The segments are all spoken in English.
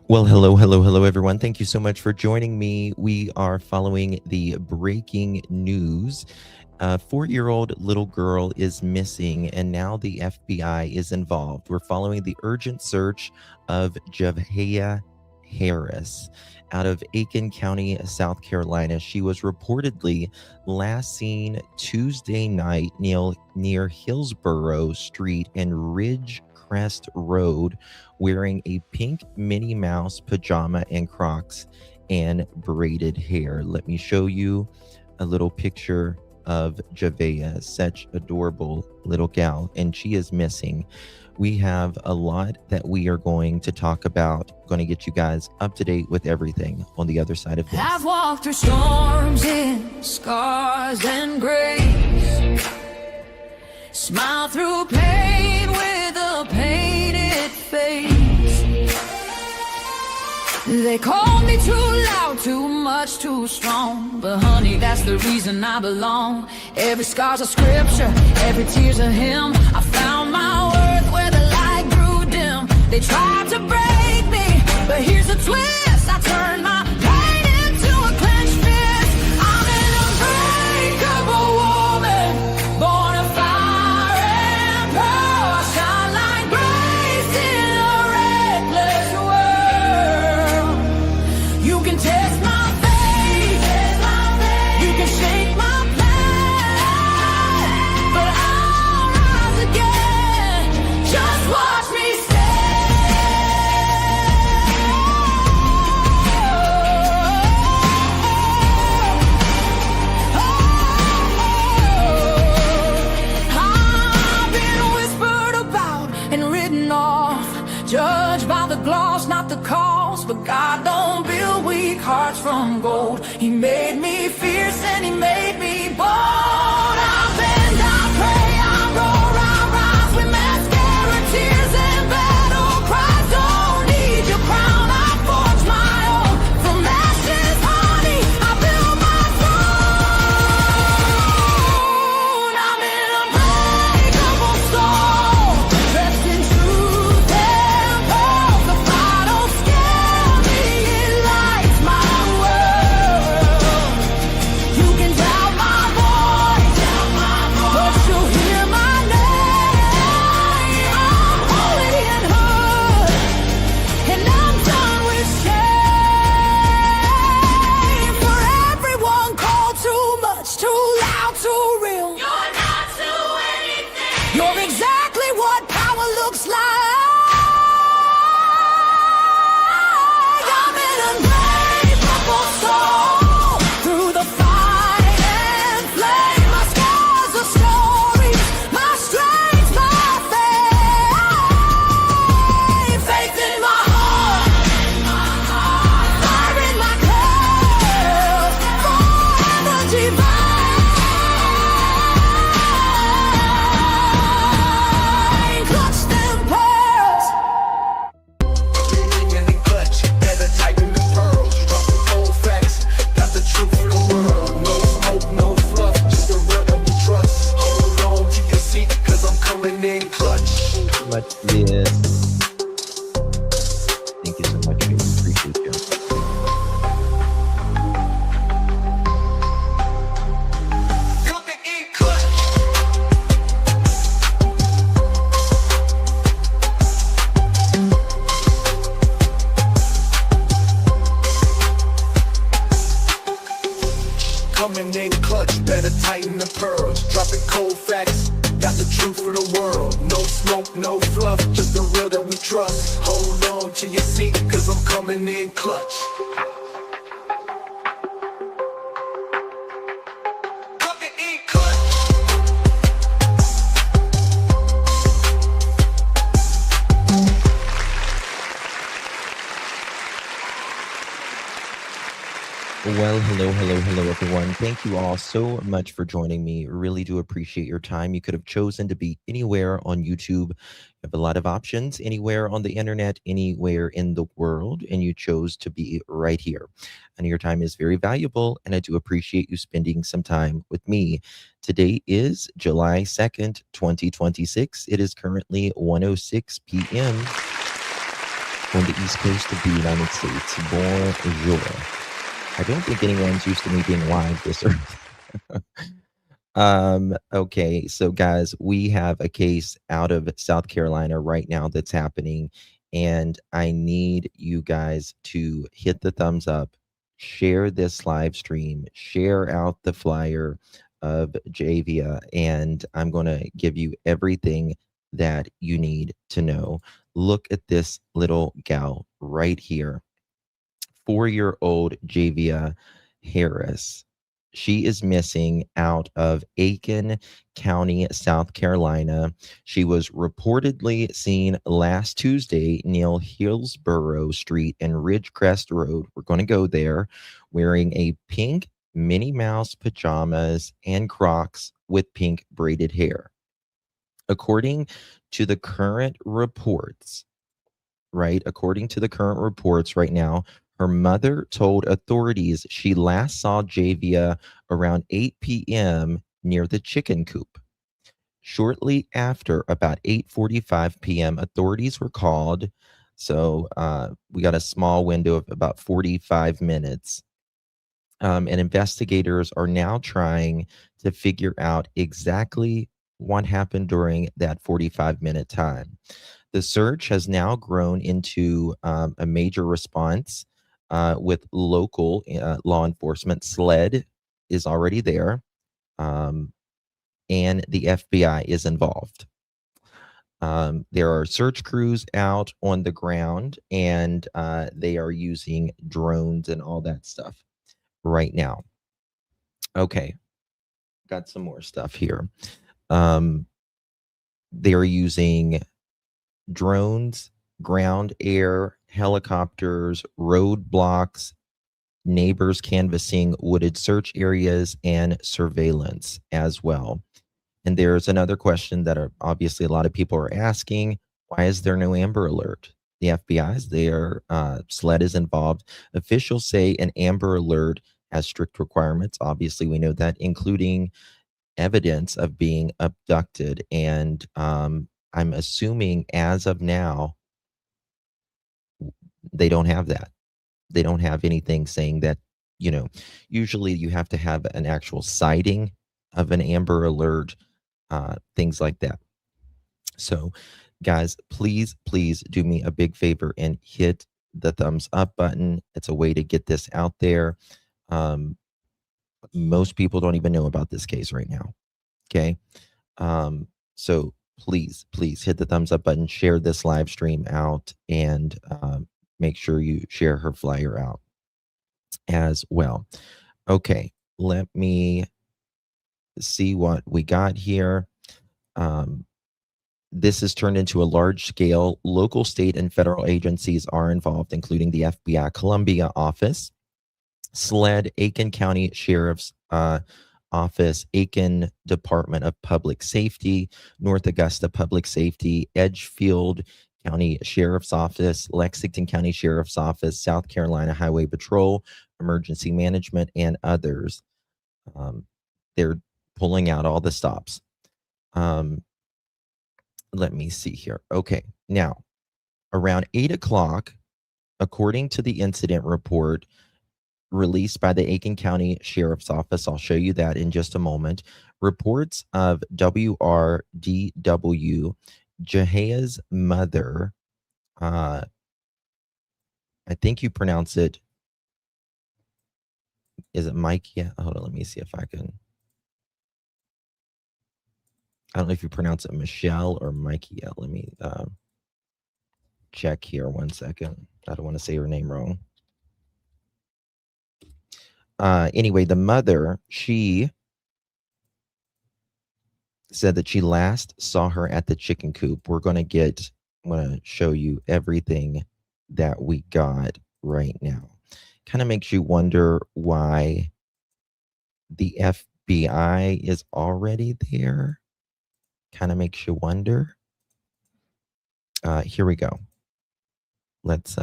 Well, hello, everyone. Thank you so much for joining me. We are following the breaking news. A 4-year-old little girl is missing, and now the FBI is involved. We're following the urgent search of Javeayah Harris out of Aiken County, South Carolina. She was reportedly last seen Tuesday night near Hillsboro Street and Ridgecrest Road, wearing a pink Minnie Mouse pajama and Crocs and braided hair. Let me show you a little picture of Javeayah, such adorable little gal, and she is missing. We have a lot that we are going to talk about. Going to get you guys up to date with everything on the other side of this. I've walked through storms in scars and grace, smile through pain with a painted face. They call me too loud, too much, too strong, but honey, that's the reason I belong. Every scar's a scripture, every tear's a hymn. I found my worth where the light grew dim. They tried to break me, but here's a twist. I turned my pain into a clenched fist. I'm an unbreakable woman, born of fire and pearl. I shine like grace in a reckless world. You can test my faith, you can shake my plan, but I'll rise again. Just watch me I've been whispered about and written off, judged by the gloss, not the cost. But God don't build weak hearts from gold. He made me fierce and he made me bold. I bend, I pray, I roar, I rise with mascara, tears and battle cries. Don't need your crown, I forge my own. From ashes, honey, I build my throne. I'm an unbreakable soul, dressed in truth and pearls. The fire don't scare me, it lights my world. You can doubt my voice, but you'll hear my name. I'm holy and hood, and I'm done with shame. For everyone called too much, too loud, too real. You're not to anything. You're exactly what power looks like. I'm an unbreakable soul, through the fight and flame. My scars are stories, my strength, my faith. Faith in my heart, fire in my curls, forever divine. Clutch them pearls. In the clutch, better tighten the pearls. Drop the cold facts, got the truth for the world. No smoke, no fluff, just the real that we trust. Hold on to your seat, cause I'm coming in clutch. Much this. Thank you so much, baby. Appreciate you. Coming in clutch. Coming in clutch, better tighten the pearls. Dropping cold facts, got the truth for the world. No smoke, no fluff, just the real that we trust. Hold on to your seat, cause I'm coming in clutch. Coming in clutch. Well, hello, everyone. Thank you all so much for joining me. Really do appreciate your time. You could have chosen to be anywhere on YouTube. You have a lot of options anywhere on the internet, anywhere in the world, and you chose to be right here. And your time is very valuable, and I do appreciate you spending some time with me. Today is July 2nd, 2026. It is currently 1:06 p.m. on the East Coast of the United States. Bonjour. I don't think anyone's used to me being live this early. Okay, so guys, we have a case out of South Carolina right now that's happening, and I need you guys to hit the thumbs up, share this live stream, share out the flyer of Javeayah, and I'm going to give you everything that you need to know. Look at this little gal right here. 4-year-old Javeayah Harris. She is missing out of Aiken County, South Carolina. She was reportedly seen last Tuesday near Hillsboro Street and Ridgecrest Road. We're going to go there wearing a pink Minnie Mouse pajamas and Crocs with pink braided hair. According to the current reports, right now, her mother told authorities she last saw Javeayah around 8 p.m. near the chicken coop. Shortly after, about 8:45 p.m., authorities were called. So we got a small window of about 45 minutes. And investigators are now trying to figure out exactly what happened during that 45-minute time. The search has now grown into a major response with local law enforcement. SLED is already there, and the FBI is involved. There are search crews out on the ground, and they are using drones and all that stuff right now. Okay, got some more stuff here. They are using drones, ground, air, helicopters, roadblocks, neighbors canvassing wooded search areas, and surveillance as well. And there's another question that obviously a lot of people are asking: why is there no Amber Alert? The FBI is there. SLED is involved. Officials say an Amber Alert has strict requirements. Obviously, we know that, including evidence of being abducted. And I'm assuming as of now, they don't have that. They don't have anything saying that, usually you have to have an actual sighting of an Amber Alert, things like that. So, guys, please do me a big favor and hit the thumbs up button. It's a way to get this out there. Most people don't even know about this case right now. Okay. So please hit the thumbs up button, share this live stream out, and make sure you share her flyer out as well. Okay. Let me see what we got here. This has turned into a large scale. Local, state, and federal agencies are involved, including the FBI Columbia office, SLED, Aiken County Sheriff's Office, Aiken Department of Public Safety, North Augusta Public Safety, Edgefield County Sheriff's Office, Lexington County Sheriff's Office, South Carolina Highway Patrol, Emergency Management, and others. They're pulling out all the stops. Let me see here. Okay, now around 8 o'clock, according to the incident report released by the Aiken County Sheriff's Office, I'll show you that in just a moment, reports of WRDW, Javeayah's mother, I think you pronounce it, is it Mike? Yeah, hold on, let me see if I can. I don't know if you pronounce it Michelle or Mikey. Yeah, let me check here 1 second. I don't want to say her name wrong. Anyway, the mother, she said that she last saw her at the chicken coop. I'm going to show you everything that we got right now. Kind of makes you wonder why the FBI is already there. Kind of makes you wonder. Here we go. Let's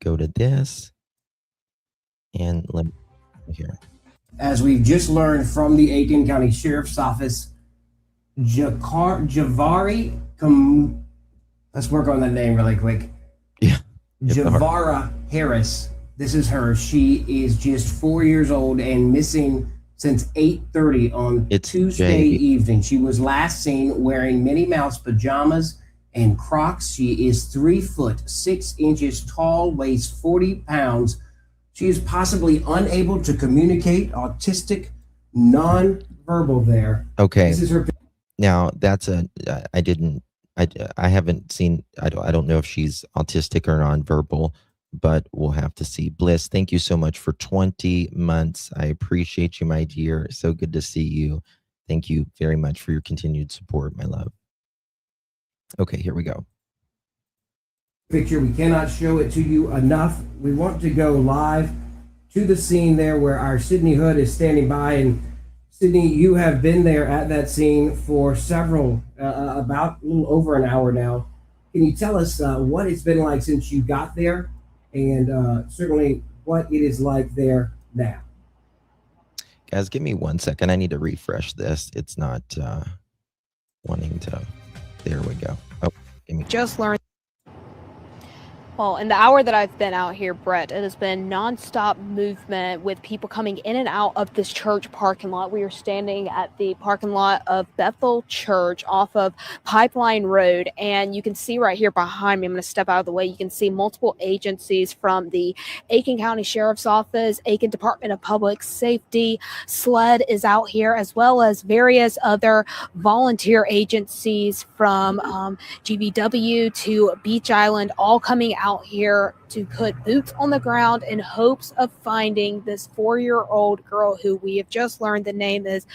go to this. And let me here. As we've just learned from the Aiken County Sheriff's Office, Javeayah Let's work on that name really quick. Yeah. Javeayah Harris. This is her. She is just 4 years old and missing since 8:30 on It's Tuesday Jay. evening. She was last seen wearing Minnie Mouse pajamas and Crocs. She is 3 foot 6 inches tall, weighs 40 pounds. She is possibly unable to communicate, autistic, non-verbal there. Okay. This is her. Now that's I haven't seen, I don't know if she's autistic or nonverbal, but we'll have to see. Bliss, thank you so much for 20 months. I appreciate you, my dear. So good to see you. Thank you very much for your continued support, my love. Okay, here we go. Picture, we cannot show it to you enough. We want to go live to the scene there where our Sydney Hood is standing by. And Sydney, you have been there at that scene for about a little over an hour now. Can you tell us what it's been like since you got there, and certainly what it is like there now? Guys, give me 1 second. I need to refresh this. It's not wanting to. There we go. Oh, give me. Just learned. Well, in the hour that I've been out here, Brett, it has been nonstop movement with people coming in and out of this church parking lot. We are standing at the parking lot of Bethel Church off of Pipeline Road, and you can see right here behind me, I'm going to step out of the way, you can see multiple agencies from the Aiken County Sheriff's Office, Aiken Department of Public Safety, SLED is out here, as well as various other volunteer agencies from GVW to Beach Island, all coming out here to put boots on the ground in hopes of finding this 4-year-old girl who we have just learned the name is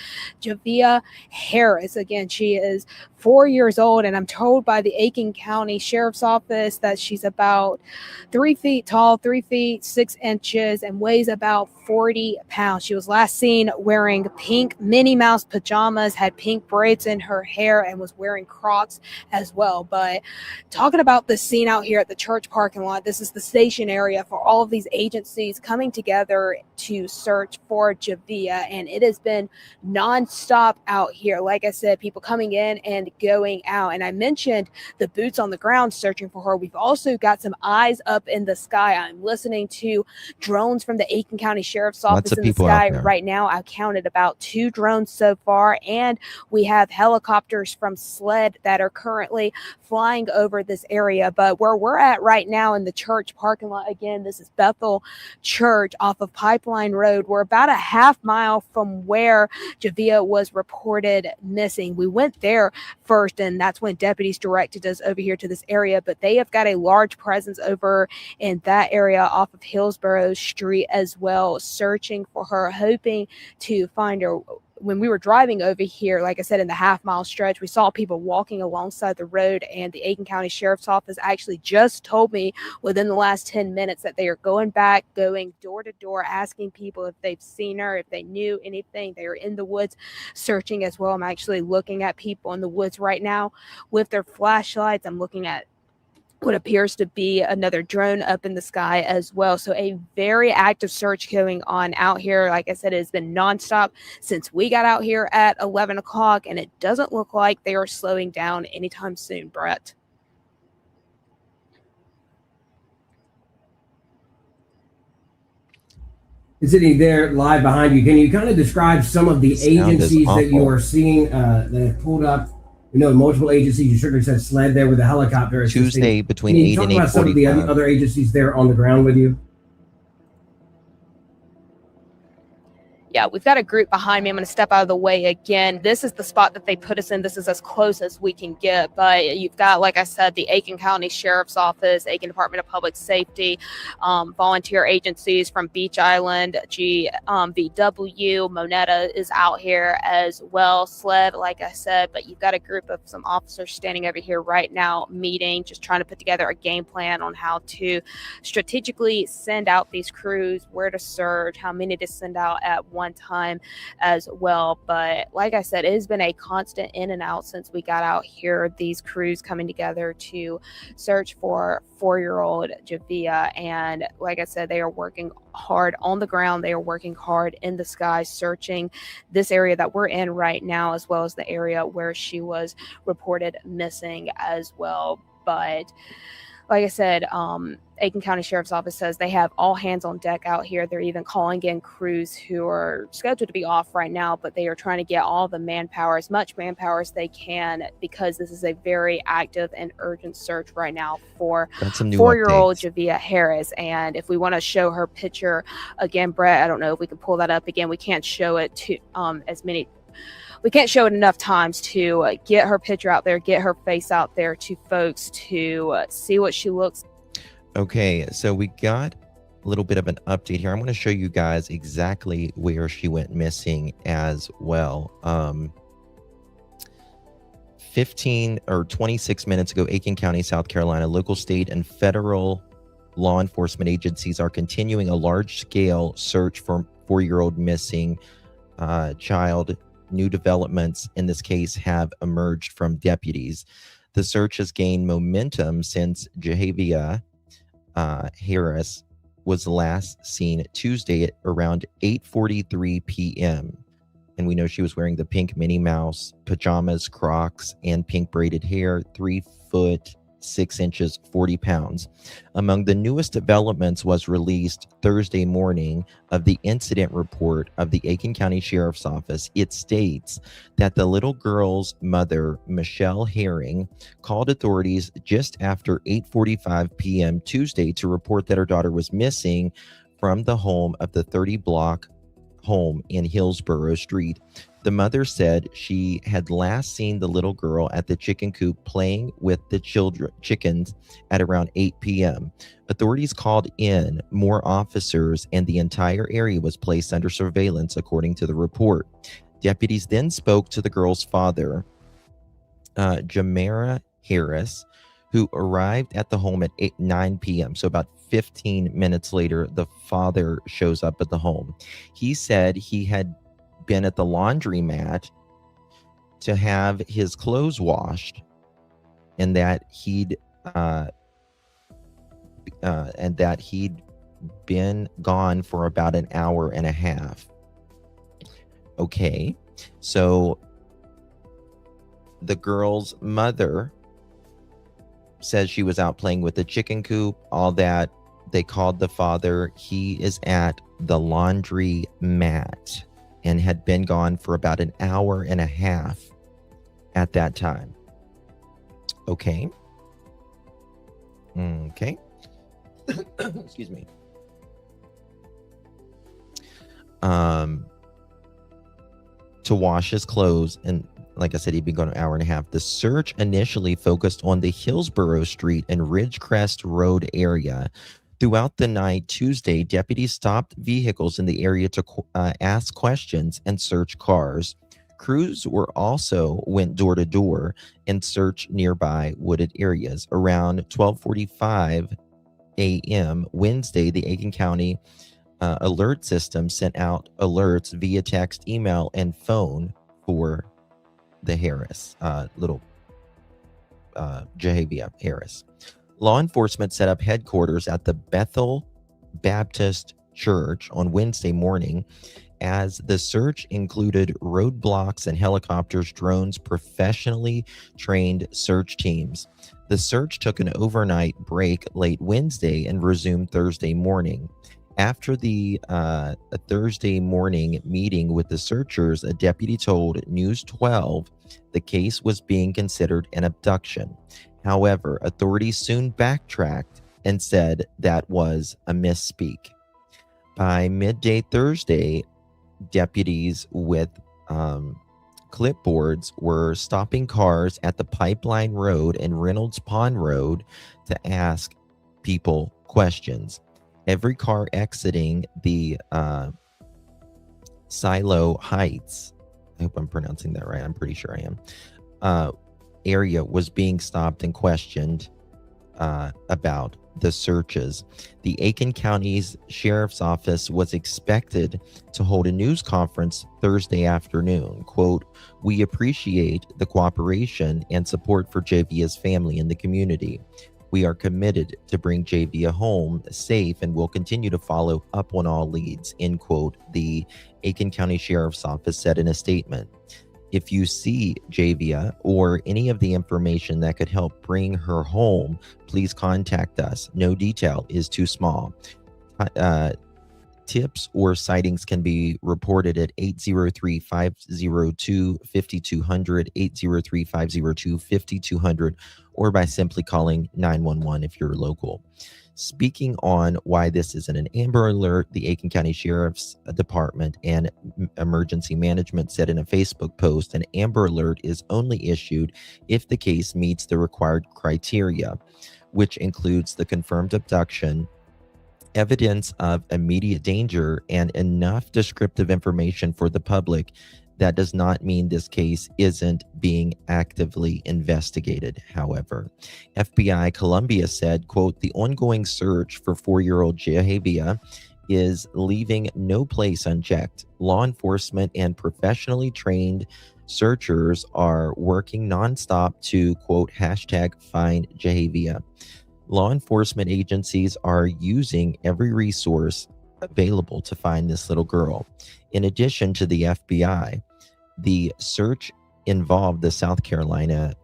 Javeayah Harris. Again, she is 4 years old, and I'm told by the Aiken County Sheriff's Office that she's about 3 feet tall, 3 feet 6 inches, and weighs about 40 pounds. She was last seen wearing pink Minnie Mouse pajamas, had pink braids in her hair, and was wearing Crocs as well. But talking about the scene out here at the church parking lot, this is the station area for all of these agencies coming together to search for Javeayah, and it has been nonstop out here. Like I said, people coming in and going out, and I mentioned the boots on the ground searching for her. We've also got some eyes up in the sky. I'm listening to drones from the Aiken County Sheriff's Office in the sky right now. I've counted about 2 drones so far, and we have helicopters from SLED that are currently flying over this area. But where we're at right now in the church parking lot, again, this is Bethel Church off of Pipeline Road. We're about a half mile from where Javeayah was reported missing. We went there first, and that's when deputies directed us over here to this area, but they have got a large presence over in that area off of Hillsboro Street as well, searching for her, hoping to find her. When we were driving over here, like I said, in the half-mile stretch, we saw people walking alongside the road, and the Aiken County Sheriff's Office actually just told me within the last 10 minutes that they are going door to door, asking people if they've seen her, if they knew anything. They are in the woods searching as well. I'm actually looking at people in the woods right now with their flashlights. I'm looking at what appears to be another drone up in the sky as well. So a very active search going on out here. Like I said, it has been nonstop since we got out here at 11 o'clock, and it doesn't look like they are slowing down anytime soon, Brett. Sitting there live behind you, can you kind of describe some of the agencies that you are seeing that have pulled up? We know multiple agencies. You certainly said SLED there with the helicopter. Tuesday between 8 and 8:45. Can you talk about some of the other agencies there on the ground with you? Yeah, we've got a group behind me. I'm going to step out of the way again. This is the spot that they put us in. This is as close as we can get. But you've got, like I said, the Aiken County Sheriff's Office, Aiken Department of Public Safety, volunteer agencies from Beach Island, GVW, Moneta is out here as well, SLED, like I said. But you've got a group of some officers standing over here right now, meeting, just trying to put together a game plan on how to strategically send out these crews, where to search, how many to send out at one time as well. But like I said, it has been a constant in and out since we got out here, these crews coming together to search for 4-year-old Javeayah. And like I said, they are working hard on the ground. They are working hard in the sky, searching this area that we're in right now, as well as the area where she was reported missing as well. But like I said, Aiken County Sheriff's Office says they have all hands on deck out here. They're even calling in crews who are scheduled to be off right now, but they are trying to get all the manpower, as much manpower as they can, because this is a very active and urgent search right now for Got some new 4-year-old updates. Javeayah Harris. And if we want to show her picture again, Brett, I don't know if we can pull that up again. We can't show it to we can't show it enough times to get her picture out there, get her face out there to folks to see what she looks. Okay, so we got a little bit of an update here. I'm going to show you guys exactly where she went missing as well. 15 or 26 minutes ago, Aiken County, South Carolina, local, state, and federal law enforcement agencies are continuing a large-scale search for 4-year-old missing child. New developments in this case have emerged from deputies. The search has gained momentum since Javeayah Harris was last seen Tuesday at around 8:43 p.m. And we know she was wearing the pink Minnie Mouse, pajamas, Crocs, and pink braided hair, 3 foot 6 inches, 40 pounds. Among the newest developments was released Thursday morning of the incident report of the Aiken County Sheriff's Office. It states that the little girl's mother, Michelle Herring, called authorities just after 8:45 p.m. Tuesday to report that her daughter was missing from the home of the 30-block home in Hillsboro Street. The mother said she had last seen the little girl at the chicken coop playing with the chickens at around 8 p.m. Authorities called in more officers and the entire area was placed under surveillance, according to the report. Deputies then spoke to the girl's father, Javeayah Harris, who arrived at the home at 9 p.m. So about 15 minutes later, the father shows up at the home. He said he had been at the laundromat to have his clothes washed, and that he'd been gone for about an hour and a half. Okay, so the girl's mother says she was out playing with the chicken coop, all that. They called the father. He is at the laundry mat and had been gone for about an hour and a half at that time. Okay. Excuse me. To wash his clothes, and like I said, he'd been gone an hour and a half. The search initially focused on the Hillsboro Street and Ridgecrest Road area. Throughout the night Tuesday, deputies stopped vehicles in the area to ask questions and search cars. Crews went door to door and searched nearby wooded areas. Around 12:45 a.m. Wednesday, the Aiken County alert system sent out alerts via text, email, and phone for the Harris, little Javeayah Harris. Law enforcement set up headquarters at the Bethel Baptist Church on Wednesday morning, as the search included roadblocks and helicopters, drones, professionally trained search teams. The search took an overnight break late Wednesday and resumed Thursday morning. After the Thursday morning meeting with the searchers, a deputy told News 12 the case was being considered an abduction. However, authorities soon backtracked and said that was a misspeak. By midday Thursday, deputies with clipboards were stopping cars at the Pipeline Road and Reynolds Pond Road to ask people questions. Every car exiting the Silo Heights, I hope I'm pronouncing that right, I'm pretty sure I am, area was being stopped and questioned about the searches. The Aiken County's Sheriff's Office was expected to hold a news conference Thursday afternoon. Quote, "We appreciate the cooperation and support for Javeayah's family and the community. We are committed to bring Javeayah home safe and will continue to follow up on all leads," end quote, the Aiken County Sheriff's Office said in a statement. If you see Javeayah or any of the information that could help bring her home, please contact us. No detail is too small. Tips or sightings can be reported at 803-502-5200, 803-502-5200, or by simply calling 911 if you're local. Speaking on why this isn't an Amber Alert, the Aiken County Sheriff's Department and Emergency Management said in a Facebook post, an Amber Alert is only issued if the case meets the required criteria, which includes the confirmed abduction, evidence of immediate danger, and enough descriptive information for the public. That does not mean this case isn't being actively investigated. However, FBI Columbia said, quote, the ongoing search for 4-year-old Javeayah is leaving no place unchecked. Law enforcement and professionally trained searchers are working nonstop to, quote, hashtag find Javeayah. Law enforcement agencies are using every resource available to find this little girl. In addition to the FBI, the search involved the South Carolina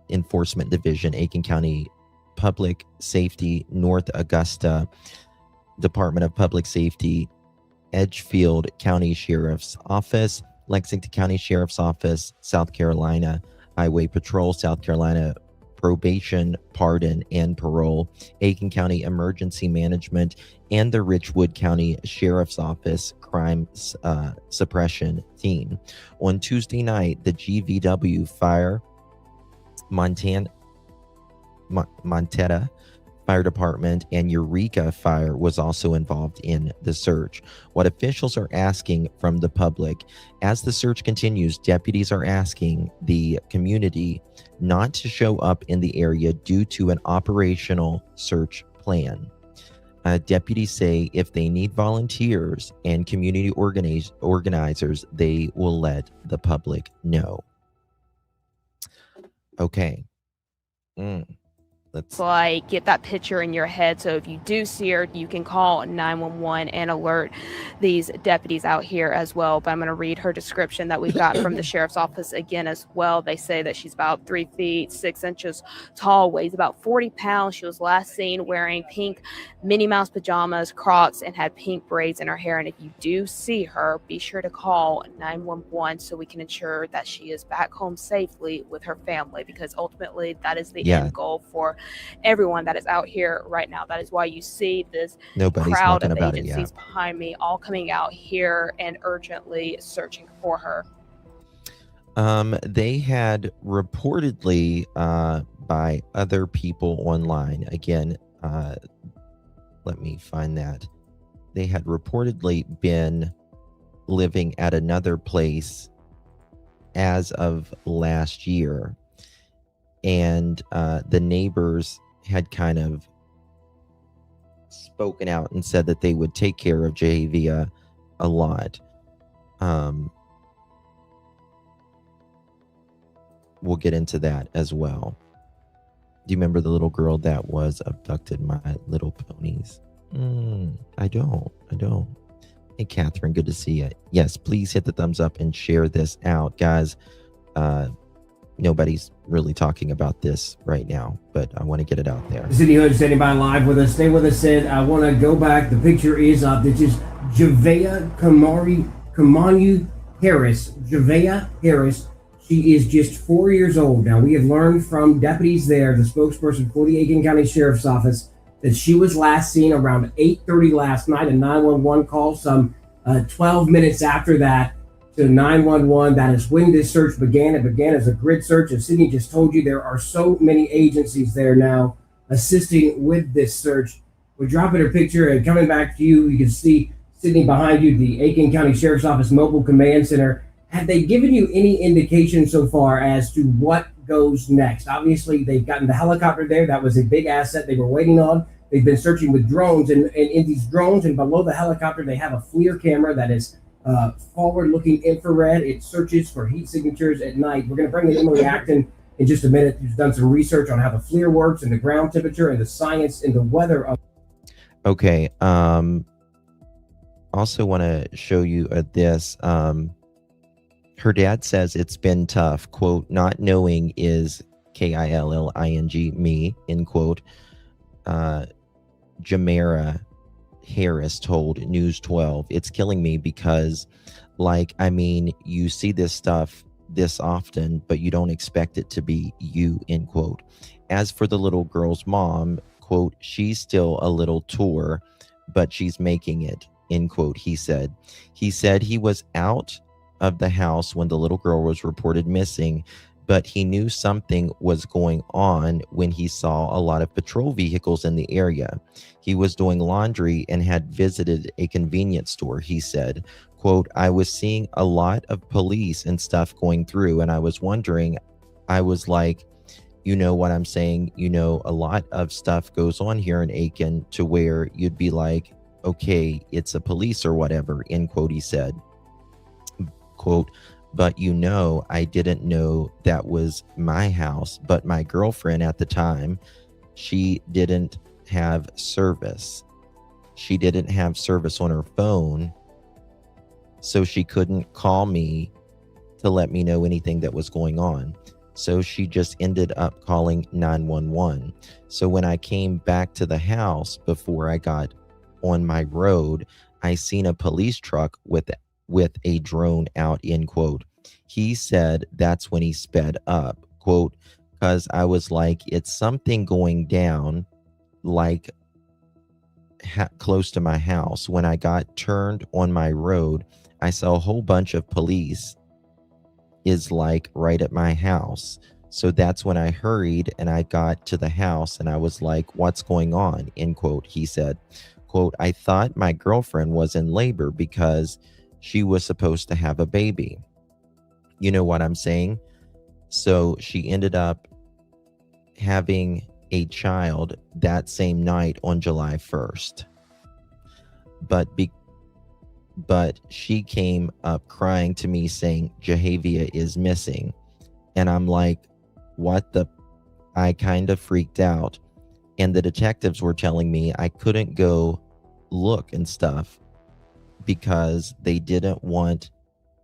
Enforcement Division, Aiken County Public Safety, North Augusta Department of Public Safety, Edgefield County Sheriff's Office, Lexington County Sheriff's Office, South Carolina Highway Patrol, South Carolina Probation, Pardon, and Parole, Aiken County Emergency Management, and the Richwood County Sheriff's Office Crime Suppression Team. On Tuesday night, the GVW Fire Montana Fire Department and Eureka Fire was also involved in the search. What officials are asking from the public as the search continues, deputies are asking the community not to show up in the area due to an operational search plan. Deputies say if they need volunteers and community organizers, they will let the public know. Okay. Let's like get that picture in your head, so if you do see her, you can call 911 and alert these deputies out here as well. But I'm going to read her description that we've got from the sheriff's office again as well. They say that she's about 3 feet 6 inches tall, weighs about 40 pounds. She was last seen wearing pink Minnie Mouse pajamas, Crocs, and had pink braids in her hair. And if you do see her, be sure to call 911 so we can ensure that she is back home safely with her family, because ultimately that is the end goal for everyone that is out here right now. That is why you see this crowd of agencies behind me all coming out here and urgently searching for her. They had reportedly by other people online, again, let me find that. They had reportedly been living at another place as of last year. And the neighbors had kind of spoken out and said that they would take care of Javeayah a lot. We'll get into that as well. Do you remember the little girl that was abducted, My Little Ponies? I don't. Hey, Catherine, good to see you. Yes, please hit the thumbs up and share this out, guys. Nobody's really talking about this right now, but I want to get it out there. City Hood standing by live with us. Stay with us, Sid. I want to go back. The picture is up. This is Javeayah Kemauni Harris. Javeayah Harris. She is just 4 years old. Now, we have learned from deputies there, the spokesperson for the Aiken County Sheriff's Office, that she was last seen around 8:30 last night. A 911 call some 12 minutes after that to 911. That is when this search began. It began as a grid search. As Sydney just told you, there are so many agencies there now assisting with this search. We're dropping her picture and coming back to you. You can see Sydney behind you, the Aiken County Sheriff's Office Mobile Command Center. Have they given you any indication so far as to what goes next? Obviously, they've gotten the helicopter there. That was a big asset they were waiting on. They've been searching with drones, and in these drones and below the helicopter, they have a FLIR camera that is forward-looking infrared. It searches for heat signatures at night. We're going to bring in Emily Acton in just a minute, who's done some research on how the FLIR works and the ground temperature and the science and the weather of. Okay. Also want to show you this. Her dad says it's been tough. Quote, not knowing is Killing me, end quote. Javeayah Harris told News 12, it's killing me because, you see this stuff this often, but you don't expect it to be you, end quote. As for the little girl's mom, quote, she's still a little tour, but she's making it, end quote, he said. He said he was out of the house when the little girl was reported missing, but he knew something was going on when he saw a lot of patrol vehicles in the area. He was doing laundry and had visited a convenience store, he said. Quote, I was seeing a lot of police and stuff going through, and I was wondering, I was like, you know what I'm saying? You know, a lot of stuff goes on here in Aiken to where you'd be like, okay, it's a police or whatever, end quote, he said. Quote, but I didn't know that was my house, but my girlfriend at the time, she didn't have service. She didn't have service on her phone, so she couldn't call me to let me know anything that was going on. So she just ended up calling 911. So when I came back to the house before I got on my road, I seen a police truck with a drone out, end quote. He said that's when he sped up, quote, because I was like, it's something going down like close to my house. When I got turned on my road, I saw a whole bunch of police is like right at my house. So that's when I hurried and I got to the house and I was like, what's going on, end quote, he said. Quote, I thought my girlfriend was in labor because she was supposed to have a baby. You know what I'm saying? So she ended up having a child that same night on July 1st. But she came up crying to me saying Javeayah is missing. And I'm like, what the? I kind of freaked out. And the detectives were telling me I couldn't go look and stuff because they didn't want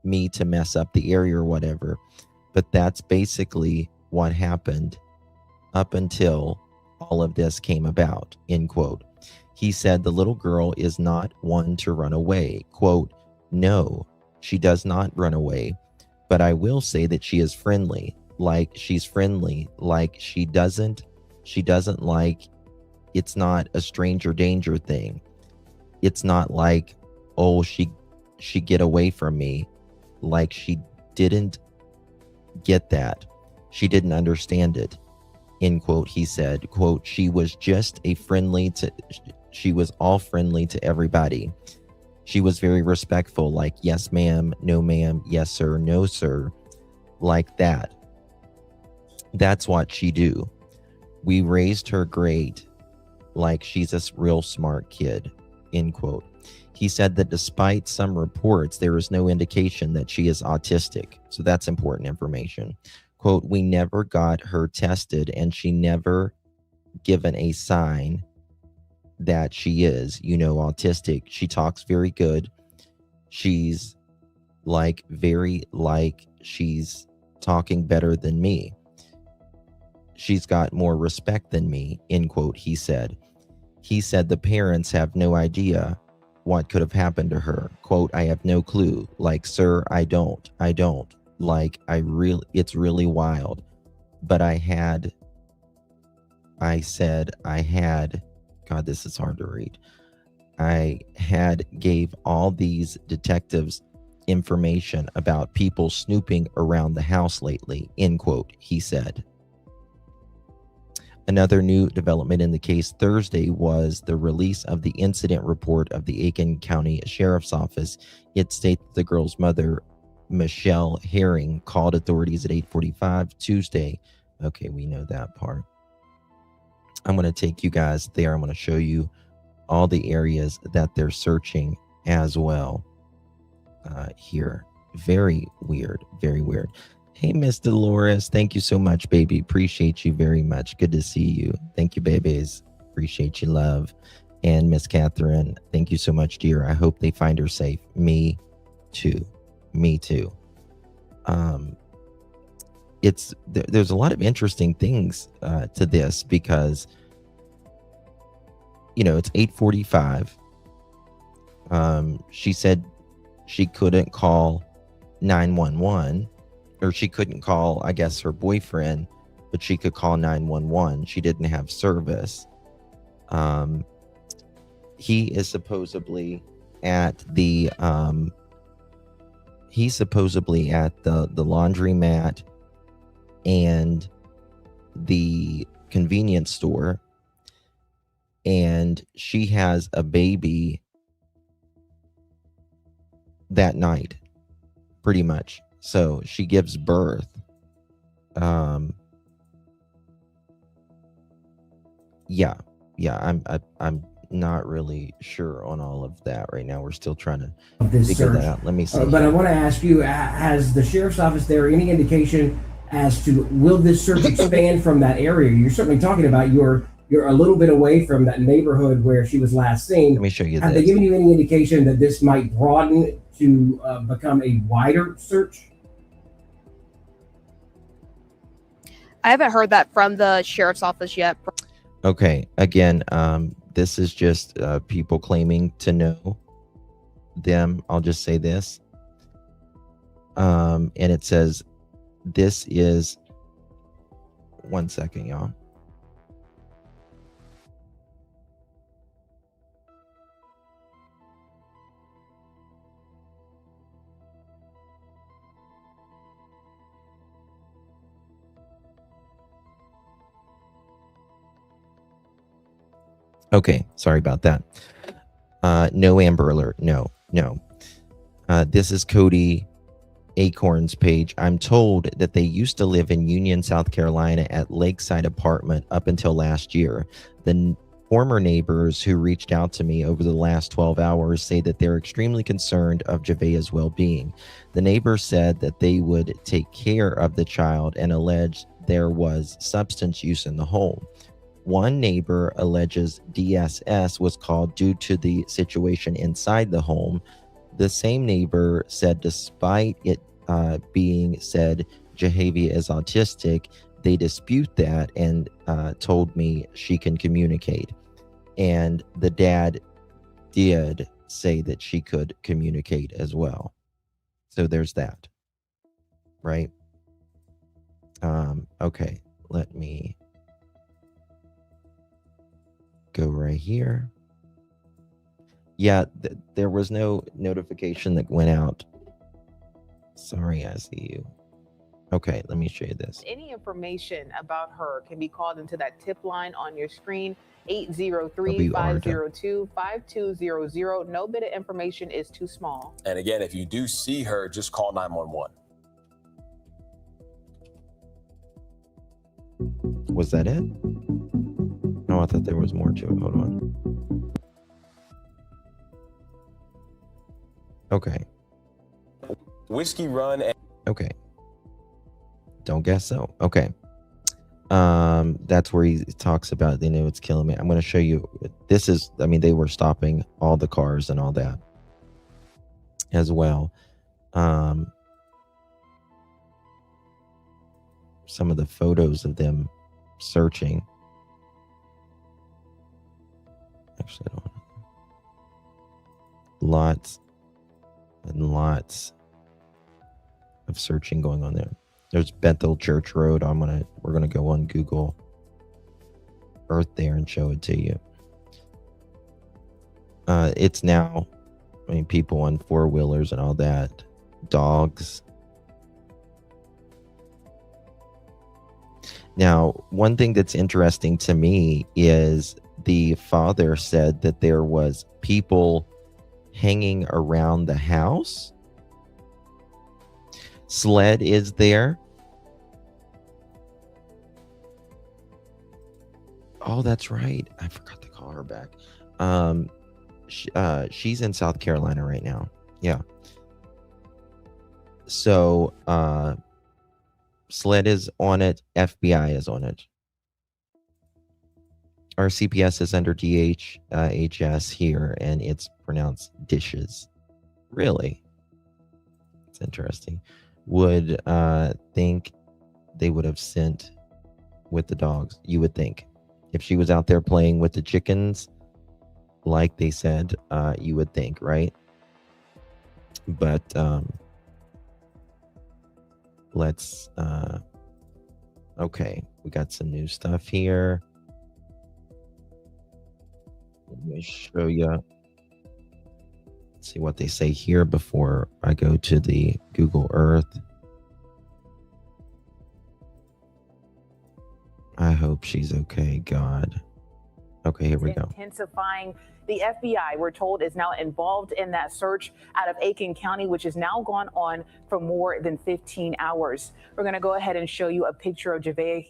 me to mess up the area or whatever. But that's basically what happened up until all of this came about, end quote. He said the little girl is not one to run away. Quote, no, she does not run away, but I will say that she is friendly. Like she's friendly, like she doesn't like, it's not a stranger danger thing. It's not like, oh, she get away from me. Like she didn't get that. She didn't understand it, end quote, he said. Quote, she was all friendly to everybody. She was very respectful, like, yes, ma'am, no, ma'am, yes, sir, no, sir, like that. That's what she do. We raised her great, like she's a real smart kid, end quote. He said that despite some reports, there is no indication that she is autistic. So that's important information. Quote, we never got her tested and she never given a sign that she is, autistic. She talks very good. She's she's talking better than me. She's got more respect than me, end quote, he said. He said the parents have no idea what could have happened to her. Quote, I have no clue. Like, sir, I don't. Like, it's really wild. But God, this is hard to read. I gave all these detectives information about people snooping around the house lately, end quote, he said. Another new development in the case Thursday was the release of the incident report of the Aiken County Sheriff's Office. It states the girl's mother, Michelle Herring, called authorities at 8:45 Tuesday. Okay, we know that part. I'm going to take you guys there. I'm going to show you all the areas that they're searching as well here. Very weird, very weird. Hey, Miss Dolores, thank you so much, baby. Appreciate you very much. Good to see you. Thank you, babies. Appreciate you, love. And Miss Catherine, thank you so much, dear. I hope they find her safe. Me too. Me too. There's a lot of interesting things to this because, it's 8:45. She said she couldn't call 911, or she couldn't call, I guess, her boyfriend, but she could call 911. She didn't have service. He is supposedly at the laundromat and the convenience store, and she has a baby that night, pretty much. So she gives birth. I'm not really sure on all of that right now. We're still trying to figure that out. Let me see. But I want to ask you, has the sheriff's office there any indication as to will this search expand from that area? You're certainly talking about you're a little bit away from that neighborhood where she was last seen. Let me show you Have this. they given you any indication that this might broaden to become a wider search? I haven't heard that from the sheriff's office yet. Okay, again, this is just people claiming to know them. I'll just say this. And it says, this is, one second, y'all. Okay, sorry about that. No Amber Alert. No. This is Cody Acorn's page. I'm told that they used to live in Union, South Carolina at Lakeside Apartment up until last year. The former neighbors who reached out to me over the last 12 hours say that they're extremely concerned of Javeayah's well-being. The neighbors said that they would take care of the child and alleged there was substance use in the home. One neighbor alleges DSS was called due to the situation inside the home. The same neighbor said despite it being said Javeayah is autistic, they dispute that and told me she can communicate. And the dad did say that she could communicate as well. So there's that. Right? Okay, let me go right here. Yeah, there was no notification that went out. Sorry, I see you. Okay, let me show you this. Any information about her can be called into that tip line on your screen, 803-502-5200. No bit of information is too small. And again, if you do see her, just call 911. Was that it? No, I thought there was more to it. Hold on. Okay. Whiskey Run. Okay. Don't guess so. Okay. That's where he talks about, they know it's killing me. I'm going to show you. This is, I mean, they were stopping all the cars and all that as well. Some of the photos of them searching. Actually, I don't want to. Lots and lots of searching going on there. There's Bethel Church Road. We're gonna go on Google Earth there and show it to you. It's now, I mean, people on four-wheelers and all that, dogs. Now, one thing that's interesting to me is the father said that there was people hanging around the house. SLED is there. Oh, that's right. I forgot to call her back. She's in South Carolina right now. Yeah. So, SLED is on it. FBI is on it. Our CPS is under DHHS here, and it's pronounced dishes. Really? It's interesting. would think they would have sent with the dogs. You would think. If she was out there playing with the chickens, like they said, you would think, right? But let's okay, we got some new stuff here. Let me show you. See what they say here before I go to the Google Earth. I hope she's okay, God. Okay, here we go. Intensifying. The FBI, we're told, is now involved in that search out of Aiken County, which has now gone on for more than 15 hours. We're going to go ahead and show you a picture of Javeayah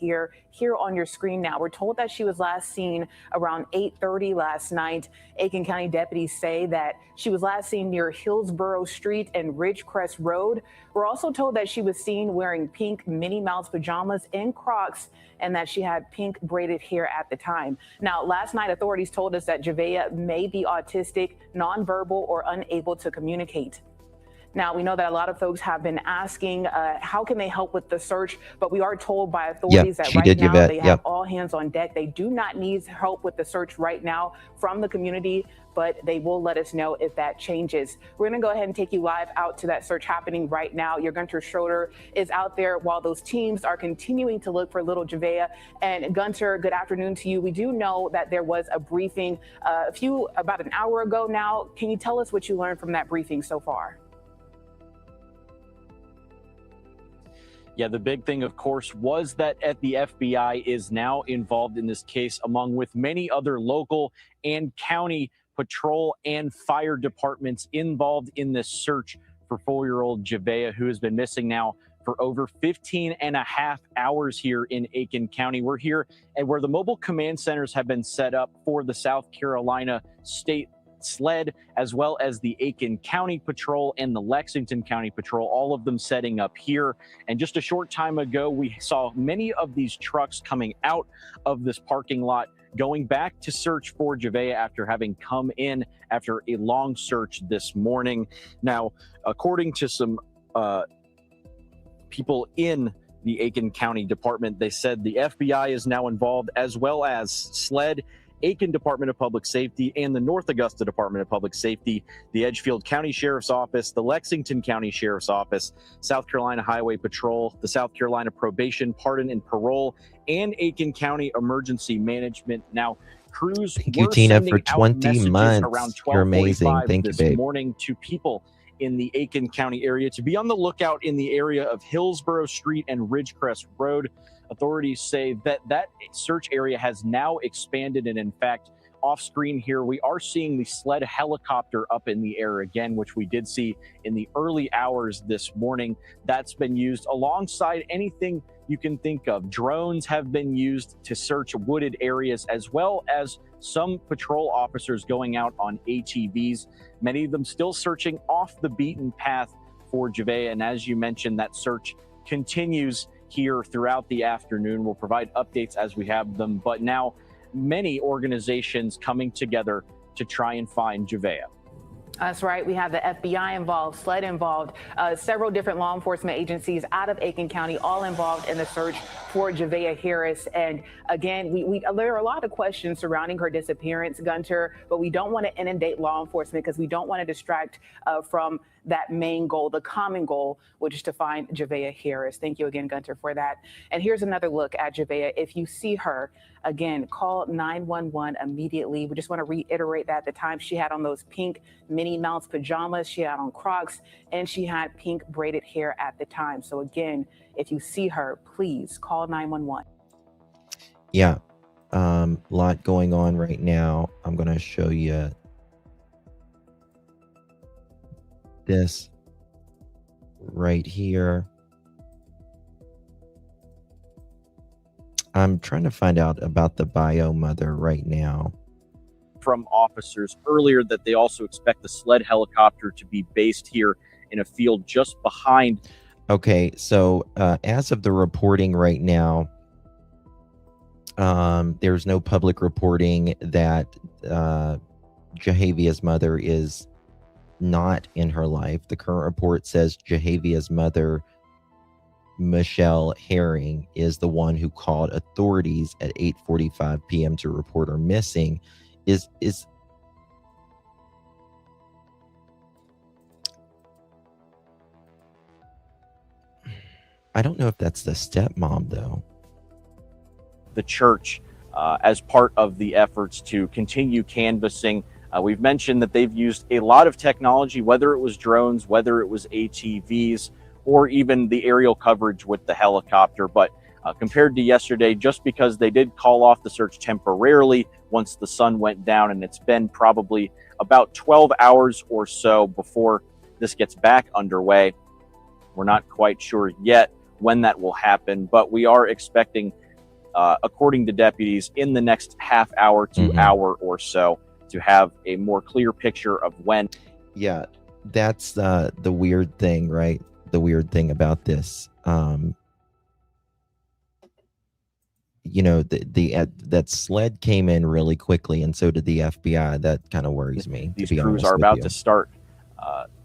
here on your screen now. We're told that she was last seen around 8:30 last night. Aiken County deputies say that she was last seen near Hillsboro Street and Ridgecrest Road. We're also told that she was seen wearing pink Minnie Mouse pajamas and Crocs, and that she had pink braided hair at the time. Now, last night, authorities told us that Javeayah may be autistic, nonverbal, or unable to communicate. Now, we know that a lot of folks have been asking, how can they help with the search? But we are told by authorities that right now they have all hands on deck. They do not need help with the search right now from the community, but they will let us know if that changes. We're going to go ahead and take you live out to that search happening right now. Your Gunter Schroeder is out there while those teams are continuing to look for little Javeayah. And Gunter, good afternoon to you. We do know that there was a briefing about an hour ago now. Can you tell us what you learned from that briefing so far? Yeah, the big thing, of course, was that the FBI is now involved in this case, along with many other local and county patrol and fire departments involved in this search for 4-year-old Javeayah, who has been missing now for over 15 and a half hours here in Aiken County. We're here and where the mobile command centers have been set up for the South Carolina State SLED, as well as the Aiken County Patrol and the Lexington County Patrol, all of them setting up here. And just a short time ago, we saw many of these trucks coming out of this parking lot, going back to search for Javeayah after having come in after a long search this morning. Now, according to some people in the Aiken County Department, they said the FBI is now involved, as well as SLED, Aiken Department of Public Safety, and the North Augusta Department of Public Safety, the Edgefield County Sheriff's Office, the Lexington County Sheriff's Office, South Carolina Highway Patrol, the South Carolina Probation, Pardon, and Parole, and Aiken County Emergency Management. Now, crews Thank you, Tina, for 20 months. Around You're amazing. Thank you, this babe. morning to people in the Aiken County area to be on the lookout in the area of Hillsboro Street and Ridgecrest Road. Authorities say that that search area has now expanded, and in fact, off screen here, we are seeing the SLED helicopter up in the air again, which we did see in the early hours this morning. That's been used alongside anything you can think of. Drones have been used to search wooded areas, as well as some patrol officers going out on ATVs, many of them still searching off the beaten path for Javeayah. And as you mentioned, that search continues here throughout the afternoon. We'll provide updates as we have them, but now many organizations coming together to try and find Javeayah. That's right. We have the FBI involved, SLED involved, several different law enforcement agencies out of Aiken County, all involved in the search for Javeayah Harris. And again, there are a lot of questions surrounding her disappearance, Gunter, but we don't want to inundate law enforcement because we don't want to distract from that main goal, the common goal, which is to find Javeayah Harris. Thank you again, Gunter, for that. And here's another look at Javeayah. If you see her, again, call 911 immediately. We just want to reiterate that at the time she had on those pink Minnie Mouse pajamas, she had on Crocs, and she had pink braided hair at the time. So again, if you see her, please call 911. Yeah, lot going on right now. I'm going to show you this right here. I'm trying to find out about the bio mother right now. From officers earlier that they also expect the SLED helicopter to be based here in a field just behind. Okay, so as of the reporting right now, there's no public reporting that Javeayah's mother is not in her life. The current report says Javeayah's mother Michelle Herring is the one who called authorities at 8:45 p.m. to report her missing is I don't know if that's the stepmom though. The church as part of the efforts to continue canvassing. We've mentioned that they've used a lot of technology, whether it was drones, whether it was ATVs, or even the aerial coverage with the helicopter. But compared to yesterday, just because they did call off the search temporarily once the sun went down, and it's been probably about 12 hours or so before this gets back underway. We're not quite sure yet when that will happen, but we are expecting, according to deputies, in the next half hour to hour or so to have a more clear picture of when. Yeah, that's the weird thing, right? The weird thing about this, you know, that SLED came in really quickly, and so did the FBI. That kind of worries me. These crews are about to start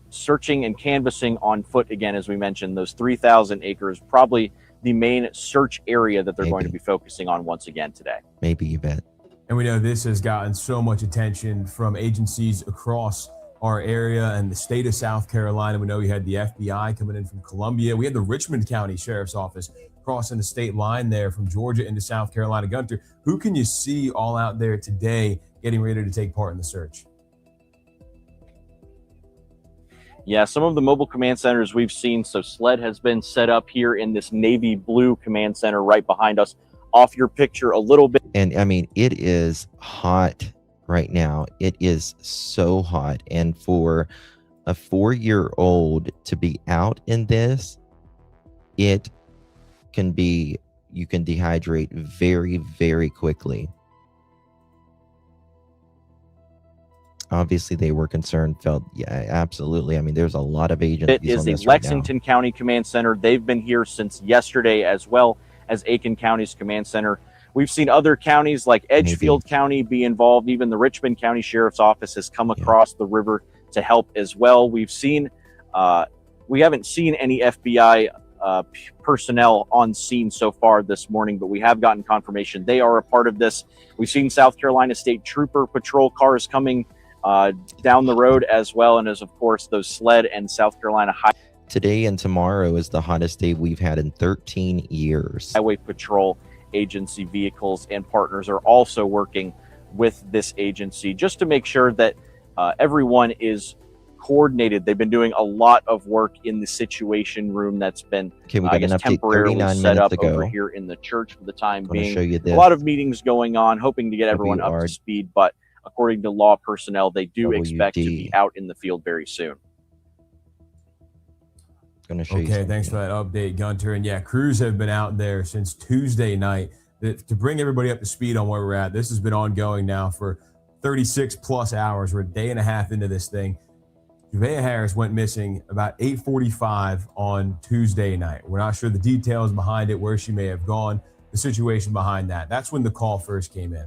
searching and canvassing on foot again, as we mentioned. Those 3,000 acres, probably the main search area that they're going to be focusing on once again today. Maybe, you bet. And we know this has gotten so much attention from agencies across our area and the state of South Carolina. We know we had the FBI coming in from Columbia. We had the Richmond County Sheriff's Office crossing the state line there from Georgia into South Carolina. Gunter, who can you see all out there today getting ready to take part in the search? Yeah, some of the mobile command centers we've seen. So SLED has been set up here in this navy blue command center right behind us. Off your picture a little bit. And I mean, it is hot right now. It is so hot. And for a 4-year-old to be out in this, it can be, you can dehydrate very, very quickly. Obviously, they were concerned, felt, yeah, absolutely. I mean, there's a lot of agencies. It is the Lexington County Command Center. They've been here since yesterday, as well as Aiken County's command center. We've seen other counties like Edgefield County be involved. Even the Richmond County Sheriff's Office has come across the river to help as well. We've seen, we haven't seen any FBI personnel on scene so far this morning, but we have gotten confirmation they are a part of this. We've seen South Carolina State Trooper patrol cars coming down the road as well, and as of course those SLED and South Carolina Today and tomorrow is the hottest day we've had in 13 years. Highway Patrol agency vehicles and partners are also working with this agency just to make sure that everyone is coordinated. They've been doing a lot of work in the situation room that's been, I guess, temporarily set up over here in the church for the time being. Show you this. A lot of meetings going on, hoping to get everyone up to speed, but according to law personnel, they do expect to be out in the field very soon. Going to show you. Okay, thanks for that update, Gunter. And yeah, crews have been out there since Tuesday night to bring everybody up to speed on where we're at. This has been ongoing now for 36 plus hours. We're a day and a half into this thing. Javeayah Harris went missing about 8:45 on Tuesday night. We're not sure the details behind it, where she may have gone, the situation behind that. That's when the call first came in.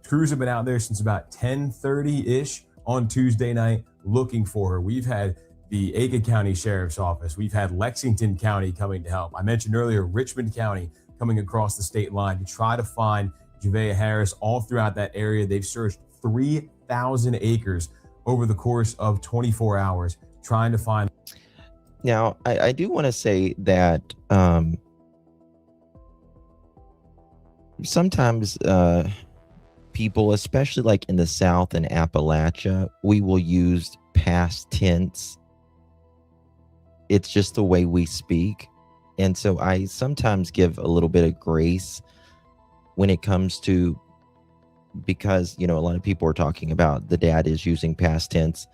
Crews have been out there since about 10:30-ish on Tuesday night looking for her. We've had the Aiken County Sheriff's Office. We've had Lexington County coming to help. I mentioned earlier Richmond County coming across the state line to try to find Javeayah Harris all throughout that area. They've searched 3,000 acres over the course of 24 hours trying to find. Now, I do want to say that sometimes people, especially like in the South and Appalachia, we will use past tense. It's just the way we speak. And so I sometimes give a little bit of grace when it comes to, because, you know, a lot of people are talking about the dad is using past tense.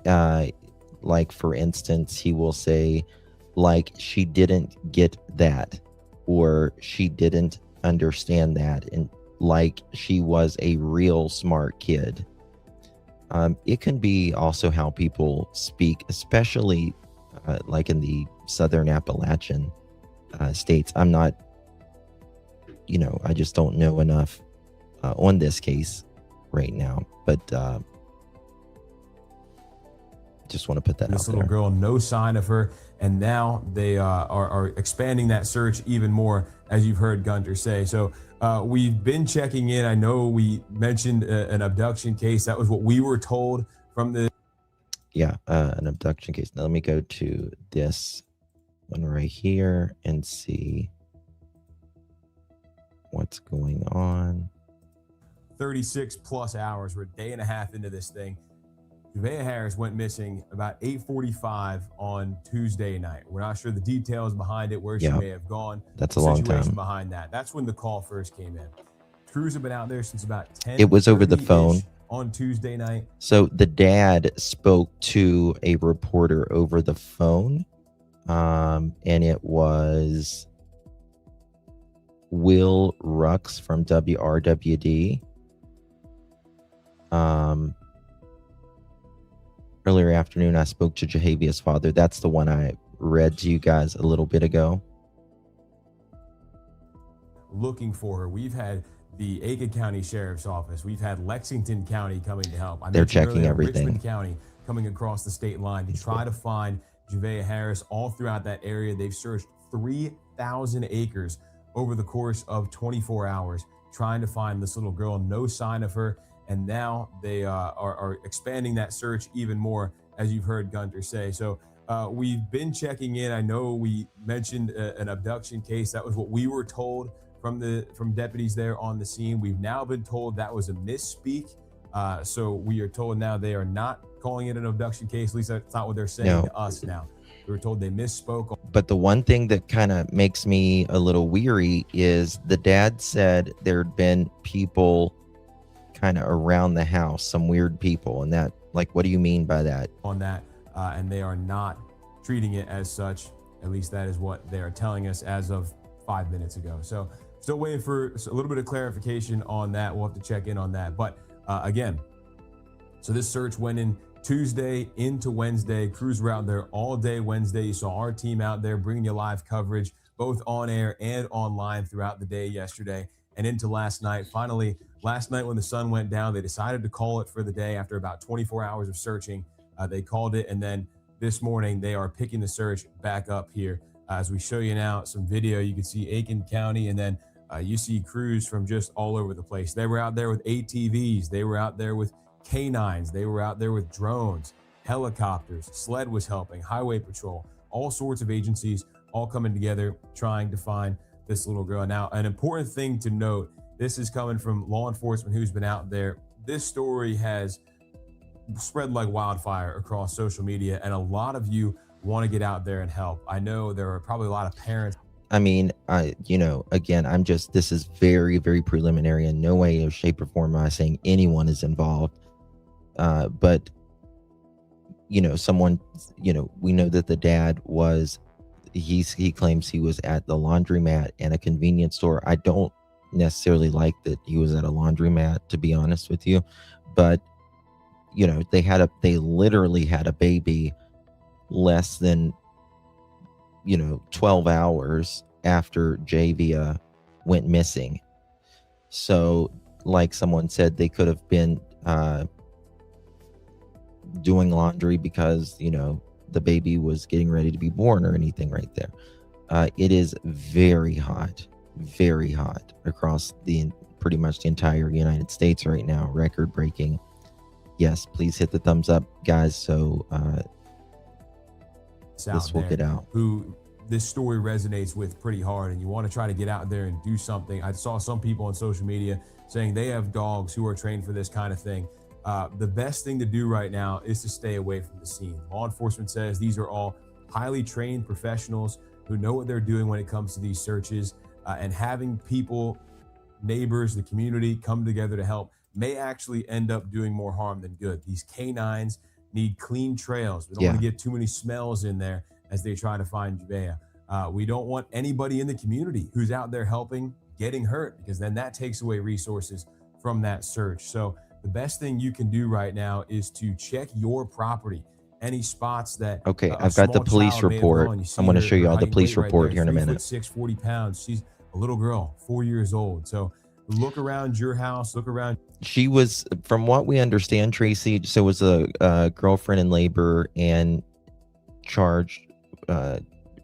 Like, for instance, he will say, like, she didn't get that, or she didn't understand that, and like she was a real smart kid. It can be also how people speak, especially like in the Southern Appalachian states. I'm not, you know, I just don't know enough on this case right now. But Just want to put that this out little there. girl, no sign of her. And now they are expanding that search even more, as you've heard Gunter say. So we've been checking in. I know we mentioned an abduction case. That was what we were told from the. Yeah, an abduction case. Now let me go to this one right here and see what's going on. 36 plus hours. We're a day and a half into this thing. Javeayah Harris went missing about 8:45 on Tuesday night. We're not sure the details behind it, where she may have gone. That's a long time. Behind that. That's when the call first came in. Crews have been out there since about 10. It was over the phone on Tuesday night. So the dad spoke to a reporter over the phone, and it was Will Rux from WRWD. Earlier afternoon, I spoke to Javeayah's father. That's the one I read to you guys a little bit ago. Looking for her. We've had the Aiken County Sheriff's Office. We've had Lexington County coming to help. They're checking everything. Richmond County coming across the state line to try to find Javeayah Harris all throughout that area. They've searched 3,000 acres over the course of 24 hours trying to find this little girl. No sign of her. And now they are expanding that search even more, as you've heard Gunter say. So we've been checking in. I know we mentioned an abduction case. That was what we were told from deputies there on the scene. We've now been told that was a misspeak. So we are told now they are not calling it an abduction case. At least that's not what they're saying to us now. We were told they misspoke. But the one thing that kind of makes me a little weary is the dad said there'd been people kind of around the house, some weird people, and that, like, what do you mean by that? On that, and they are not treating it as such. At least that is what they are telling us as of 5 minutes ago. So still waiting for a little bit of clarification on that. We'll have to check in on that. But again, so this search went in Tuesday into Wednesday. Crews were out there all day Wednesday. You saw our team out there bringing you live coverage, both on air and online throughout the day yesterday and into last night. Finally, last night when the sun went down, they decided to call it for the day after about 24 hours of searching. They called it, and then this morning they are picking the search back up here. As we show you now some video, you can see Aiken County, and then you see crews from just all over the place. They were out there with ATVs. They were out there with canines. They were out there with drones, helicopters. SLED was helping, Highway Patrol, all sorts of agencies all coming together trying to find this little girl. Now, an important thing to note, this is coming from law enforcement who's been out there. This story has spread like wildfire across social media, and a lot of you want to get out there and help. I know there are probably a lot of parents. I mean, again, this is very, very preliminary. In no way, shape, or form am I saying anyone is involved. But, someone, we know that the dad was, he claims he was at the laundromat and a convenience store. I don't necessarily like that he was at a laundromat, to be honest with you, but they literally had a baby less than 12 hours after Javeayah went missing. So like someone said, they could have been doing laundry because the baby was getting ready to be born or anything right there. It is very hot across pretty much the entire United States right now. Record breaking. Yes, please hit the thumbs up, guys, so this will get out. Who this story resonates with pretty hard, and you want to try to get out there and do something. I saw some people on social media saying they have dogs who are trained for this kind of thing. The best thing to do right now is to stay away from the scene. Law enforcement says these are all highly trained professionals who know what they're doing when it comes to these searches, and having people, neighbors, the community come together to help may actually end up doing more harm than good. These canines need clean trails. We don't want to get too many smells in there as they try to find Javeayah. We don't want anybody in the community who's out there helping getting hurt, because then that takes away resources from that search. So the best thing you can do right now is to check your property. Any spots that I've got the police report. I'm going to show you all the police report here in a minute. 6'6", 40 pounds. She's a little girl, 4 years old. So look around your house, look around. She was, from what we understand, Tracy, so was a girlfriend in labor and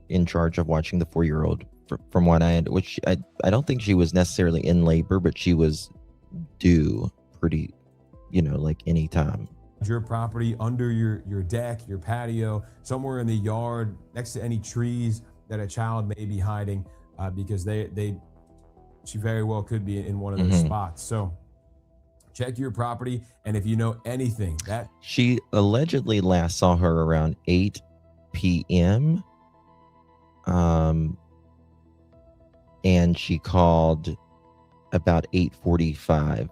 in charge of watching the 4-year-old. From what I had, which I don't think she was necessarily in labor, but she was due pretty, like any time. Your property, under your deck, your patio, somewhere in the yard, next to any trees that a child may be hiding, because she very well could be in one of those spots. So check your property, and if you know anything that she allegedly last saw her around 8 p.m. And she called about 8:45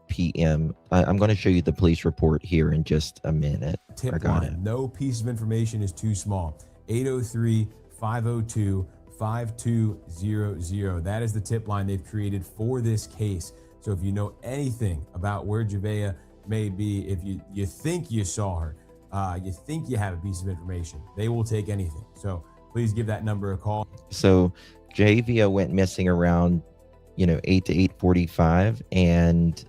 p.m. I'm going to show you the police report here in just a minute. Tip line: no piece of information is too small. 803-502-5200. That is the tip line they've created for this case. So if you know anything about where Javeayah may be, if you think you saw her, you think you have a piece of information, they will take anything. So please give that number a call. So Javeayah went missing around 8 to 8:45, and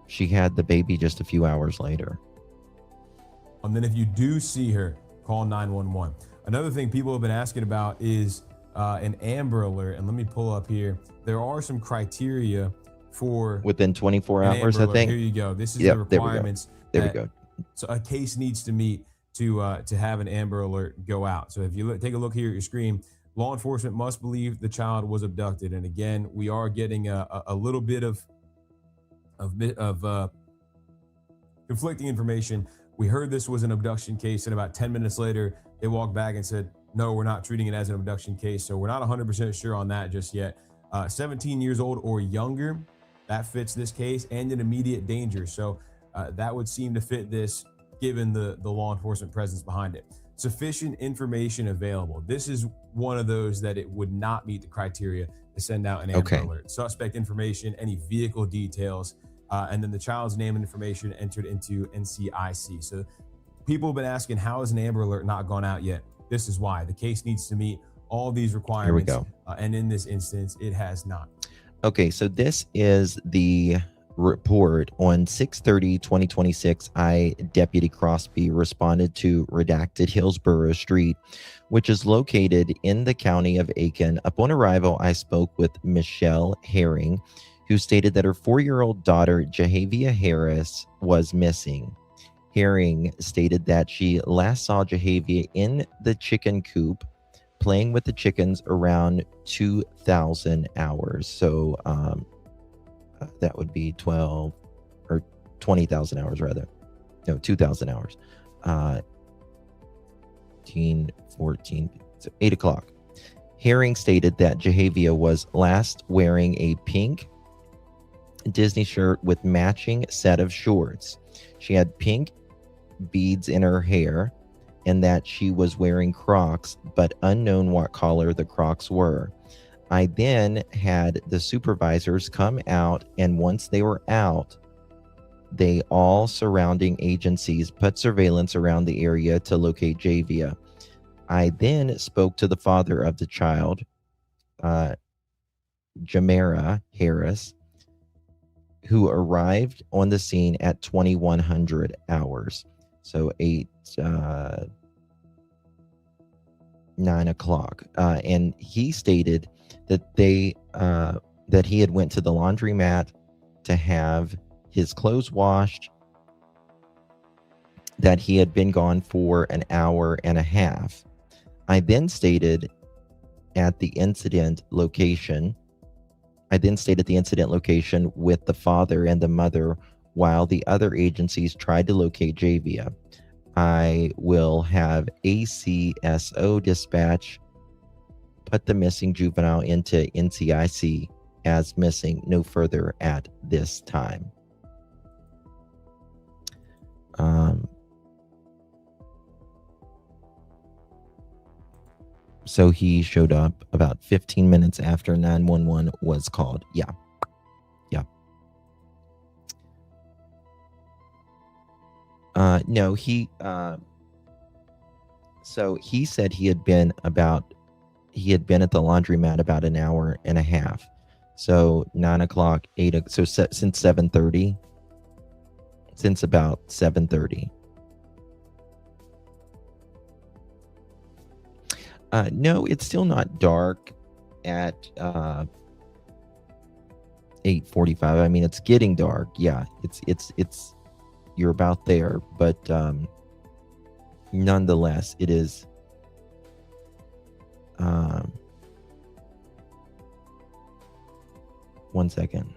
she had the baby just a few hours later. And then if you do see her, call 911. Another thing people have been asking about is an Amber Alert. And let me pull up here. There are some criteria for within 24 hours, I think. Here you go. This is the requirements. There we go. So a case needs to meet to have an Amber Alert go out. So if you take a look here at your screen, law enforcement must believe the child was abducted. And again, we are getting a little bit of conflicting information. We heard this was an abduction case, and about 10 minutes later, they walked back and said, no, we're not treating it as an abduction case. So we're not 100% sure on that just yet. 17 years old or younger, that fits this case, and in immediate danger. So that would seem to fit this, given the law enforcement presence behind it. Sufficient information available. This is one of those that it would not meet the criteria to send out an Amber Alert. Suspect information, any vehicle details, and then the child's name and information entered into NCIC. So people have been asking, how is an Amber Alert not gone out yet? This is why. The case needs to meet all these requirements. Here we go. And in this instance, it has not. Okay, so this is the report. On 6/30/2026, Deputy Crosby responded to redacted Hillsboro Street, which is located in the county of Aiken. Upon arrival, I spoke with Michelle Herring, who stated that her 4-year-old daughter, Javeayah Harris, was missing. Herring stated that she last saw Javeayah in the chicken coop playing with the chickens around 2,000 hours. So that would be 12 or 20,000 hours rather. No, 2,000 hours. 14, so 8 o'clock. Herring stated that Javeayah was last wearing a pink Disney shirt with matching set of shorts. She had pink beads in her hair, and that she was wearing Crocs, but unknown what color the Crocs were. I then had the supervisors come out, and once they were out, they all surrounding agencies put surveillance around the area to locate Javeayah. I then spoke to the father of the child, Javeayah Harris, who arrived on the scene at 2100 hours. So 9 o'clock. And he stated that that he had went to the laundromat to have his clothes washed, that he had been gone for an hour and a half. I then stated at the incident location with the father and the mother while the other agencies tried to locate Javeayah. I will have ACSO dispatch put the missing juvenile into NCIC as missing, no further at this time. So he showed up about 15 minutes after 911 was called. Yeah. No, so he said he had been at the laundromat about an hour and a half. So 9 o'clock, 8. So since 7:30. Since about 7:30. No, it's still not dark at 8:45. I mean, it's getting dark. Yeah, it's you're about there, but nonetheless, it is. One second.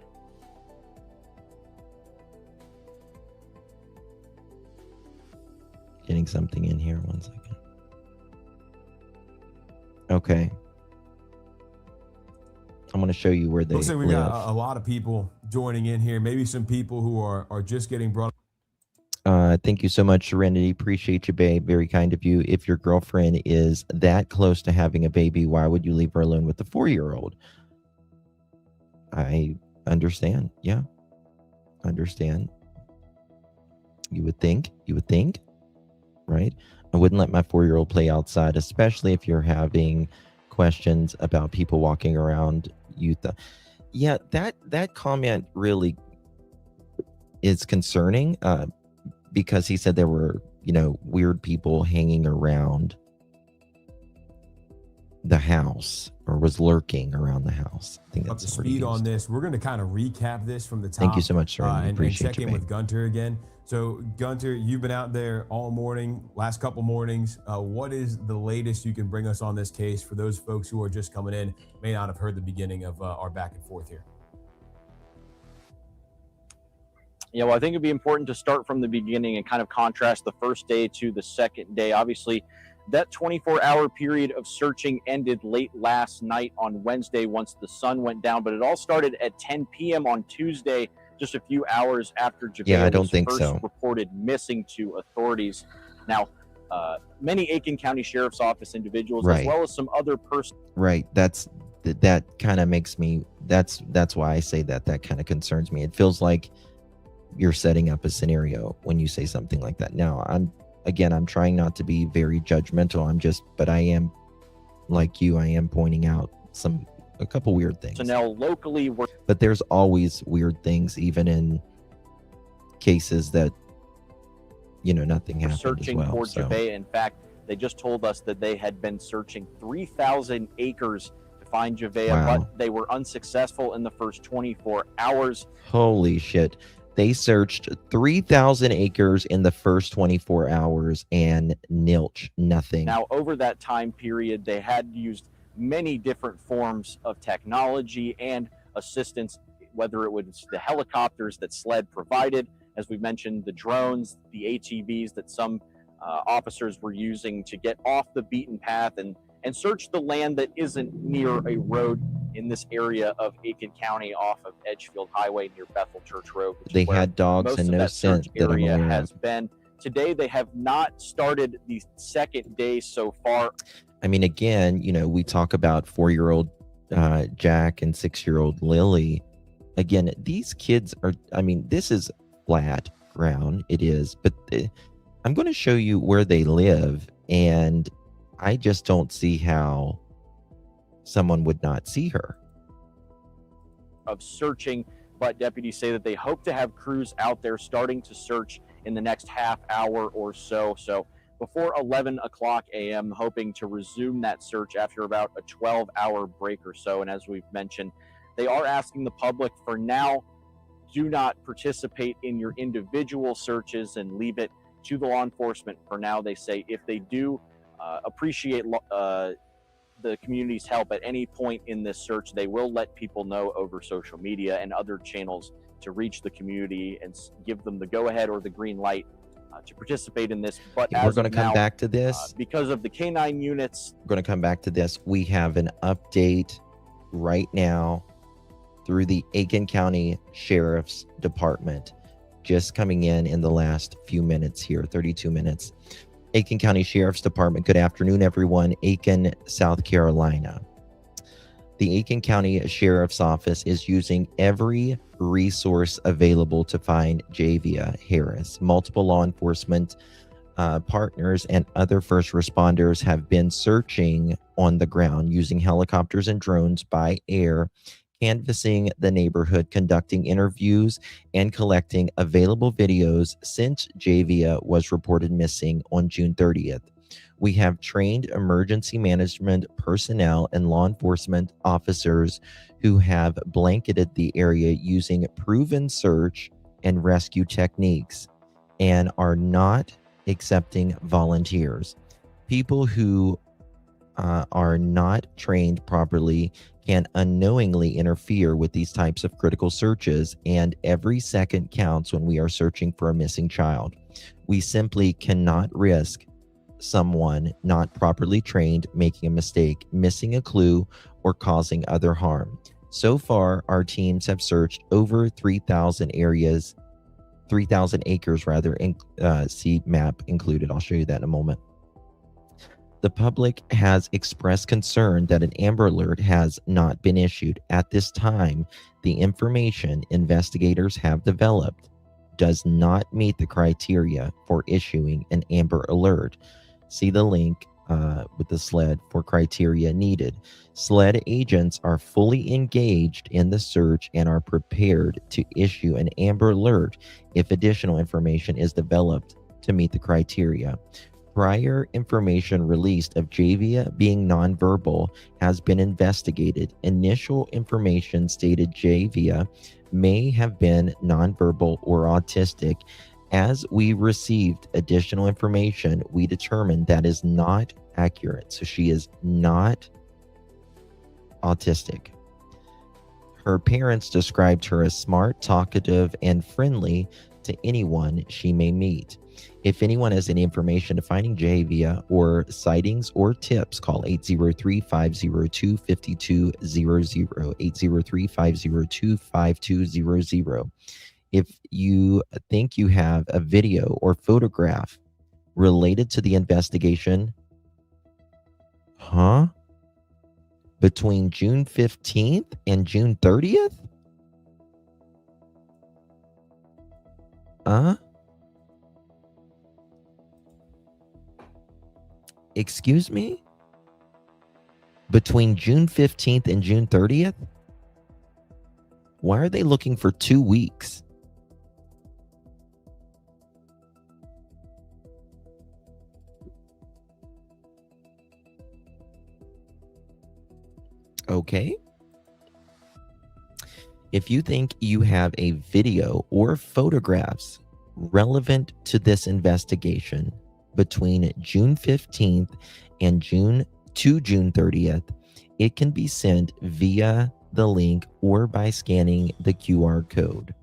Getting something in here. One second. Okay. I'm going to show you where they Looks like we live. got a lot of people joining in here. Maybe some people who are just getting brought. Thank you so much, Serenity. Appreciate you, babe. Very kind of you. If your girlfriend is that close to having a baby, why would you leave her alone with the 4-year-old? I understand. Yeah. Understand. You would think, right? I wouldn't let my 4-year-old play outside, especially if you're having questions about people walking around youth. Yeah, that comment really is concerning, because he said there were, weird people hanging around the house, or was lurking around the house. I think that's up to speed on this. We're going to kind of recap this from the top. Thank you so much, sir. And Appreciate check you, in babe. with Gunter again. So Gunter, you've been out there all morning, last couple mornings. What is the latest you can bring us on this case for those folks who are just coming in, may not have heard the beginning of our back and forth here? Yeah, well, I think it'd be important to start from the beginning and kind of contrast the first day to the second day. Obviously, that 24-hour period of searching ended late last night on Wednesday once the sun went down, but it all started at 10 p.m. on Tuesday, just a few hours after Javeayah was first reported missing to authorities. Now, many Aiken County Sheriff's Office individuals, as well as some other persons. Right. That kind of makes me, that's why I say that kind of concerns me. It feels like you're setting up a scenario when you say something like that. Now, I'm trying not to be very judgmental. But I am, like you, I am pointing out a couple weird things. So now locally, but there's always weird things, even in cases that, nothing happened searching as well. for Javeayah. In fact, they just told us that they had been searching 3,000 acres to find Javeayah, but they were unsuccessful in the first 24 hours. Holy shit. They searched 3,000 acres in the first 24 hours and nilch, nothing. Now, over that time period, they had used many different forms of technology and assistance, whether it was the helicopters that SLED provided, as we mentioned, the drones, the ATVs that some officers were using to get off the beaten path and search the land that isn't near a road in this area of Aiken County off of Edgefield Highway near Bethel Church Road. They had dogs and no scent that area has been. Today, they have not started the second day so far. I mean, again, we talk about 4-year-old Jack and 6-year-old Lily. Again, these kids are, this is flat ground. It is, but I'm going to show you where they live, and I just don't see how someone would not see her. Of searching, but deputies say that they hope to have crews out there starting to search in the next half hour or so. So before 11 o'clock a.m., hoping to resume that search after about a 12-hour break or so. And as we've mentioned, they are asking the public for now, do not participate in your individual searches and leave it to the law enforcement for now. They say if they do appreciate the community's help at any point in this search, they will let people know over social media and other channels to reach the community and give them the go-ahead or the green light to participate in this. But we're going to come back to this because of the K9 units. We're going to come back to this. We have an update right now through the Aiken County Sheriff's Department, just coming in the last few minutes here, 32 minutes. Aiken County Sheriff's Department. Good afternoon, everyone. Aiken, South Carolina. The Aiken County Sheriff's Office is using every resource available to find Javeayah Harris. Multiple law enforcement partners and other first responders have been searching on the ground using helicopters and drones by air, canvassing the neighborhood, conducting interviews, and collecting available videos since Javeayah was reported missing on June 30th. We have trained emergency management personnel and law enforcement officers who have blanketed the area using proven search and rescue techniques and are not accepting volunteers. People who are not trained properly can unknowingly interfere with these types of critical searches, and every second counts when we are searching for a missing child. We simply cannot risk someone not properly trained making a mistake, missing a clue, or causing other harm. So far, our teams have searched over 3,000 areas, 3,000 acres rather, and see map included. I'll show you that in a moment. The public has expressed concern that an Amber Alert has not been issued. At this time, the information investigators have developed does not meet the criteria for issuing an Amber Alert. See the link with the SLED for criteria needed. SLED agents are fully engaged in the search and are prepared to issue an Amber Alert if additional information is developed to meet the criteria. Prior information released of Javeayah being nonverbal has been investigated. Initial information stated Javeayah may have been nonverbal or autistic. As we received additional information, we determined that is not accurate. So she is not autistic. Her parents described her as smart, talkative, and friendly to anyone she may meet. If anyone has any information defining Javeayah or sightings or tips, call 803-502-5200, 803-502-5200. If you think you have a video or photograph related to the investigation, between June 15th and June 30th? Excuse me? Between June 15th and June 30th? Why are they looking for 2 weeks? Okay. If you think you have a video or photographs relevant to this investigation between June 15th and June 30th, it can be sent via the link or by scanning the QR code.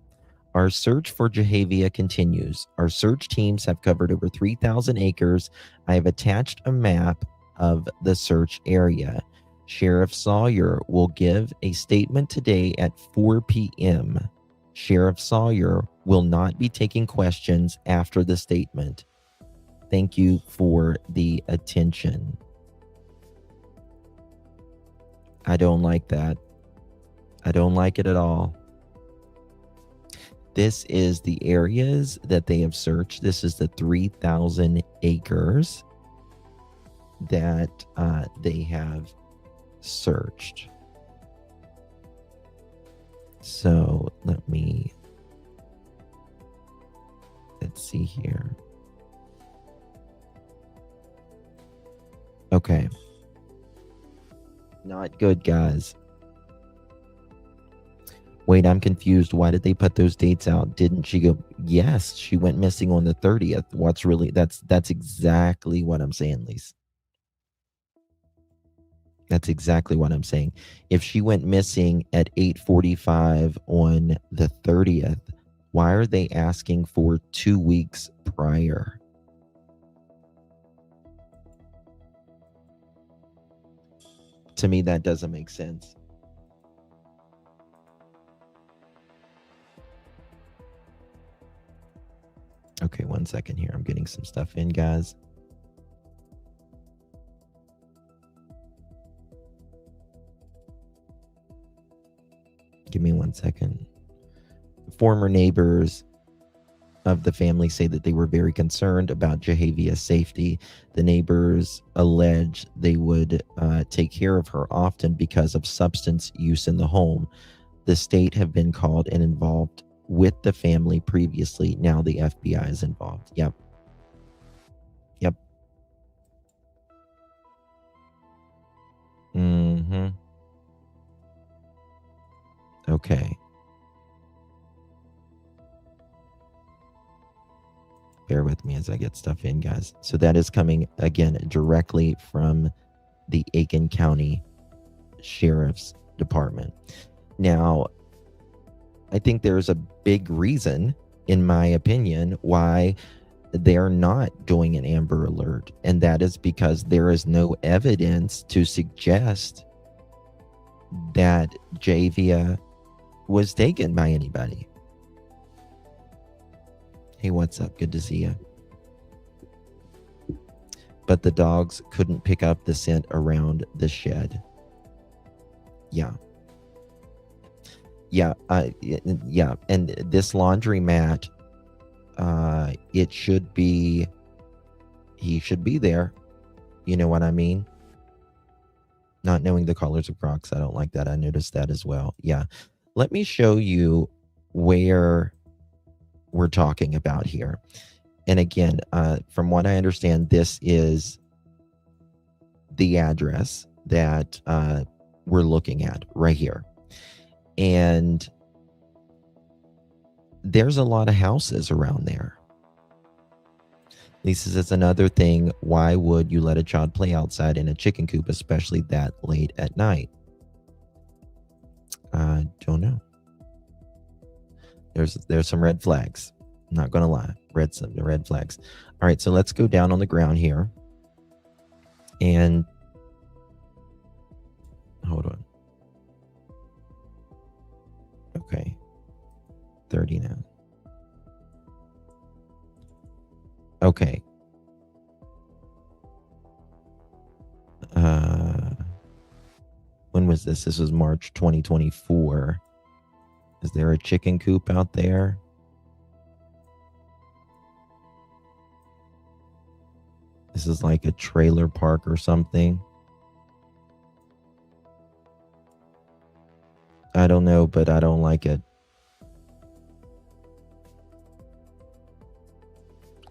Our search for Javeayah continues. Our search teams have covered over 3,000 acres. I have attached a map of the search area. Sheriff Sawyer will give a statement today at 4 p.m. Sheriff Sawyer will not be taking questions after the statement. Thank you for the attention. I don't like that. I don't like it at all. This is the areas that they have searched. This is the 3,000 acres that they have searched. So let's see here. Okay. Not good, guys. Wait, I'm confused. Why did they put those dates out? Didn't she go? Yes, she went missing on the 30th. That's exactly what I'm saying, Lise. That's exactly what I'm saying. If she went missing at 8:45 on the 30th, why are they asking for 2 weeks prior? To me, that doesn't make sense. Okay, 1 second here. I'm getting some stuff in, guys. Give me 1 second. Former neighbors of the family say that they were very concerned about Javeayah's safety. The neighbors allege they would take care of her often because of substance use in the home. The state have been called and involved with the family previously. Now the FBI is involved. Yep. Yep. Mm-hmm. Okay. Bear with me as I get stuff in, guys. So that is coming, again, directly from the Aiken County Sheriff's Department. Now, I think there's a big reason, in my opinion, why they're not doing an Amber Alert. And that is because there is no evidence to suggest that Javeayah was taken by anybody. Hey, what's up? Good to see you. But the dogs couldn't pick up the scent around the shed. Yeah. Yeah. Yeah. And this laundromat, it should be, he should be there. You know what I mean? Not knowing the colors of Crocs. I don't like that. I noticed that as well. Yeah. Let me show you where we're talking about here. And again, from what I understand, this is the address that we're looking at right here. And there's a lot of houses around there. Lisa says another thing, why would you let a child play outside in a chicken coop, especially that late at night? Don't know. There's some red flags. I'm not gonna lie. The red flags. All right, so let's go down on the ground here. And hold on. Okay. 30 now. Okay. When was this? This was March 2024. Is there a chicken coop out there? This is like a trailer park or something. I don't know, but I don't like it.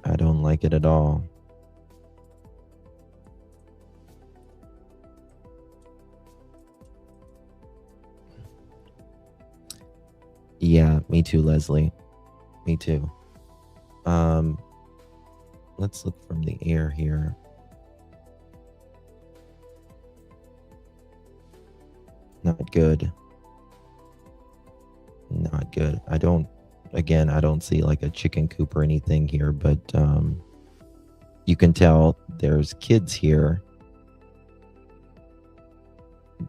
I don't like it at all. Yeah, me too, Leslie. Me too. Let's look from the air here. Not good. Not good. I don't see like a chicken coop or anything here, but you can tell there's kids here.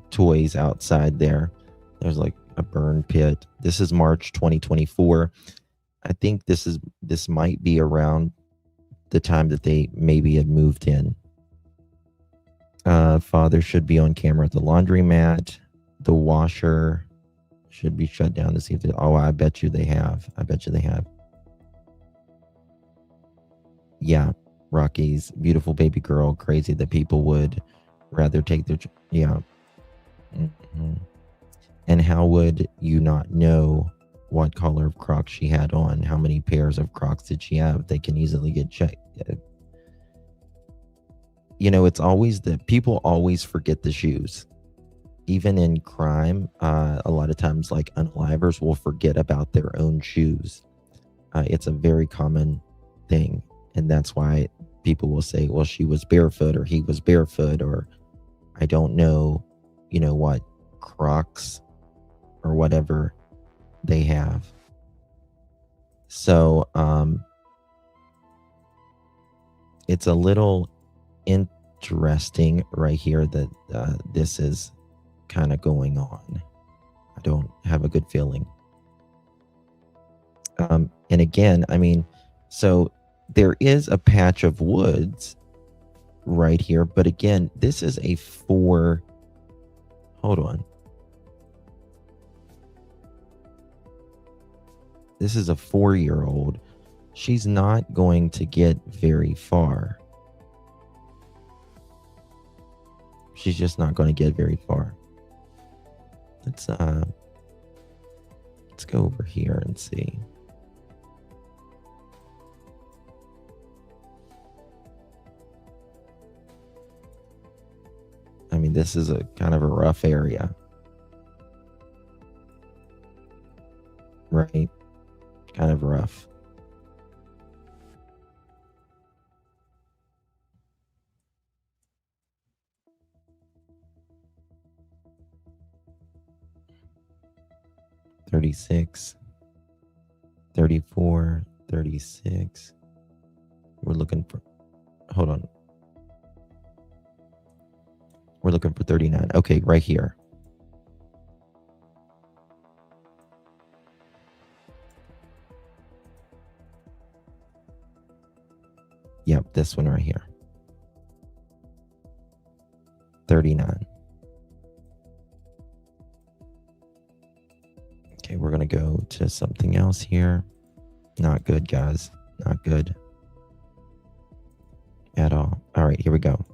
Toys outside there. There's like a burn pit. This is March 2024. I think this might be around the time that they maybe had moved in. Father should be on camera at the laundromat. The washer should be shut down to see if they, oh, I bet you they have. I bet you they have. Yeah, Rocky's beautiful baby girl. Crazy that people would rather take their, yeah. Mm-hmm. And how would you not know what color of Crocs she had on? How many pairs of Crocs did she have? They can easily get checked. You know, it's always people always forget the shoes. Even in crime, a lot of times like unalivers will forget about their own shoes. It's a very common thing. And that's why people will say, well, she was barefoot or he was barefoot, or I don't know, you know what, Crocs or whatever they have. So it's a little interesting right here that this is kind of going on. I don't have a good feeling. And again, I mean, so there is a patch of woods right here, but again, this is a hold on. This is a 4-year-old She's not going to get very far. She's just not going to get very far. Let's go over here and see. I mean, this is a kind of a rough area. Right? Kind of rough. $36, $34, $36. We're looking for, hold on. We're looking for 39. Okay, right here. Yep, this one right here. 39. Okay, we're going to go to something else here. Not good, guys. Not good at all. All right, here we go.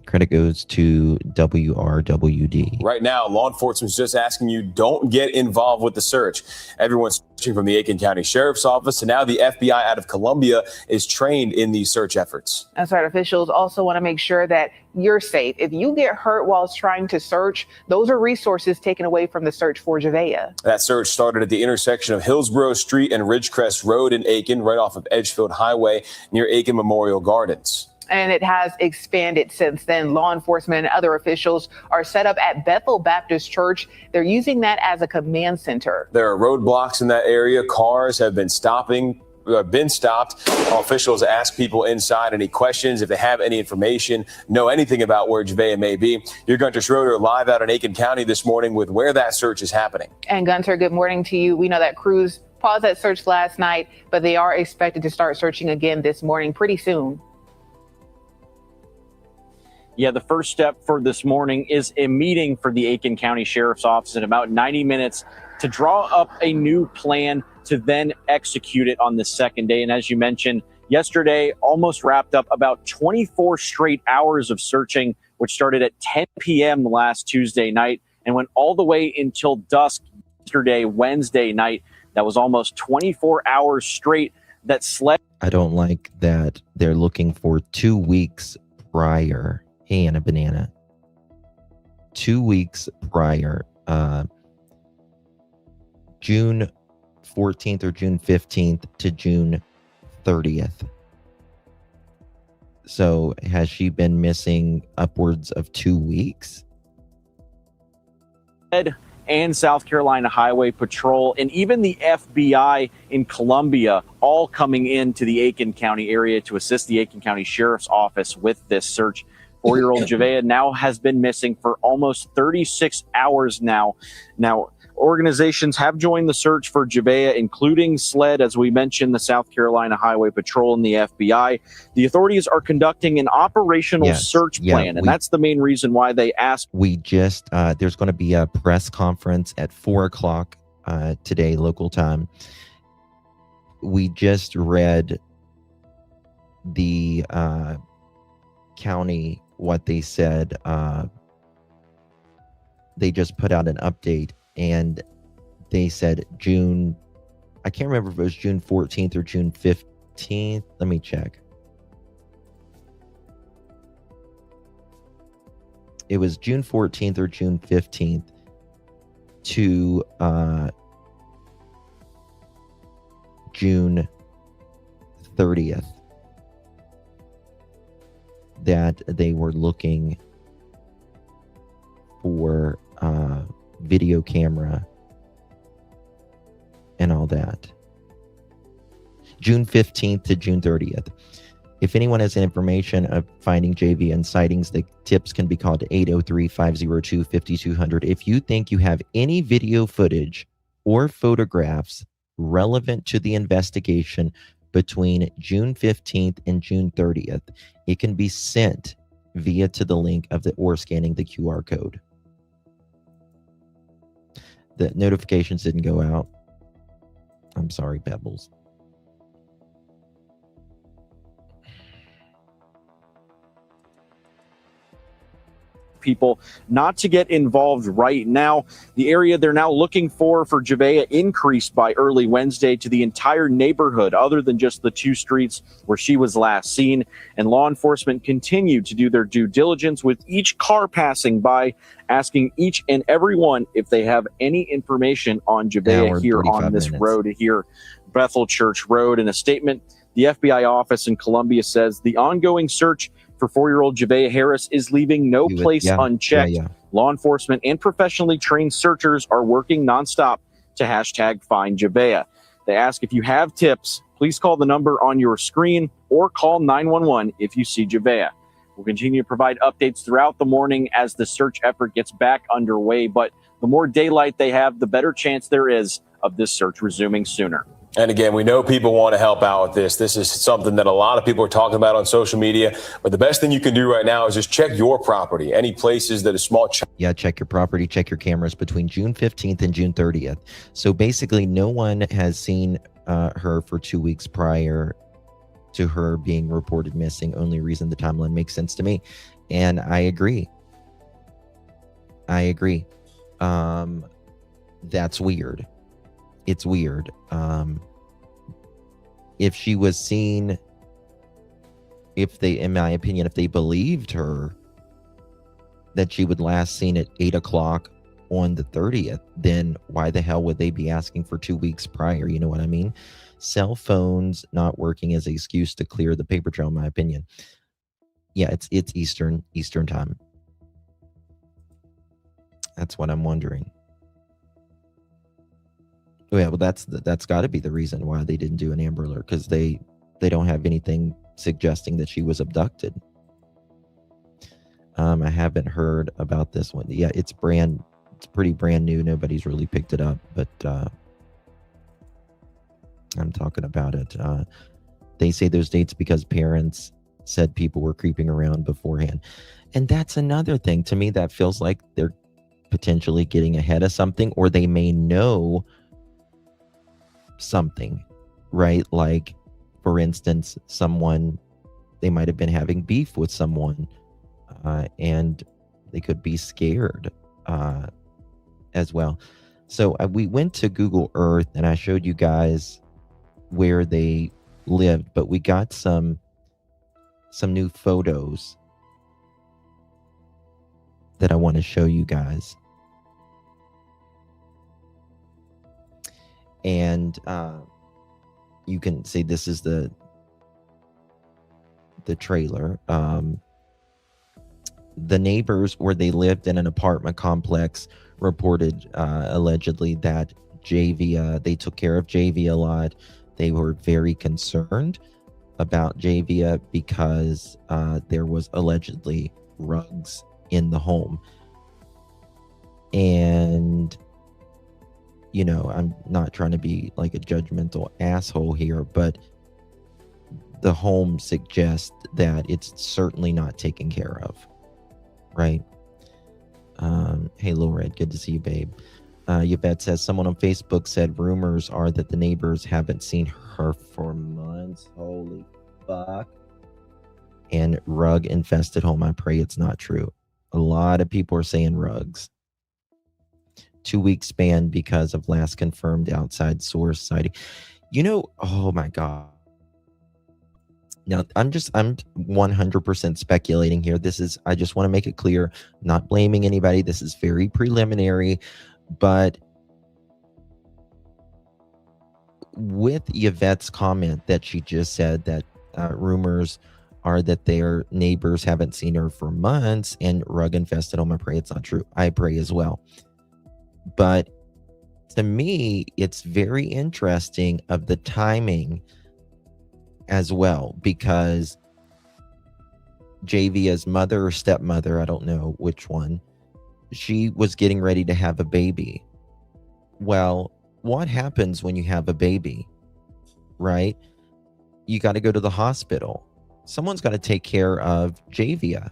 Credit goes to WRWD. Right now, law enforcement is just asking you don't get involved with the search. Everyone's searching from the Aiken County Sheriff's Office, and now the FBI out of Columbia is trained in these search efforts. That's right. Officials also want to make sure that you're safe. If you get hurt while trying to search, those are resources taken away from the search for Javeayah. That search started at the intersection of Hillsboro Street and Ridgecrest Road in Aiken, right off of Edgefield Highway near Aiken Memorial Gardens. And it has expanded since then. Law enforcement and other officials are set up at Bethel Baptist Church. They're using that as a command center. There are roadblocks in that area. Cars have been stopped. Officials ask people inside any questions, if they have any information, know anything about where Javeayah may be. You're Gunter Schroeder live out in Aiken County this morning with where that search is happening. And Gunter, good morning to you. We know that crews paused that search last night, but they are expected to start searching again this morning pretty soon. Yeah, the first step for this morning is a meeting for the Aiken County Sheriff's Office in about 90 minutes to draw up a new plan to then execute it on the second day. And as you mentioned, yesterday almost wrapped up about 24 straight hours of searching, which started at 10 p.m. last Tuesday night and went all the way until dusk yesterday, Wednesday night. That was almost 24 hours straight that SLED. I don't like that they're looking for 2 weeks prior. Hey, and a banana. 2 weeks prior, June 14th or June 15th to June 30th. So has she been missing upwards of 2 weeks? And South Carolina Highway Patrol and even the FBI in Columbia all coming into the Aiken County area to assist the Aiken County Sheriff's Office with this search. 4-year-old Javeayah now has been missing for almost 36 hours now. Now, organizations have joined the search for Javeayah, including SLED, as we mentioned, the South Carolina Highway Patrol and the FBI. The authorities are conducting an operational search plan, and that's the main reason why they asked. We just, there's going to be a press conference at 4 o'clock today, local time. We just read the county, what they said. They just put out an update and they said June, I can't remember if it was June 14th or June 15th. Let me check. It was June 14th or June 15th to June 30th that they were looking for video camera and all that. June 15th to June 30th. If anyone has any information of finding Javeayah and sightings, the tips can be called to 803-502-5200. If you think you have any video footage or photographs relevant to the investigation between June 15th and June 30th, it can be sent via to the link of the or scanning the QR code. The notifications didn't go out. I'm sorry, Pebbles. People not to get involved right now. The area they're now looking for Javeayah increased by early Wednesday to the entire neighborhood, other than just the 2 streets where she was last seen. And law enforcement continued to do their due diligence with each car passing by, asking each and every one if they have any information on Javeayah here on this road here, Bethel Church Road. In a statement, the FBI office in Columbia says the ongoing search for 4-year-old Javeayah Harris is leaving no place unchecked. Law enforcement and professionally trained searchers are working nonstop to #find Javeayah. They ask if you have tips, please call the number on your screen or call 911 if you see Javeayah. We'll continue to provide updates throughout the morning as the search effort gets back underway, but the more daylight they have, the better chance there is of this search resuming sooner. And again, we know people want to help out with this. This is something that a lot of people are talking about on social media. But the best thing you can do right now is just check your property. Any places that a small check your property, check your cameras between June 15th and June 30th. So basically, no one has seen her for 2 weeks prior to her being reported missing. Only reason the timeline makes sense to me. And I agree. That's weird. It's weird. If she was seen, in my opinion, if they believed her that she would last seen at 8 o'clock on the 30th, then why the hell would they be asking for 2 weeks prior? You know what I mean? Cell phones not working as an excuse to clear the paper trail, in my opinion. Yeah, it's Eastern time. That's what I'm wondering. Yeah, well, that's got to be the reason why they didn't do an Amber Alert, because they don't have anything suggesting that she was abducted. I haven't heard about this one. Yeah, it's pretty brand new. Nobody's really picked it up, but I'm talking about it. They say those dates because parents said people were creeping around beforehand, and that's another thing to me that feels like they're potentially getting ahead of something, or they may know something, right? Like, for instance, they might have been having beef with someone, and they could be scared as well. So we went to Google Earth and I showed you guys where they lived, but we got some new photos that I want to show you guys. And you can see this is the trailer. The neighbors where they lived in an apartment complex reported allegedly that they took care of Javeayah a lot. They were very concerned about Javeayah because there was allegedly rugs in the home. And you know, I'm not trying to be like a judgmental asshole here, but the home suggests that it's certainly not taken care of, right? Hey, Lil Red, good to see you, babe. Yvette says, someone on Facebook said rumors are that the neighbors haven't seen her for months. Holy fuck. And rug infested home. I pray it's not true. A lot of people are saying rugs. 2-week span because of last confirmed outside source sighting. You know, oh my God. Now, I'm 100% speculating here. I just want to make it clear, not blaming anybody. This is very preliminary, but with Yvette's comment that she just said that rumors are that their neighbors haven't seen her for months and rug infested home, I pray it's not true. I pray as well. But to me, it's very interesting of the timing as well, because Javeayah's mother or stepmother, I don't know which one, she was getting ready to have a baby. Well, what happens when you have a baby, right? You got to go to the hospital. Someone's got to take care of Javeayah.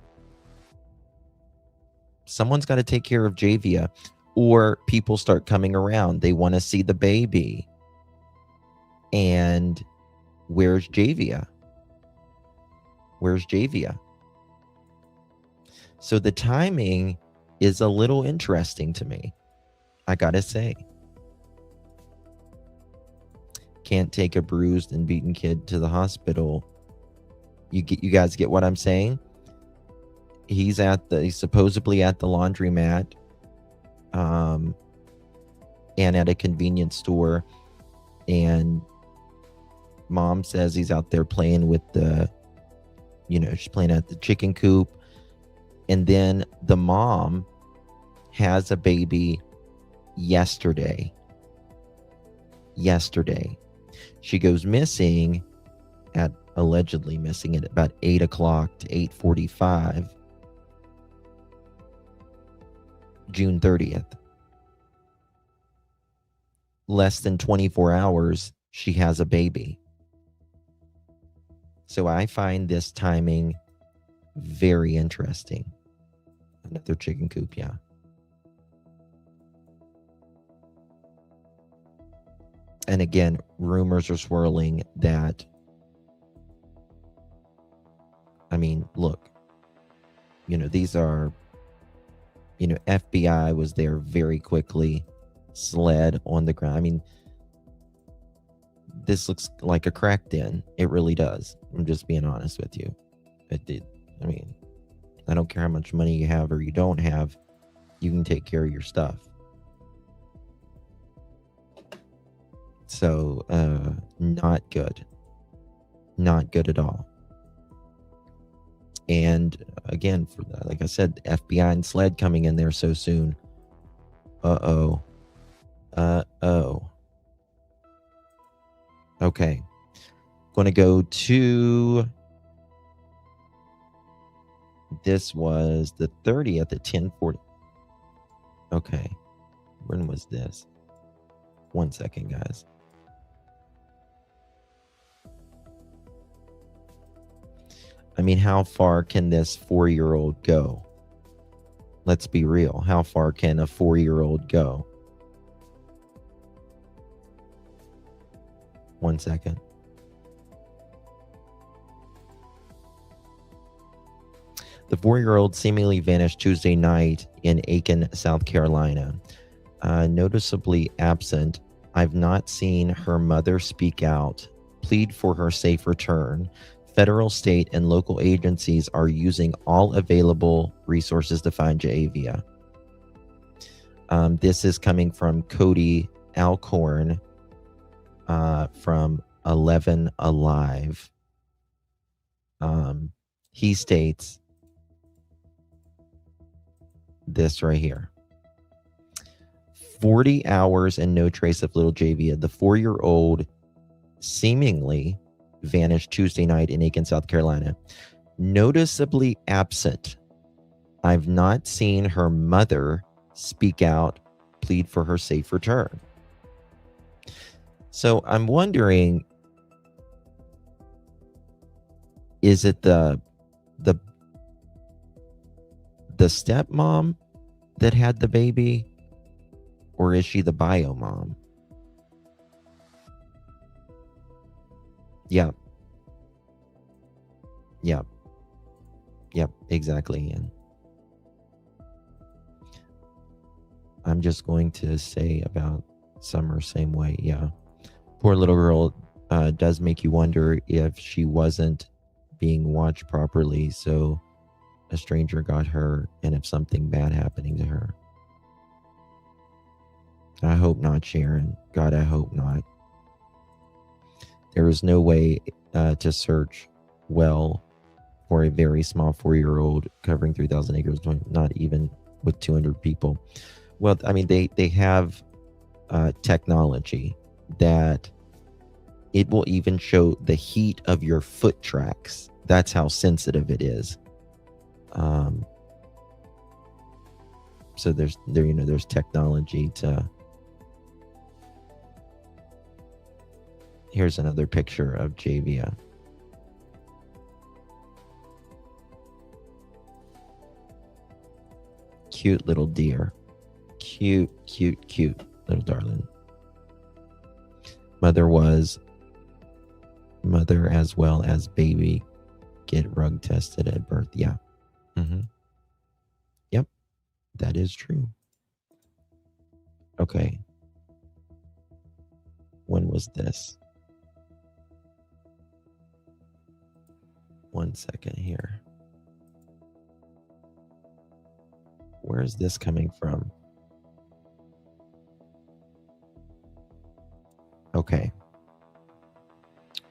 Someone's got to take care of Javeayah. Or people start coming around. They want to see the baby. And where's Javeayah? Where's Javeayah? So the timing is a little interesting to me, I gotta say. Can't take a bruised and beaten kid to the hospital. You guys get what I'm saying? He's supposedly at the laundromat, and at a convenience store, and mom says he's out there playing with she's playing at the chicken coop, and then the mom has a baby yesterday. She goes missing allegedly missing at about 8 o'clock to 8:45, June 30th. Less than 24 hours, she has a baby. So I find this timing very interesting. Another chicken coop, yeah. And again, rumors are swirling that, I mean, look, these are, FBI was there very quickly, SLED on the ground. I mean, this looks like a crack den. It really does. I'm just being honest with you. It did. I mean, I don't care how much money you have or you don't have, you can take care of your stuff. So, not good. Not good at all. And again, like I said, FBI and SLED coming in there so soon. Uh-oh. Okay. Going to go to... This was the 30th at 10:40. Okay. When was this? 1 second, guys. I mean, how far can this 4-year-old go? Let's be real. How far can a 4-year-old go? 1 second. The 4-year-old seemingly vanished Tuesday night in Aiken, South Carolina. Noticeably absent. I've not seen her mother speak out, plead for her safe return. Federal, state, and local agencies are using all available resources to find Javeayah. This is coming from Cody Alcorn from 11 Alive. He states this right here. 40 hours and no trace of little Javeayah. The 4-year-old seemingly vanished Tuesday night in Aiken, South Carolina. Noticeably absent. I've not seen her mother speak out, plead for her safe return. So I'm wondering, is it the stepmom that had the baby, or is she the bio mom? Yep. Exactly, Ian. I'm just going to say about Summer same way. Yeah. Poor little girl does make you wonder if she wasn't being watched properly, so a stranger got her, and if something bad happening to her. I hope not, Sharon. God, I hope not. There is no way to search well for a very small 4-year-old covering 3,000 acres, not even with 200 people. Well, I mean, they have technology that it will even show the heat of your foot tracks. That's how sensitive it is. So there's technology to. Here's another picture of Javeayah. Cute little deer. Cute little darling. Mother was Mother as well as baby get rug tested at birth. Yeah. Yep. That is true. Okay. When was this? 1 second here. Where is this coming from? Okay.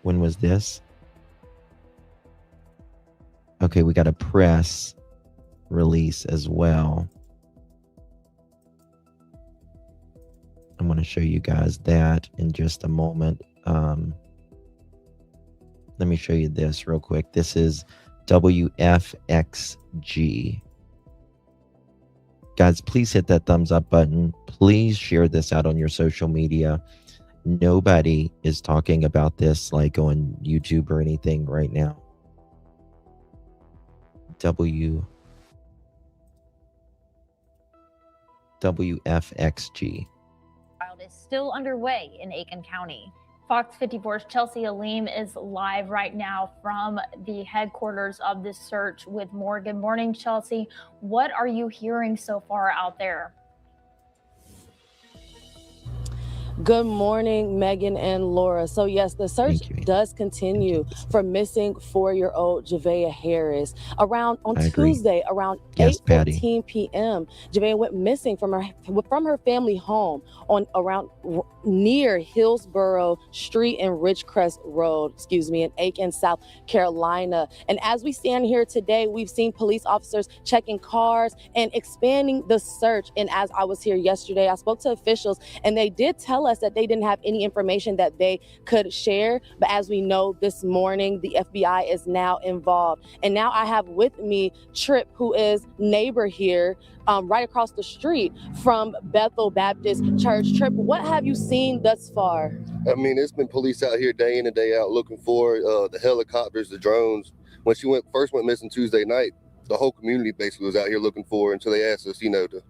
When was this? Okay, we got a press release as well. I'm going to show you guys that in just a moment. Let me show you this real quick. This is WFXG. Guys, please hit that thumbs up button. Please share this out on your social media. Nobody is talking about this like on YouTube or anything right now. WFXG. Is still underway in Aiken County. Fox 54's Chelsea Aleem is live right now from the headquarters of this search with more. Good morning, Chelsea. What are you hearing so far out there? Good morning, Megan and Laura. So yes, the search does continue for missing 4-year-old Javeayah Harris. On Tuesday, around 8:15 p.m., Javeayah went missing from her family home near Hillsboro Street and Ridgecrest Road, in Aiken, South Carolina. And as we stand here today, we've seen police officers checking cars and expanding the search. And as I was here yesterday, I spoke to officials and they did tell us that they didn't have any information that they could share. But as we know, this morning, the FBI is now involved. And now I have with me Tripp, who is neighbor here, right across the street from Bethel Baptist Church. Tripp, what have you seen thus far? I mean, it's been police out here day in and day out looking for the helicopters, the drones. When she first went missing Tuesday night, the whole community basically was out here looking for her until they asked us, to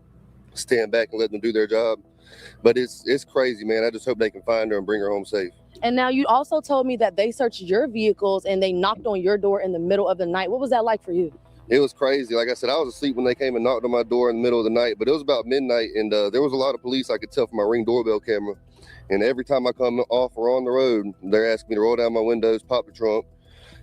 stand back and let them do their job. But it's crazy, man. I just hope they can find her and bring her home safe. And now you also told me that they searched your vehicles and they knocked on your door in the middle of the night. What was that like for you? It was crazy. Like I said, I was asleep when they came and knocked on my door in the middle of the night, but it was about midnight and there was a lot of police I could tell from my Ring doorbell camera. And every time I come off or on the road, they're asking me to roll down my windows, pop the trunk,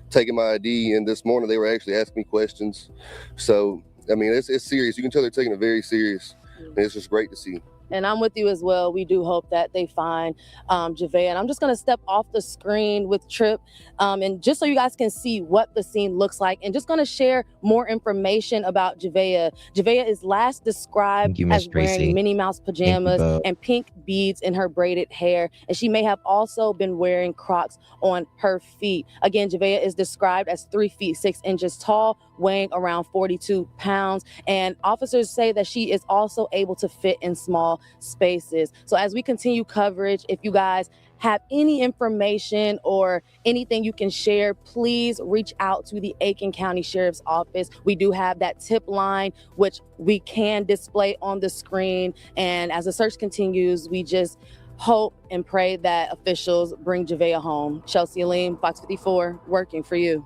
taking my ID. And this morning they were actually asking me questions. So, I mean, it's serious. You can tell they're taking it very serious. And it's just great to see. And I'm with you as well. We do hope that they find Javeayah. And I'm just going to step off the screen with Tripp, and just so you guys can see what the scene looks like, and just going to share more information about Javeayah. Javeayah is last described as wearing Minnie Mouse pajamas and pink beads in her braided hair. And she may have also been wearing Crocs on her feet. Again, Javeayah is described as 3 feet 6 inches tall, weighing around 42 pounds. And officers say that she is also able to fit in small spaces. So as we continue coverage, if you guys have any information or anything you can share, please reach out to the Aiken County Sheriff's Office. We do have that tip line, which we can display on the screen. And as the search continues, we just hope and pray that officials bring Javeayah home. Chelsea Aleem, Fox 54, working for you.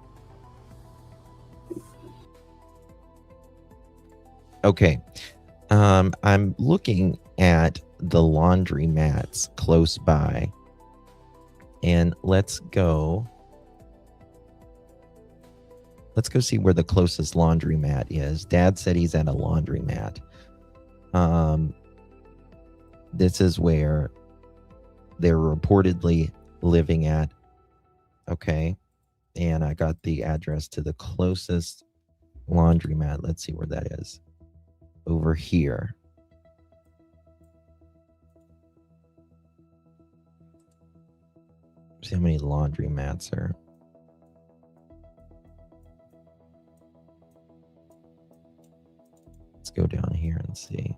Okay. I'm looking at the laundromats close by, and let's go see where the closest laundromat is. Dad said he's at a laundromat. This is where they're reportedly living at. Okay. And I got the address to the closest laundromat. Let's see where that is. Over here. See how many laundromats are. Let's go down here and see.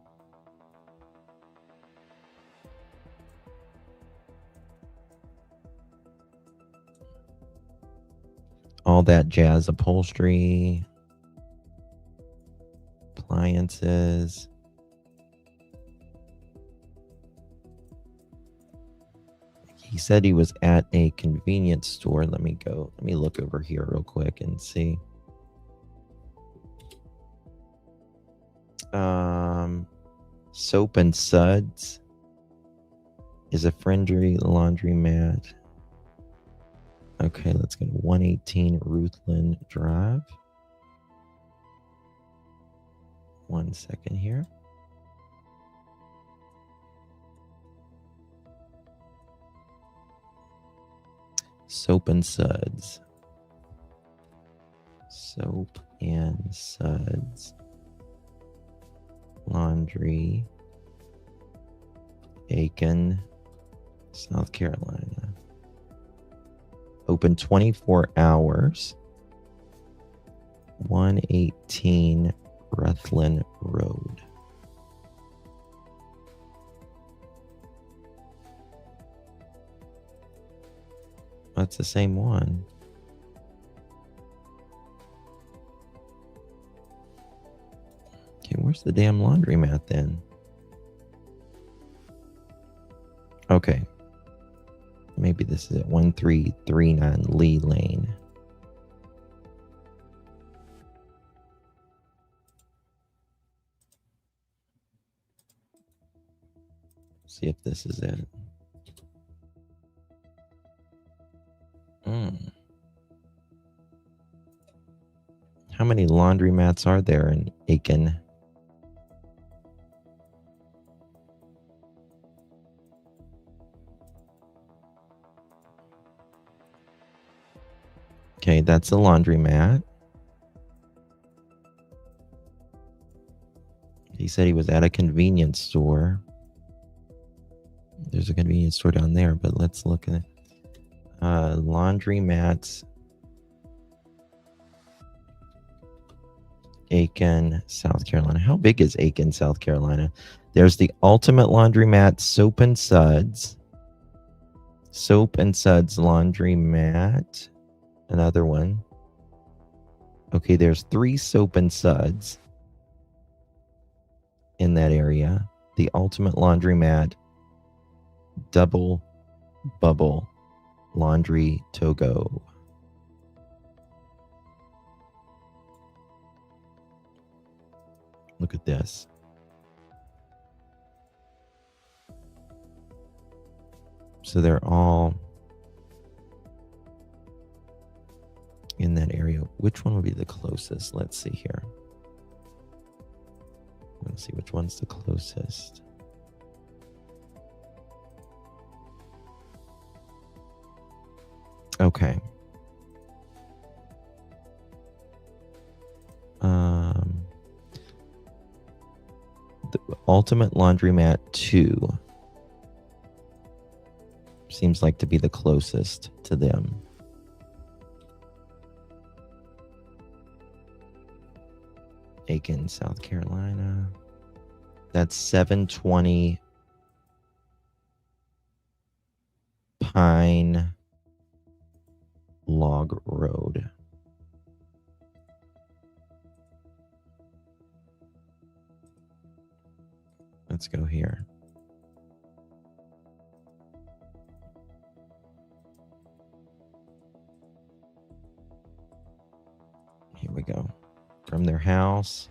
All that jazz, upholstery, appliances. He said he was at a convenience store. Let me look over here real quick and see. Soap and Suds is a friendly laundromat. Okay, let's go to 118 Ruthland Drive. 1 second here. Soap and Suds. Soap and Suds. Laundry. Aiken, South Carolina. Open 24 hours. 118 Rutland Road. That's the same one. Okay, where's the damn laundromat then? Okay. Maybe this is at 1339 Lee Lane. See if this is it. How many laundromats are there in Aiken? Okay, that's a laundromat. He said he was at a convenience store. There's a convenience store down there, but let's look at it. Laundromats. Aiken, South Carolina. How big is Aiken, South Carolina? There's the Ultimate Laundromat, Soap and Suds. Soap and Suds Laundromat. Another one. Okay, there's 3 Soap and Suds in that area. The Ultimate Laundromat, Double Bubble Laundry Togo. Look at this. So they're all in that area. Which one would be the closest? Let's see here. Let's see which one's the closest. Okay. The Ultimate Laundromat 2 seems like to be the closest to them. Aiken, South Carolina. That's 720 Pine Log Road. Let's go here. Here we go. From their house.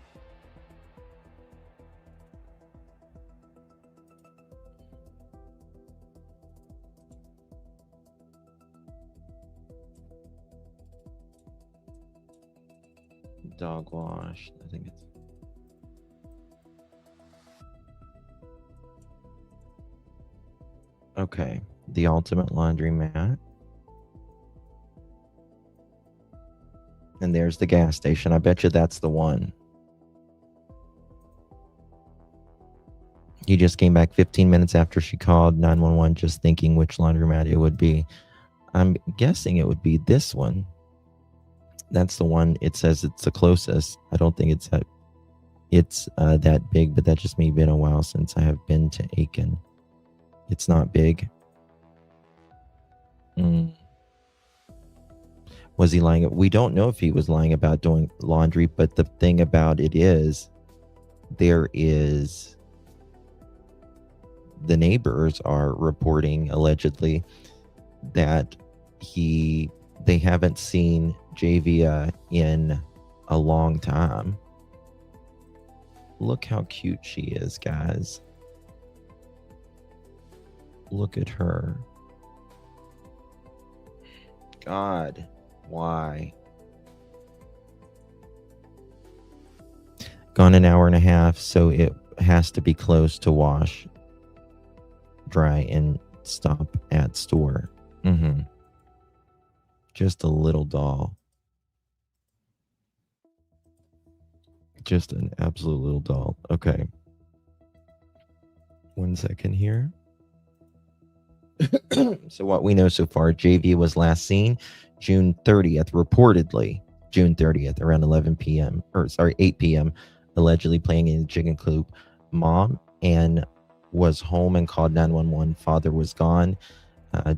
Dog wash. I think it's okay. The Ultimate Laundromat. And there's the gas station. I bet you that's the one. He just came back 15 minutes after she called 911, just thinking which laundromat it would be. I'm guessing it would be this one. That's the one. It says it's the closest. I don't think it's that big, but that just may have been a while since I have been to Aiken. It's not big. Was he lying? We don't know if he was lying about doing laundry, but the thing about it is, the neighbors are reporting allegedly that they haven't seen Javeayah in a long time. Look how cute she is, guys. Look at her. God, why? Gone an hour and a half, so it has to be close to wash, dry, and stop at store. Just a little doll. Just an absolute little doll. Okay. 1 second here. So what we know so far, Javeayah was last seen June 30th, reportedly June 30th, around 8 p.m., allegedly playing in the chicken coop. Mom and was home and called 911. Father was gone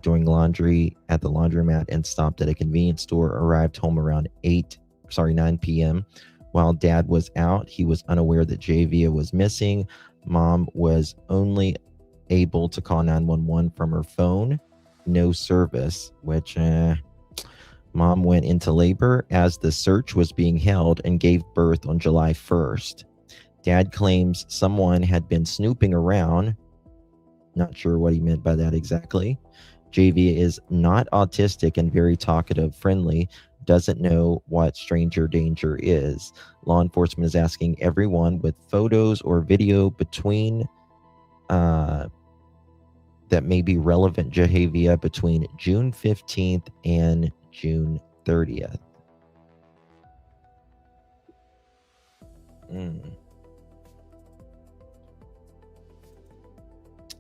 doing laundry at the laundromat and stopped at a convenience store. Arrived home around 9 p.m. While dad was out, he was unaware that Javeayah was missing. Mom was only able to call 911 from her phone. No service, which mom went into labor as the search was being held and gave birth on July 1st. Dad claims someone had been snooping around. Not sure what he meant by that exactly. Javeayah is not autistic and very talkative, friendly, doesn't know what stranger danger is. Law enforcement is asking everyone with photos or video between that may be relevant Javeayah between June 15th and June 30th.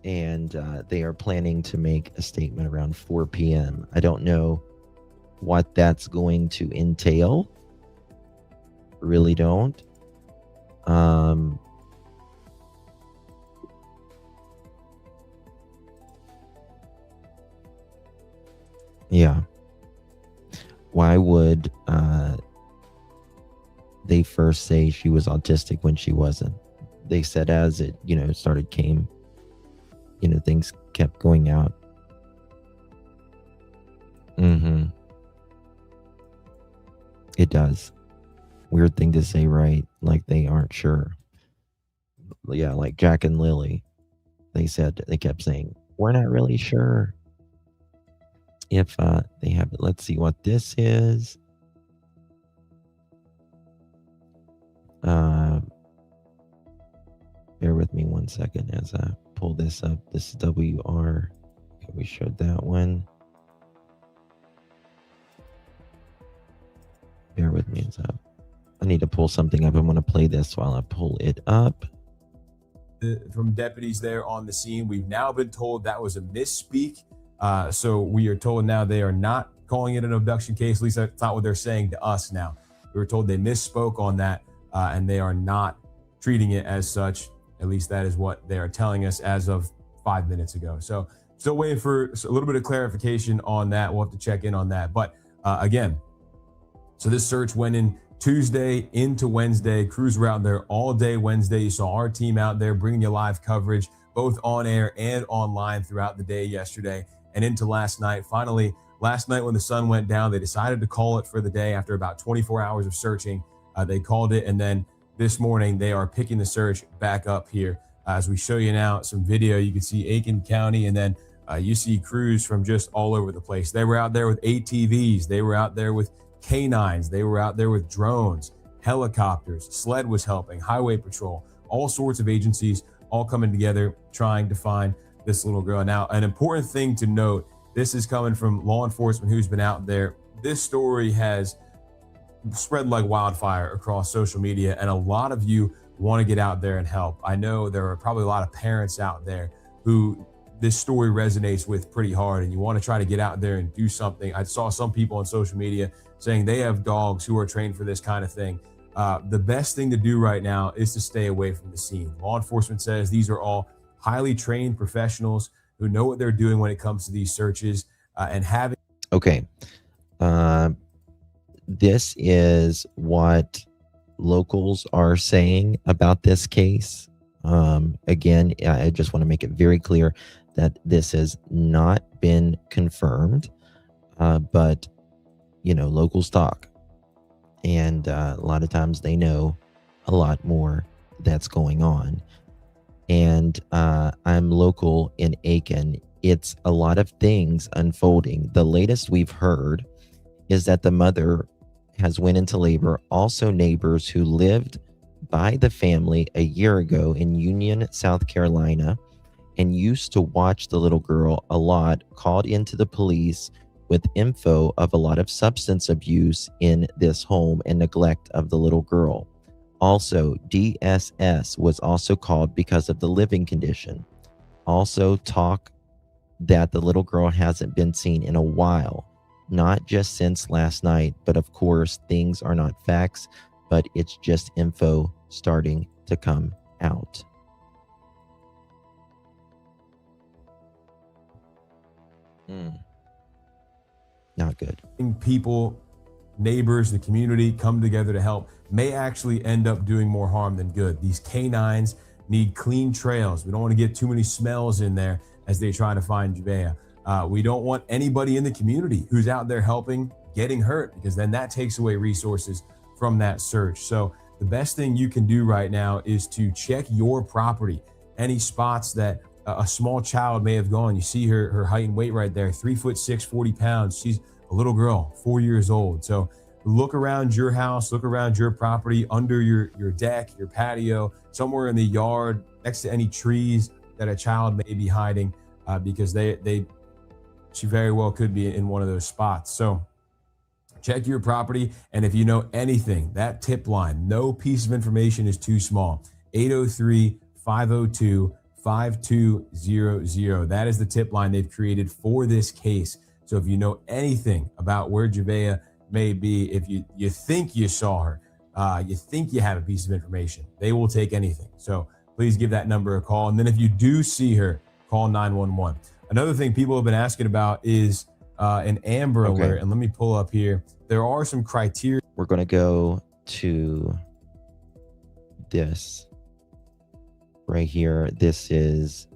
And they are planning to make a statement around 4 p.m. I don't know what that's going to entail. Really don't. Yeah. Why would they first say she was autistic when she wasn't? They said as it, things kept going out. It does. Weird thing to say, right? Like they aren't sure. Yeah, like Jack and Lily. They kept saying, we're not really sure if they have it. Let's see what this is. Bear with me 1 second as I pull this up. This is WR. Okay, we showed that one. Bear with me. I need to pull something up. I'm going to play this while I pull it up. From deputies there on the scene, we've now been told that was a misspeak. So we are told now they are not calling it an abduction case. At least that's not what they're saying to us now. We were told they misspoke on that, and they are not treating it as such. At least that is what they are telling us as of 5 minutes ago. So still waiting for a little bit of clarification on that. We'll have to check in on that. But again, so this search went in Tuesday into Wednesday. Crews were out there all day Wednesday. You saw our team out there bringing you live coverage, both on air and online throughout the day yesterday and into last night. Finally, last night when the sun went down, they decided to call it for the day after about 24 hours of searching. They called it, and then this morning they are picking the search back up here. As we show you now some video, you can see Aiken County, and then you see crews from just all over the place. They were out there with ATVs. They were out there with canines. They were out there with drones, helicopters. SLED was helping, Highway Patrol, all sorts of agencies all coming together trying to find this little girl. Now, an important thing to note, this is coming from law enforcement who's been out there. This story has spread like wildfire across social media, and a lot of you want to get out there and help. I know there are probably a lot of parents out there who this story resonates with pretty hard, and you want to try to get out there and do something. I saw some people on social media saying they have dogs who are trained for this kind of thing. The best thing to do right now is to stay away from the scene. Law enforcement says these are all highly trained professionals who know what they're doing when it comes to these searches and having. Okay. This is what locals are saying about this case. Again, I just want to make it very clear. that this has not been confirmed, but locals talk, and a lot of times they know a lot more that's going on. And I'm local in Aiken. It's a lot of things unfolding. The latest we've heard is that the mother has went into labor. Also, neighbors who lived by the family a year ago in Union, South Carolina, and used to watch the little girl a lot, called into the police with info of a lot of substance abuse in this home and neglect of the little girl. Also, DSS was also called because of the living condition. Also, talk that the little girl hasn't been seen in a while, not just since last night, but of course, things are not facts, but it's just info starting to come out. Not good. People, neighbors, the community come together to help may actually end up doing more harm than good. These canines need clean trails. We don't want to get too many smells in there as they try to find Javeayah. We don't want anybody in the community who's out there helping getting hurt, because then that takes away resources from that search. So the best thing you can do right now is to check your property. Any spots that a small child may have gone. You see her height and weight right there, 3'6", 40 pounds. She's a little girl, 4 years old. So look around your house, look around your property, under your deck, your patio, somewhere in the yard, next to any trees that a child may be hiding, because she very well could be in one of those spots. So check your property. And if you know anything, that tip line, no piece of information is too small. 803-502-5200. That is the tip line they've created for this case. So if you know anything about where Javeayah may be, if you think you saw her, you think you have a piece of information, they will take anything. So please give that number a call. And then if you do see her, call 911. Another thing people have been asking about is an Amber Alert. And let me pull up here. There are some criteria. We're going to go to this right here. This is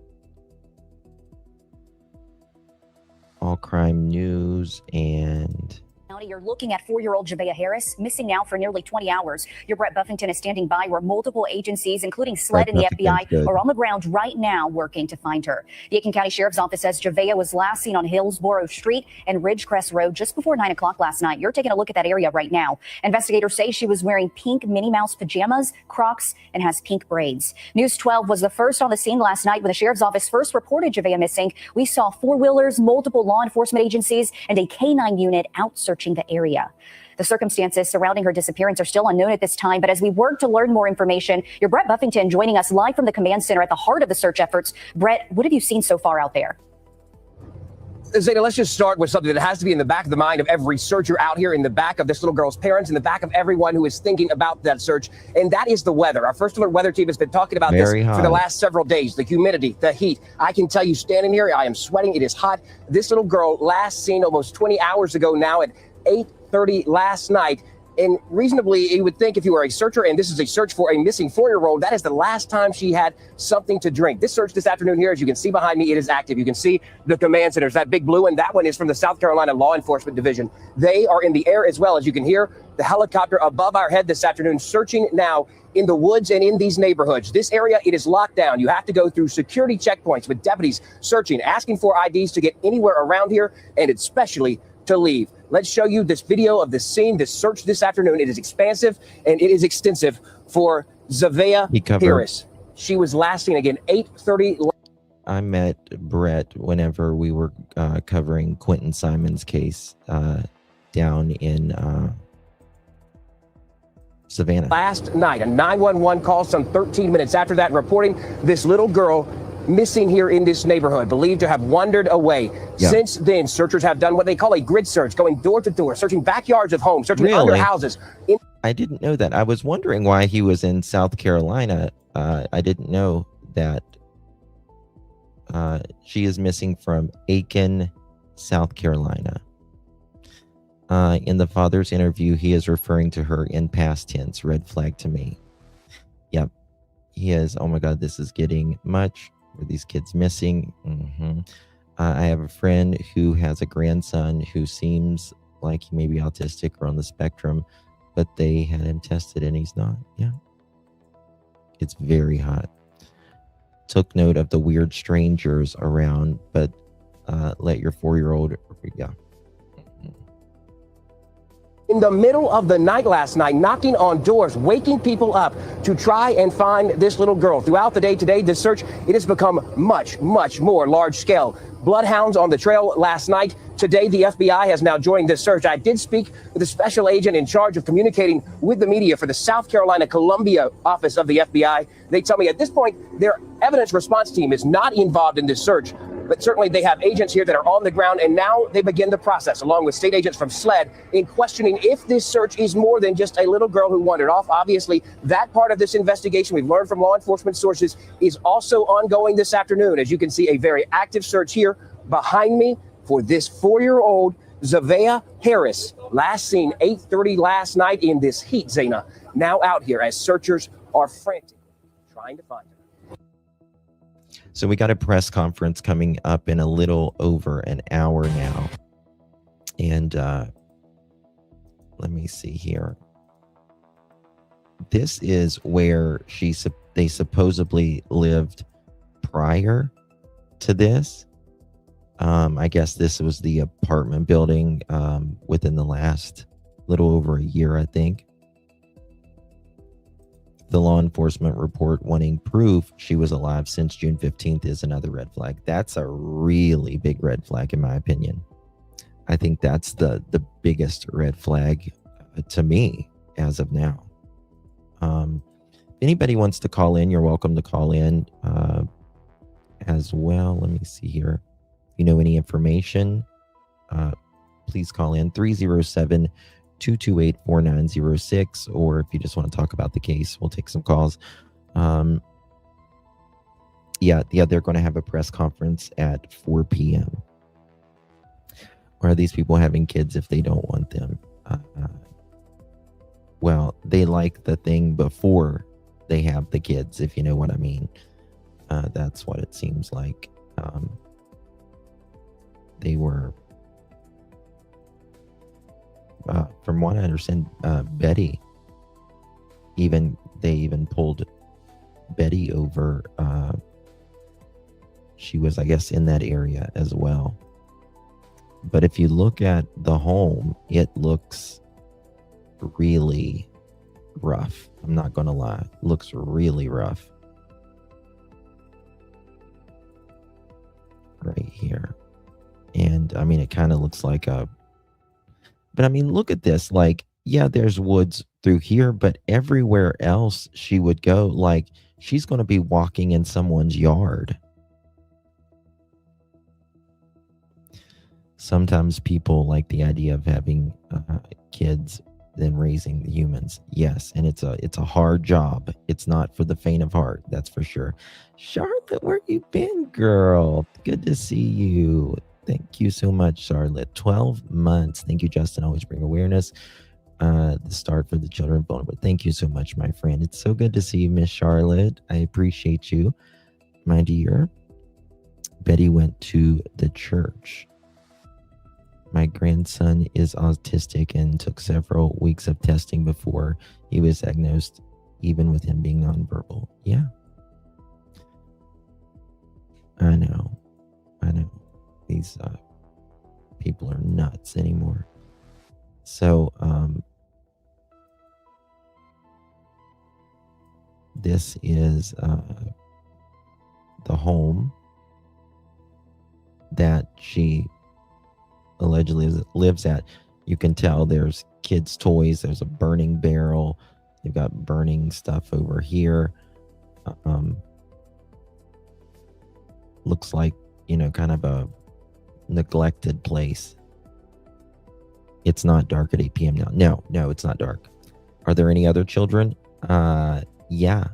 All Crime News, and You're looking at 4-year-old Javeayah Harris, missing now for nearly 20 hours. Your Brett Buffington is standing by, where multiple agencies, including SLED and the FBI, are on the ground right now working to find her. The Aiken County Sheriff's Office says Javeayah was last seen on Hillsboro Street and Ridgecrest Road just before 9 o'clock last night. You're taking a look at that area right now. Investigators say she was wearing pink Minnie Mouse pajamas, Crocs, and has pink braids. News 12 was the first on the scene last night when the Sheriff's Office first reported Javeayah missing. We saw four-wheelers, multiple law enforcement agencies, and a K-9 unit out searching the area. The circumstances surrounding her disappearance are still unknown at this time, but as we work to learn more information, your Brett Buffington joining us live from the command center at the heart of the search efforts. Brett, what have you seen so far out there? Zeta, let's just start with something that has to be in the back of the mind of every searcher out here, in the back of this little girl's parents, in the back of everyone who is thinking about that search, and that is the weather. Our First Alert weather team has been talking about this for the last several days. The humidity, the heat. I can tell you, standing here, I am sweating. It is hot. This little girl last seen almost 20 hours ago now at 8:30 last night. And reasonably, you would think if you were a searcher, and this is a search for a missing 4-year-old, that is the last time she had something to drink. This search this afternoon here, as you can see behind me, it is active. You can see the command centers, that big blue, and that one is from the South Carolina Law Enforcement Division. They are in the air as well. As you can hear, the helicopter above our head this afternoon, searching now in the woods and in these neighborhoods. This area, it is locked down. You have to go through security checkpoints with deputies searching, asking for IDs to get anywhere around here, and especially to leave. Let's show you this video of this scene, this search this afternoon. It is expansive and it is extensive for Javeayah Harris. She was last seen again 8:30. I met Brett whenever we were covering Quentin Simon's case down in Savannah. Last night, a 911 call some 13 minutes after that, reporting this little girl missing here in this neighborhood, believed to have wandered away. Yeah. Since then, searchers have done what they call a grid search, going door to door, searching backyards of homes, searching under houses. I didn't know that. I was wondering why he was in South Carolina. I didn't know that she is missing from Aiken, South Carolina. In the father's interview, he is referring to her in past tense. Red flag to me. Yep. He is. Oh my God, this is getting much Were these kids missing? I have a friend who has a grandson who seems like he may be autistic or on the spectrum, but they had him tested and he's not. Yeah. It's very hot. Took note of the weird strangers around, but let your 4-year-old, yeah. In the middle of the night last night, knocking on doors, waking people up to try and find this little girl. Throughout the day today, this search, it has become much, much more large scale. Bloodhounds on the trail last night. Today, the FBI has now joined this search. I did speak with a special agent in charge of communicating with the media for the South Carolina Columbia office of the FBI. They tell me at this point, their evidence response team is not involved in this search, but certainly they have agents here that are on the ground, and now they begin the process, along with state agents from SLED, in questioning if this search is more than just a little girl who wandered off. Obviously, that part of this investigation, we've learned from law enforcement sources, is also ongoing this afternoon. As you can see, a very active search here behind me for this 4-year-old Javeayah Harris, last seen 8:30 last night in this heat, Zaina. Now out here as searchers are frantic trying to find her. So we got a press conference coming up in a little over an hour now. And let me see here. This is where they supposedly lived prior to this. I guess this was the apartment building within the last little over a year, I think. The law enforcement report wanting proof she was alive since June 15th is another red flag. That's a really big red flag, in my opinion. I think that's the biggest red flag to me as of now. If anybody wants to call in, you're welcome to call in as well. Let me see here. If you know any information, please call in 307-228-4906, or if you just want to talk about the case, we'll take some calls. Yeah, they're going to have a press conference at 4 p.m. Or are these people having kids if they don't want them? Well, they like the thing before they have the kids, if you know what I mean. That's what it seems like. They were, from what I understand, Betty, they even pulled Betty over. She was, I guess, in that area as well. But if you look at the home, it looks really rough. I'm not going to lie. It looks really rough. Right here. And I mean, it kind of looks like but I mean, look at this. Like, yeah, there's woods through here, but everywhere else she would go, like, she's going to be walking in someone's yard. Sometimes people like the idea of having kids than raising humans. Yes, and it's a hard job. It's not for the faint of heart, that's for sure. Charlotte, where you been, girl? Good to see you. Thank you so much, Charlotte. 12 months. Thank you, Justin. Always bring awareness. The start for the children vulnerable. Thank you so much, my friend. It's so good to see you, Miss Charlotte. I appreciate you, my dear. Betty went to the church. My grandson is autistic and took several weeks of testing before he was diagnosed, even with him being nonverbal. Yeah. I know. These people are nuts anymore. So, this is the home that she allegedly lives at. You can tell there's kids' toys. There's a burning barrel. They've got burning stuff over here. Looks like, kind of a neglected place. It's not dark at 8 p.m. now. No, it's not dark. Are there any other children? Yeah.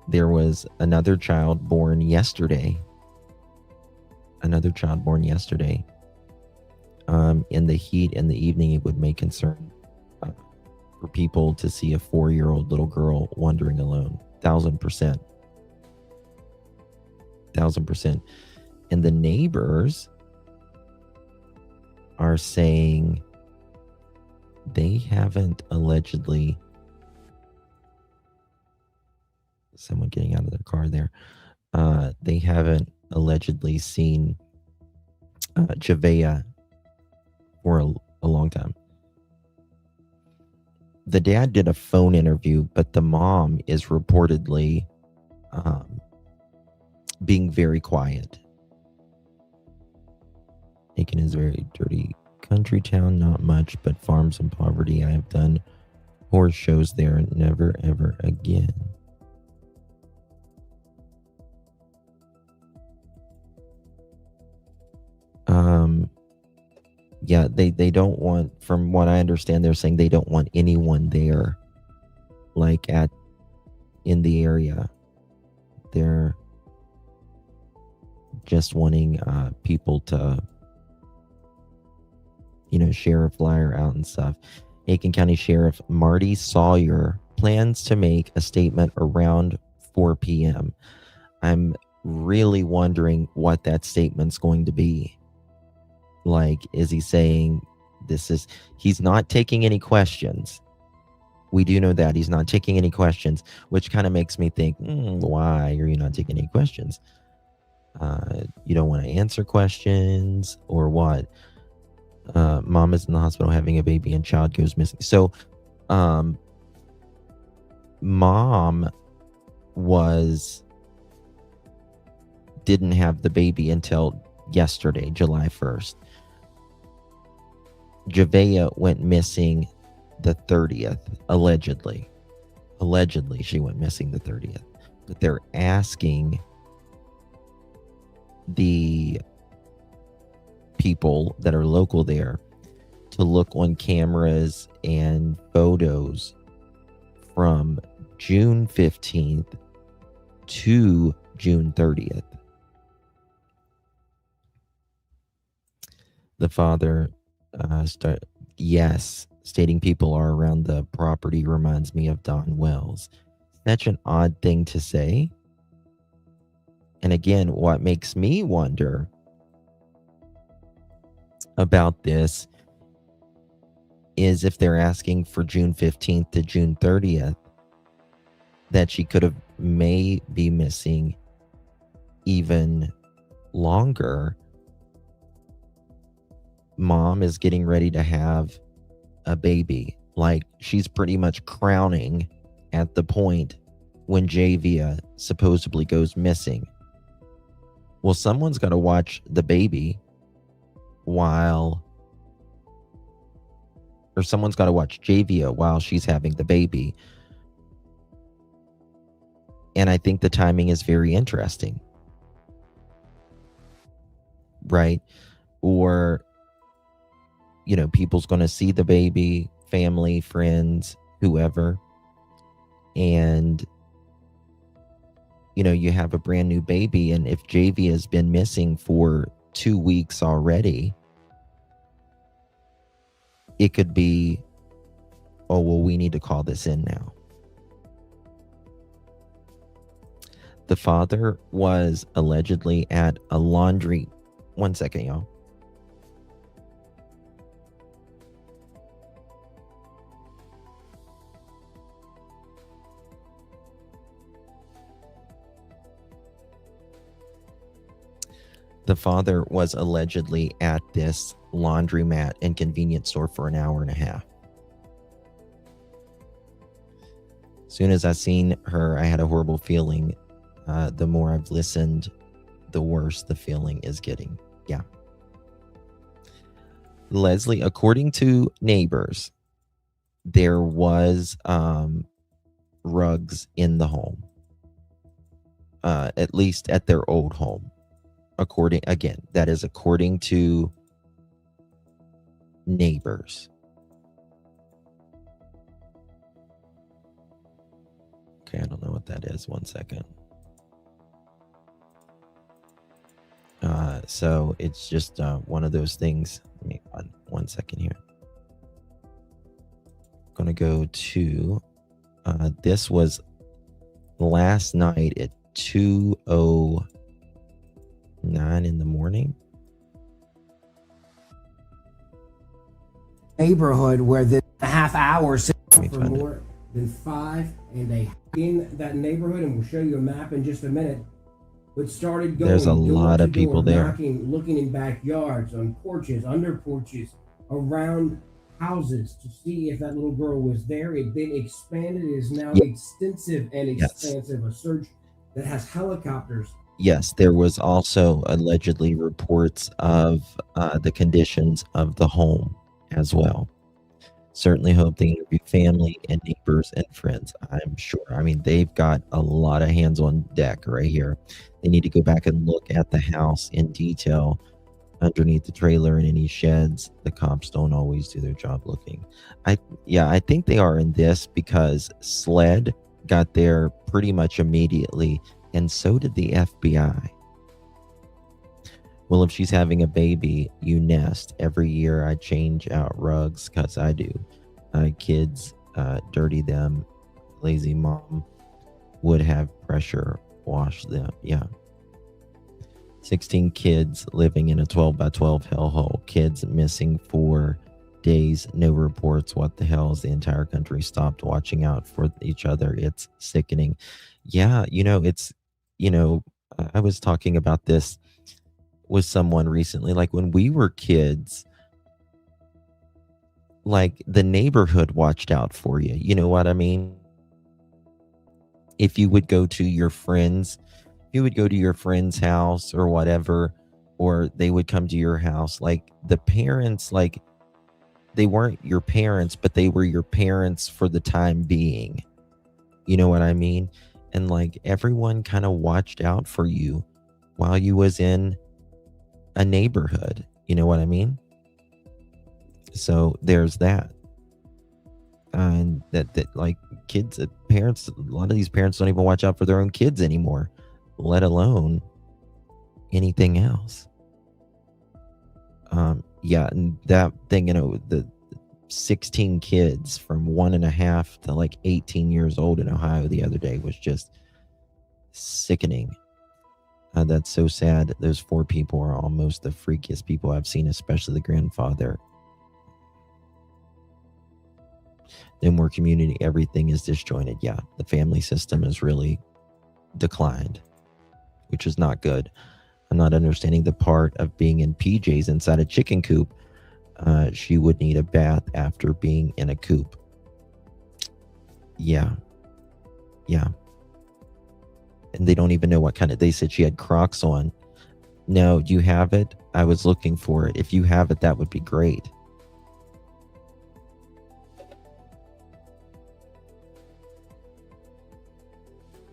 There was another child born yesterday. In the heat in the evening, it would make concern for people to see a 4-year-old little girl wandering alone. 1000%. 1,000%. And the neighbors are saying they haven't allegedly, someone getting out of their car there, they haven't allegedly seen Javeayah for a long time. The dad did a phone interview, but the mom is reportedly being very quiet. Aiken is a very dirty country town, not much, but farms and poverty. I have done horror shows there, never ever again. Yeah, they don't want, from what I understand, they're saying they don't want anyone there, like in the area. They're just wanting people to, share a flyer out and stuff. Aiken County Sheriff Marty Sawyer plans to make a statement around 4 p.m. I'm really wondering what that statement's going to be. Like, is he saying he's not taking any questions? We do know that he's not taking any questions, which kind of makes me think, why are you not taking any questions? You don't want to answer questions, or what? Mom is in the hospital having a baby and child goes missing. So, mom didn't have the baby until yesterday, July 1st. Javeayah went missing the 30th, allegedly. Allegedly, she went missing the 30th. But they're asking the people that are local there to look on cameras and photos from June 15th to June 30th. The father stating people are around the property reminds me of Don Wells. Such an odd thing to say. And again, what makes me wonder about this is if they're asking for June 15th to June 30th, that she may be missing even longer. Mom is getting ready to have a baby. Like, she's pretty much crowning at the point when Javeayah supposedly goes missing. Well, someone's got to watch the baby someone's got to watch Javeayah while she's having the baby. And I think the timing is very interesting. Right? Or, people's going to see the baby, family, friends, whoever. And, you have a brand new baby. And if Javeayah has been missing for 2 weeks already, it could be, oh, well, we need to call this in now. The father was allegedly at a laundry. One second, y'all. The father was allegedly at this laundromat and convenience store for an hour and a half. As soon as I seen her, I had a horrible feeling. The more I've listened, the worse the feeling is getting. Yeah. Leslie, according to neighbors, there was rugs in the home. At least at their old home. That is according to neighbors. Okay, I don't know what that is. One second. So it's just one of those things. Let me one second here. I'm gonna go to this was last night at 2:03 9 in the morning. Neighborhood where the half hour for more than 5, and they in that neighborhood, and we'll show you a map in just a minute. But started going. There's a lot of people there, knocking, looking in backyards, on porches, under porches, around houses to see if that little girl was there. It then expanded. It is now extensive and expansive. A search that has helicopters. Yes, there was also allegedly reports of the conditions of the home as well. Certainly hope they interview family and neighbors and friends, I'm sure. I mean, they've got a lot of hands on deck right here. They need to go back and look at the house in detail, underneath the trailer and any sheds. The cops don't always do their job looking. I think they are in this because SLED got there pretty much immediately, and so did the FBI. Well, if she's having a baby, you nest. Every year I change out rugs, because I do. Kids dirty them. Lazy mom would have pressure wash them. Yeah. 16 kids living in a 12 by 12 hellhole. Kids missing 4 days. No reports. What the hell? Is the entire country stopped watching out for each other? It's sickening. Yeah, I was talking about this with someone recently. Like, when we were kids, like, the neighborhood watched out for you. You know what I mean? If you would go to your friend's house or whatever, or they would come to your house, like, the parents, like, they weren't your parents, but they were your parents for the time being. You know what I mean? And like, everyone kind of watched out for you while you was in a neighborhood. You know what I mean? So there's that. And that like, kids, parents, a lot of these parents don't even watch out for their own kids anymore, let alone anything else. And that thing, the 16 kids from 1.5 to like 18 years old in Ohio the other day was just sickening. That's so sad. Those 4 people are almost the freakiest people I've seen, especially the grandfather. No more community. Everything is disjointed. Yeah, the family system is really declined, which is not good. I'm not understanding the part of being in PJs inside a chicken coop. She would need a bath after being in a coop. Yeah. And they don't even know what kind of, they said she had Crocs on. No, do you have it? I was looking for it. If you have it, that would be great.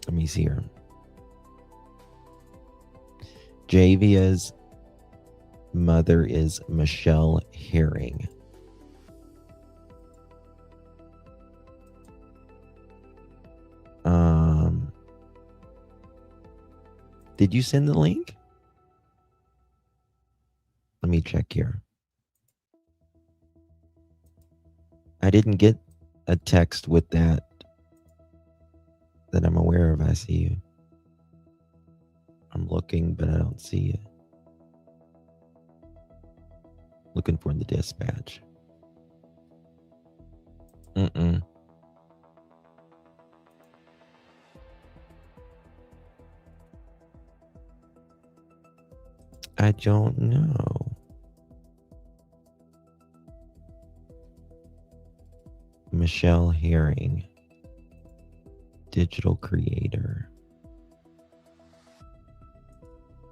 Let me see here. Javeayah's mother is Michelle Herring. Did you send the link? Let me check here. I didn't get a text with that I'm aware of. I see you. I'm looking, but I don't see it. Looking for the dispatch. I don't know. Michelle Herring, digital creator.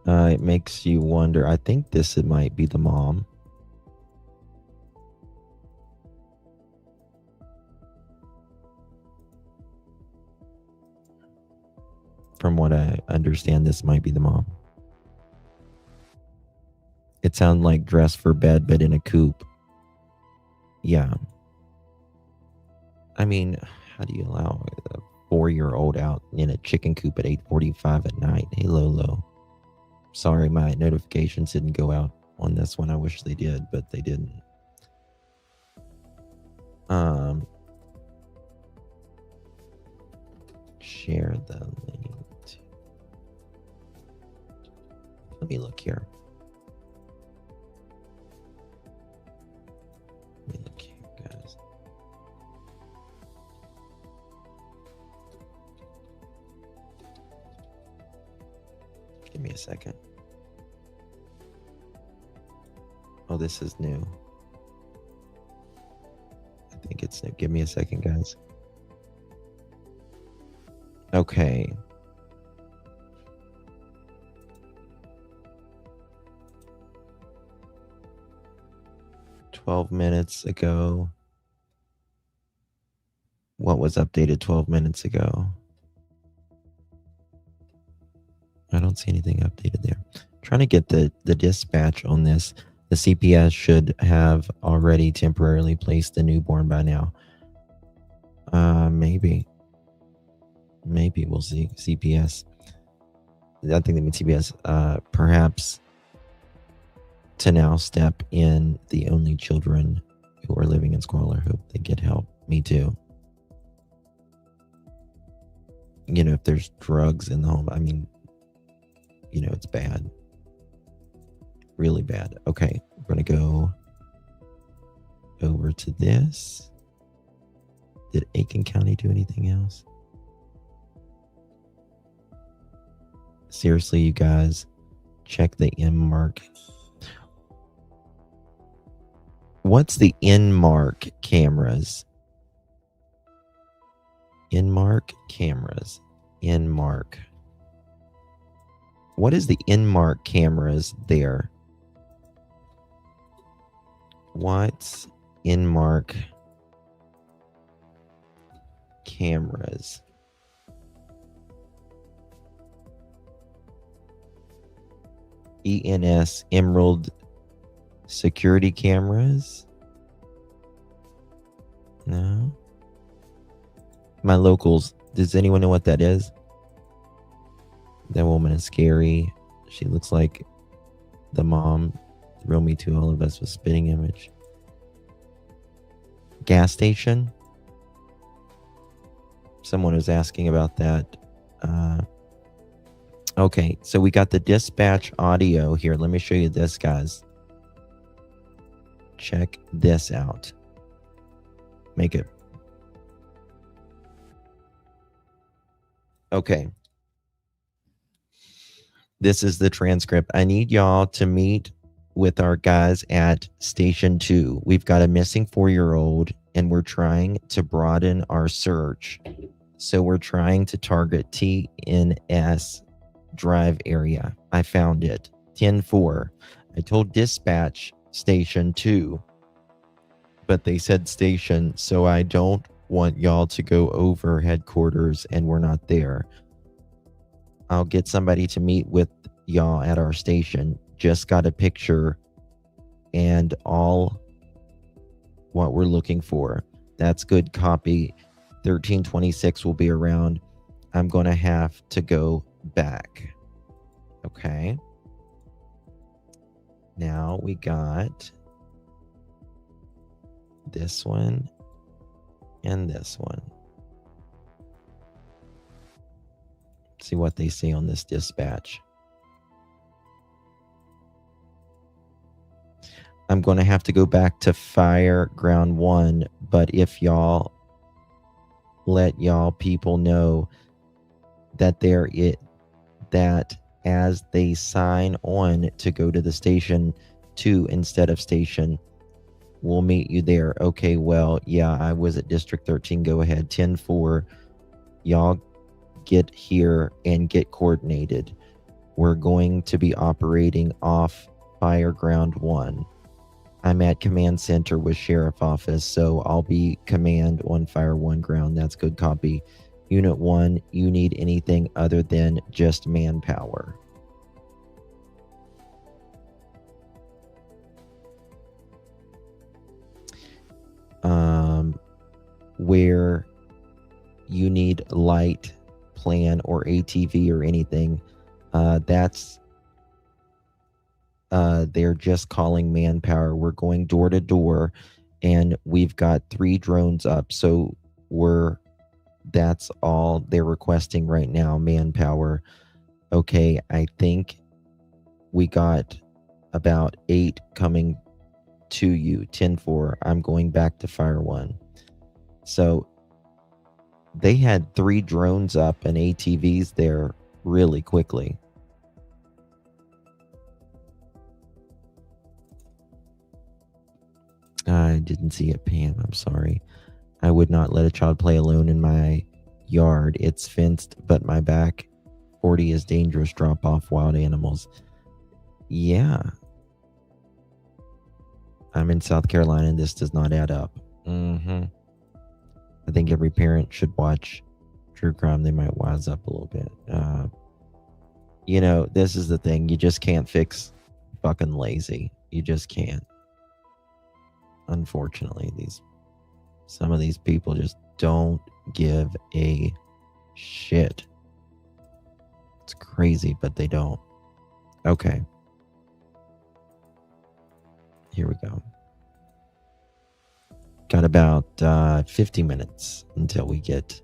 It makes you wonder. I think it might be the mom. From what I understand, this might be the mom. It sounds like dress for bed, but in a coop. Yeah. I mean, how do you allow a 4-year-old out in a chicken coop at 8:45 at night? Hey, Lolo. Sorry, my notifications didn't go out on this one. I wish they did, but they didn't. Share the link. Let me look here. Let me look here, guys. Give me a second. Oh, this is new. I think it's new. Give me a second, guys. Okay. "12 minutes ago." What was updated 12 minutes ago? I don't see anything updated there. Trying to get the dispatch on this. The CPS should have already temporarily placed the newborn by now. Maybe we'll see. CPS. I think they mean CPS. Perhaps to now step in the only children who are living in squalor. Hope they get help. Me too. You know, if there's drugs in the home, I mean, you know, it's bad. Really bad. Okay, we're going to go over to this. Did Aiken County do anything else? Seriously, you guys, check the M-Mark. What's the N-Mark cameras? N-Mark cameras. N-Mark. What is the N-Mark cameras there? What's N-Mark cameras? ENS Emerald security cameras? No. My locals. Does anyone know what that is? That woman is scary. She looks like the mom. Thrill Me To All of Us with spitting image. Gas station? Someone was asking about that. Okay, so we got the dispatch audio here. Let me show you this, guys. Check this out. Make it. Okay. This is the transcript. I need y'all to meet with our guys at Station 2. We've got a missing 4-year-old, and we're trying to broaden our search. So we're trying to target TNS Drive area. I found it. 10-4. I told dispatch Station 2, but they said station, so I don't want y'all to go over headquarters and we're not there. I'll get somebody to meet with y'all at our station. Just got a picture and all what we're looking for. That's good copy. 1326 will be around. I'm going to have to go back. Okay. Now we got this one and this one. See what they say on this dispatch. I'm going to have to go back to Fire Ground 1, but if y'all let y'all people know that that as they sign on to go to the Station 2 instead of Station, we'll meet you there. Okay, well, yeah, I was at District 13. Go ahead. 10-4. Y'all get here and get coordinated. We're going to be operating off Fire Ground 1. I'm at Command Center with Sheriff Office, so I'll be command on Fire 1 ground. That's good copy. Unit 1, you need anything other than just manpower. Where you need light plan or ATV or anything, that's they're just calling manpower. We're going door to door, and we've got 3 drones up, so that's all they're requesting right now, manpower. Okay, I think we got about 8 coming to you. 10-4. I'm going back to Fire 1. So they had 3 drones up and ATVs there really quickly. I didn't see it, Pam. I'm sorry. I would not let a child play alone in my yard. It's fenced, but my back 40 is dangerous. Drop off wild animals. Yeah. I'm in South Carolina and this does not add up. I think every parent should watch true crime. They might wise up a little bit. You know, this is the thing. You just can't fix fucking lazy. You just can't. Unfortunately, some of these people just don't give a shit. It's crazy, but they don't. Okay. Here we go. Got about 50 minutes until we get,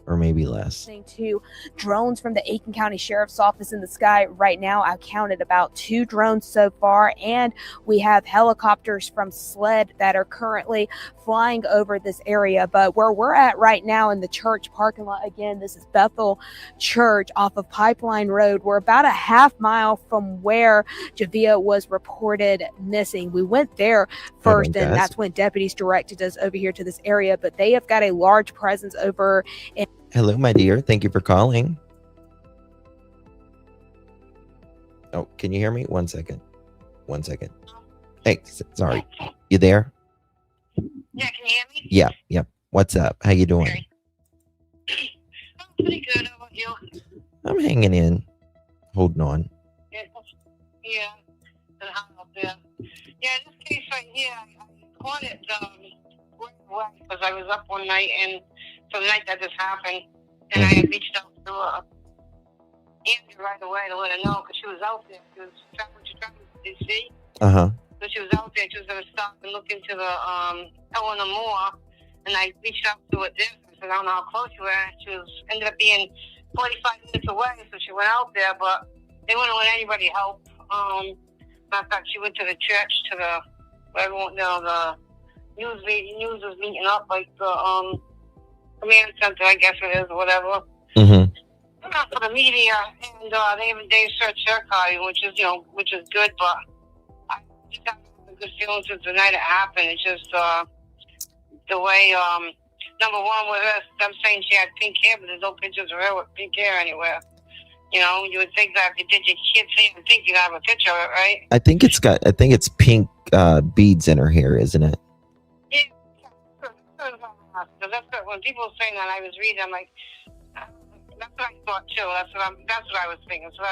or maybe less. To drones from the Aiken County Sheriff's Office in the sky right now. I counted about 2 drones so far, and we have helicopters from SLED that are currently flying over this area. But where we're at right now in the church parking lot, again, this is Bethel Church off of Pipeline Road. We're about a half mile from where Javeayah was reported missing. We went there first, and that's when deputies directed us over here to this area. But they have got a large presence over in. Hello, my dear. Thank you for calling. Oh, can you hear me? 1 second. 1 second. Hey, sorry. You there? Yeah, can you hear me? Yeah, yep. What's up? How you doing? Okay. I'm pretty good. How about you? I'm hanging in. Holding on. Yeah. And how up there? Yeah, this case right here, I caught it right away because I was up one night and so the night that this happened, and I had reached out to Andrew right away to let her know because she was out there. She was traveling to D.C. So she was out there. She was going to stop and look into the Eleanor Moore, and I reached out to her there. I said, I don't know how close you were. She ended up being 45 minutes away, so she went out there, but they wouldn't let anybody help. Matter of fact, she went to the church, to the everyone, the news was meeting up, like the command center, I guess it is, or whatever. For the media, and they searched her car, which is good, but I just got a good feeling since the night it happened. It's just the way, number one, with her, them saying she had pink hair, but there's no pictures of her with pink hair anywhere. You know, you would think that if you did your kids' hair, you'd think you'd have a picture of it, right? I think it's pink beads in her hair, isn't it? Yeah, that's what, when people were saying that, I was reading, I'm like, that's what I thought too. That's what I was thinking. So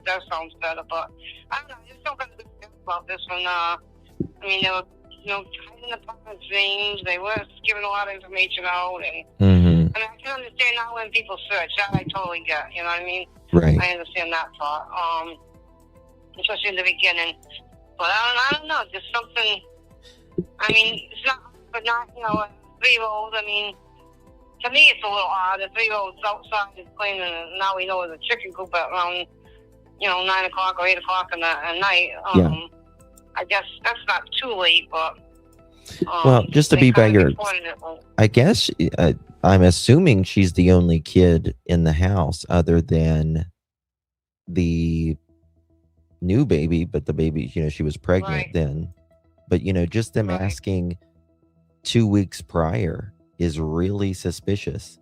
that sounds better. But I don't know. I just don't got a good feel about this one. I mean, they were, hiding the parents' names. They were giving a lot of information out, and I mean, I can understand now when people search. That I totally get. You know what I mean? Right. I understand that part. Especially in the beginning. But I don't know. Just something. I mean, it's not, but not a 3-year-old. I mean. To me, it's a little odd. The 3-year-old's outside is playing, and now we know it's a chicken coop at around, 9 o'clock or 8 o'clock at night. I guess that's not too late, but. Well, just to be by your, I guess I'm assuming she's the only kid in the house other than the new baby, but the baby, she was pregnant then. But, just them asking 2 weeks prior is really suspicious.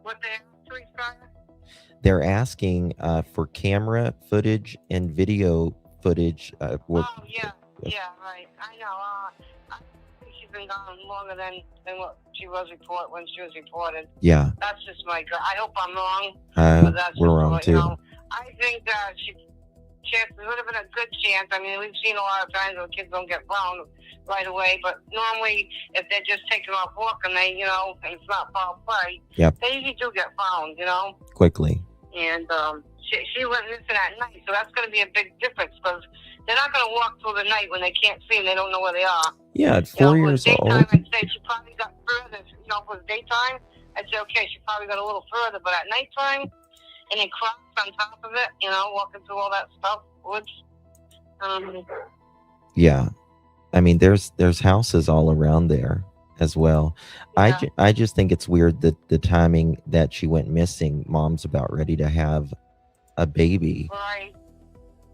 What the 2 weeks prior? They're asking for camera footage and video footage. Yeah, right. I know. I think she's been gone longer than what she was when she was reported. Yeah. That's just my gut. I hope I'm wrong. We're just wrong too. I think that there would have been a good chance. I mean, we've seen a lot of times where kids don't get found right away, but normally if they're just taking off work and they, and it's not foul play, they usually do get found, Quickly. And she went missing at night, so that's going to be a big difference because they're not going to walk through the night when they can't see and they don't know where they are. Yeah, at 4 years old. I'd say she probably got further. If it was daytime, I'd say, okay, she probably got a little further, but at nighttime, And then Crocs on top of it, you know, walking through all that stuff, woods. Yeah. I mean, there's houses all around there as well. Yeah. I just think it's weird that the timing that she went missing, mom's about ready to have a baby. Right.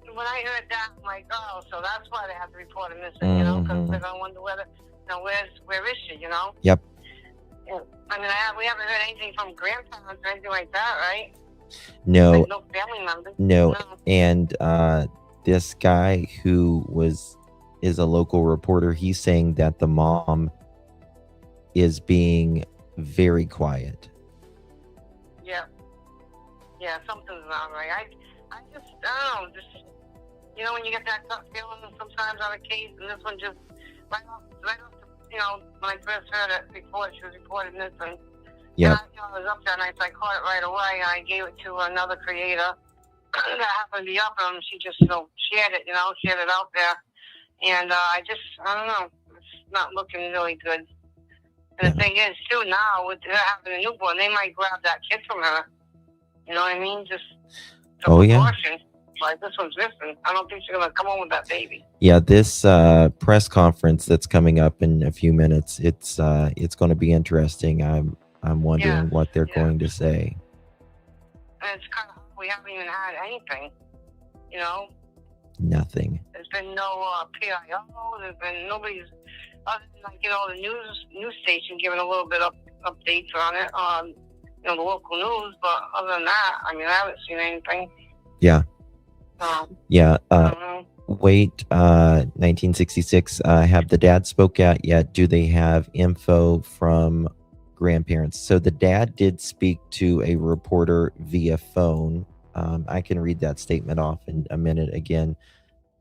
When I heard that, I'm like, oh, so that's why they have to report her missing, you know, because they're going to wonder whether, you know, where is she, you know? Yep. Yeah. I mean, we haven't heard anything from grandparents or anything like that, right? No. Like no family members. No. And this guy who is a local reporter, he's saying that the mom is being very quiet. Yeah. Yeah, something's not right. I don't know, just, you know, when you get that gut feeling sometimes on a case, and this one just, right off, you know, when I first heard it before she was reported missing. Yeah. I was up that night, so I caught it right away, and I gave it to another creator that happened to be up, and she just, you know, shared it out there. And I don't know, it's not looking really good. And the thing is, too, now, with her having a newborn, they might grab that kid from her. You know what I mean? Just a precaution. Like, this one's missing. I don't think she's going to come home with that baby. Yeah, this press conference that's coming up in a few minutes, it's going to be interesting. I'm wondering what they're going to say. And it's kind of, we haven't even had anything, you know? Nothing. There's been no PIO. There's been nobody's, other than, like, you know, the news station giving a little bit of updates on it, on, you know, the local news. But other than that, I mean, I haven't seen anything. Yeah. Yeah. Wait, 1966. Have the dad spoke out yet? Do they have info from grandparents? So the dad did speak to a reporter via phone. I can read that statement off in a minute again.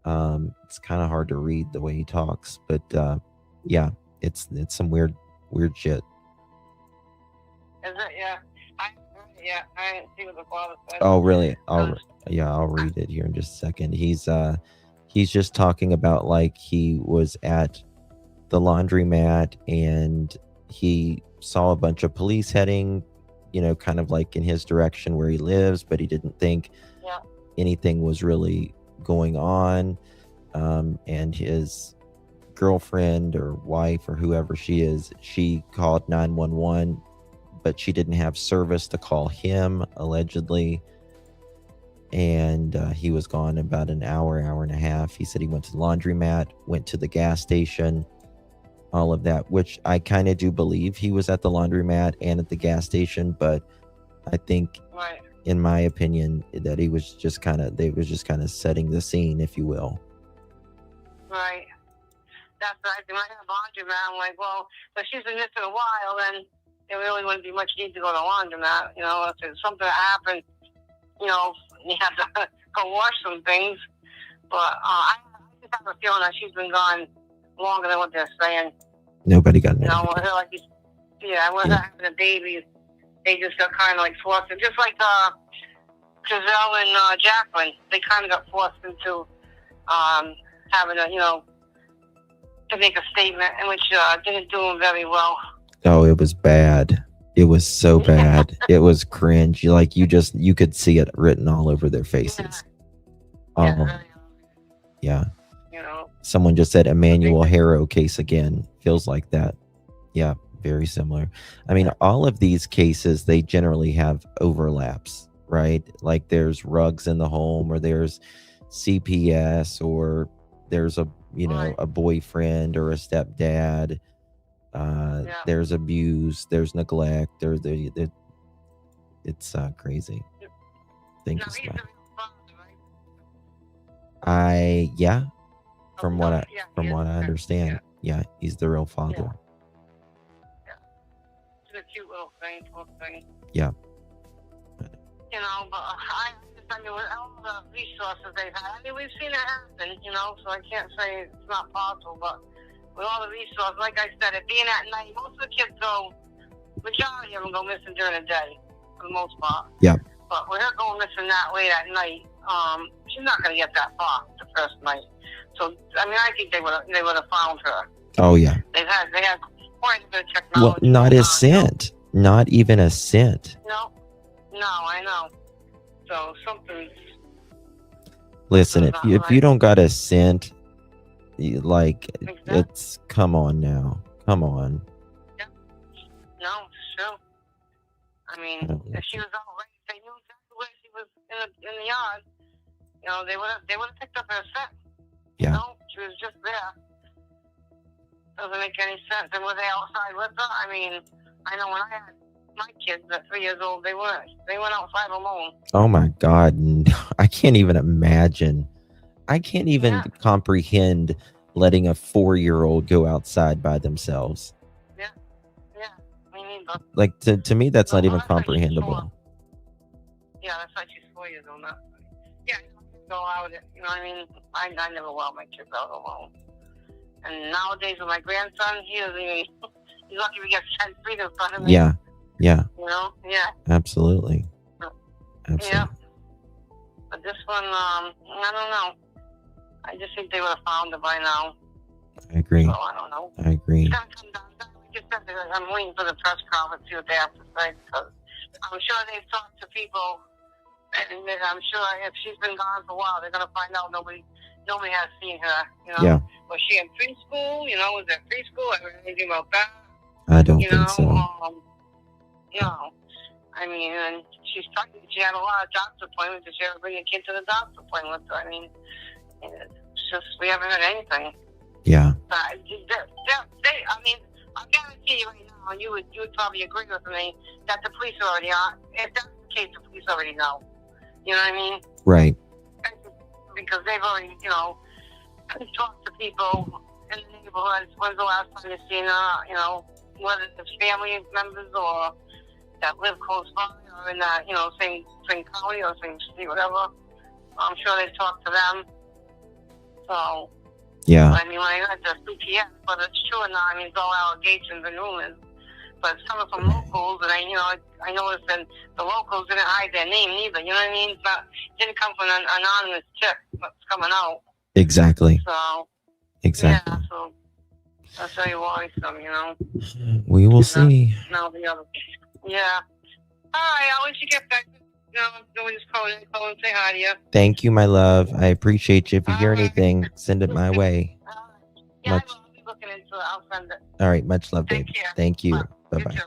It's kind of hard to read the way he talks, but yeah, it's some weird shit. Is it? Yeah. I didn't see what the father said. Oh, really? I'll read it here in just a second. He's just talking about, like, he was at the laundromat and he saw a bunch of police heading, you know, kind of like in his direction where he lives, but he didn't think anything was really going on. And his girlfriend or wife or whoever she is, she called 911, but she didn't have service to call him, allegedly. And he was gone about an hour and a half. He said he went to the laundromat, went to the gas station, all of that, which I kind of do believe he was at the laundromat and at the gas station, but I think, in my opinion, that they was just kind of setting the scene, if you will. Right. That's right. When I have laundromat, I'm like, well, if she's been missing a while, then there really wouldn't be much need to go to laundromat. You know, if there's something that happened, you know, you have to go wash some things. But I just have a feeling that she's been gone longer than what they're saying. Nobody got it. You know, like, when having a baby, they just got kind of like forced, just like Giselle and Jacqueline, they kind of got forced into having a, you know, to make a statement, and which didn't do them very well. Oh, it was bad. It was so bad. It was cringe. You could see it written all over their faces. Yeah. You know, someone just said Emmanuel Harrow case again. Feels like that. Yeah, very similar. I mean, all of these cases, they generally have overlaps, right? Like there's rugs in the home, or there's CPS, or there's a boyfriend or a stepdad. There's abuse, there's neglect, it's crazy. Think it's bad. From what I understand, he's the real father. It's a cute little thing, Yeah. You know, but I mean, with all the resources they've had, I mean, we've seen it happen, you know, so I can't say it's not possible, but with all the resources, like I said, it being at night, most of the kids majority of them go missing during the day, for the most part. Yeah. But with her going missing that late at night, she's not going to get that far the first night. So, I mean, I think they would have found her. Oh, yeah. They had quite a bit of technology. Well, not a cent. Not even a cent. No, I know. So something's Listen, if you don't got a cent, like Exactly. it's come on now, come on. no, sure. I mean, if she was all right, if they knew exactly where she was in the yard, you know, they would have picked up her scent. Yeah. You know, she was just there. Doesn't make any sense. And were they outside with her? I mean, I know when I had my kids at 3 years old, they went outside alone. Oh my God, I can't even imagine. I can't even comprehend letting a 4-year-old go outside by themselves. Yeah, me neither. Like to me, that's not even comprehensible. Yeah, that's why she's 4 years old now. Yeah, go out. You know what I mean? I never allow my kids out alone. And nowadays with my grandson, he doesn't even, he's lucky we get 10 feet in front of me. Yeah. You know? Yeah. Absolutely. Yeah. But this one, I don't know. I just think they would have found it by now. I agree. So I don't know. I agree. It's gonna come down. I'm waiting for the press conference to see what they have to say, because I'm sure they've talked to people, and I'm sure if she's been gone for a while, they're gonna find out nobody has seen her. You know? Yeah. Was she in preschool? You know, was that preschool? I heard anything about that? I don't think so. You know, I mean, and she's pregnant. She had a lot of doctor's appointments. Did she ever bring a kid to the doctor's appointment? So, I mean, it's just, we haven't heard anything. Yeah. I mean, I guarantee you right now, and you would probably agree with me, that the police are already on. If that's the case, the police already know. You know what I mean? Right. Because they've already, you know, talked to people in the neighborhoods. When's the last time you've seen you know, whether it's family members or that live close by or in that, you know, same county or same city, whatever. I'm sure they talked to them. So, yeah. I mean, when I heard the CPS, but it's true or not, I mean, it's all allegations and rumors. But some of them locals, and I noticed that the locals didn't hide their name either. You know what I mean? It didn't come from an anonymous tip that's coming out. Exactly. So, exactly. yeah, so that's very worrisome, you know. We will see. Now the other. Yeah. All right, I'll let you get back. You know, we just call and say hi to you. Thank you, my love. I appreciate you. If you hear anything, send it my way. Yeah, I'll be looking into it. I'll send it. All right. Much love, babe. Thank you. Bye-bye.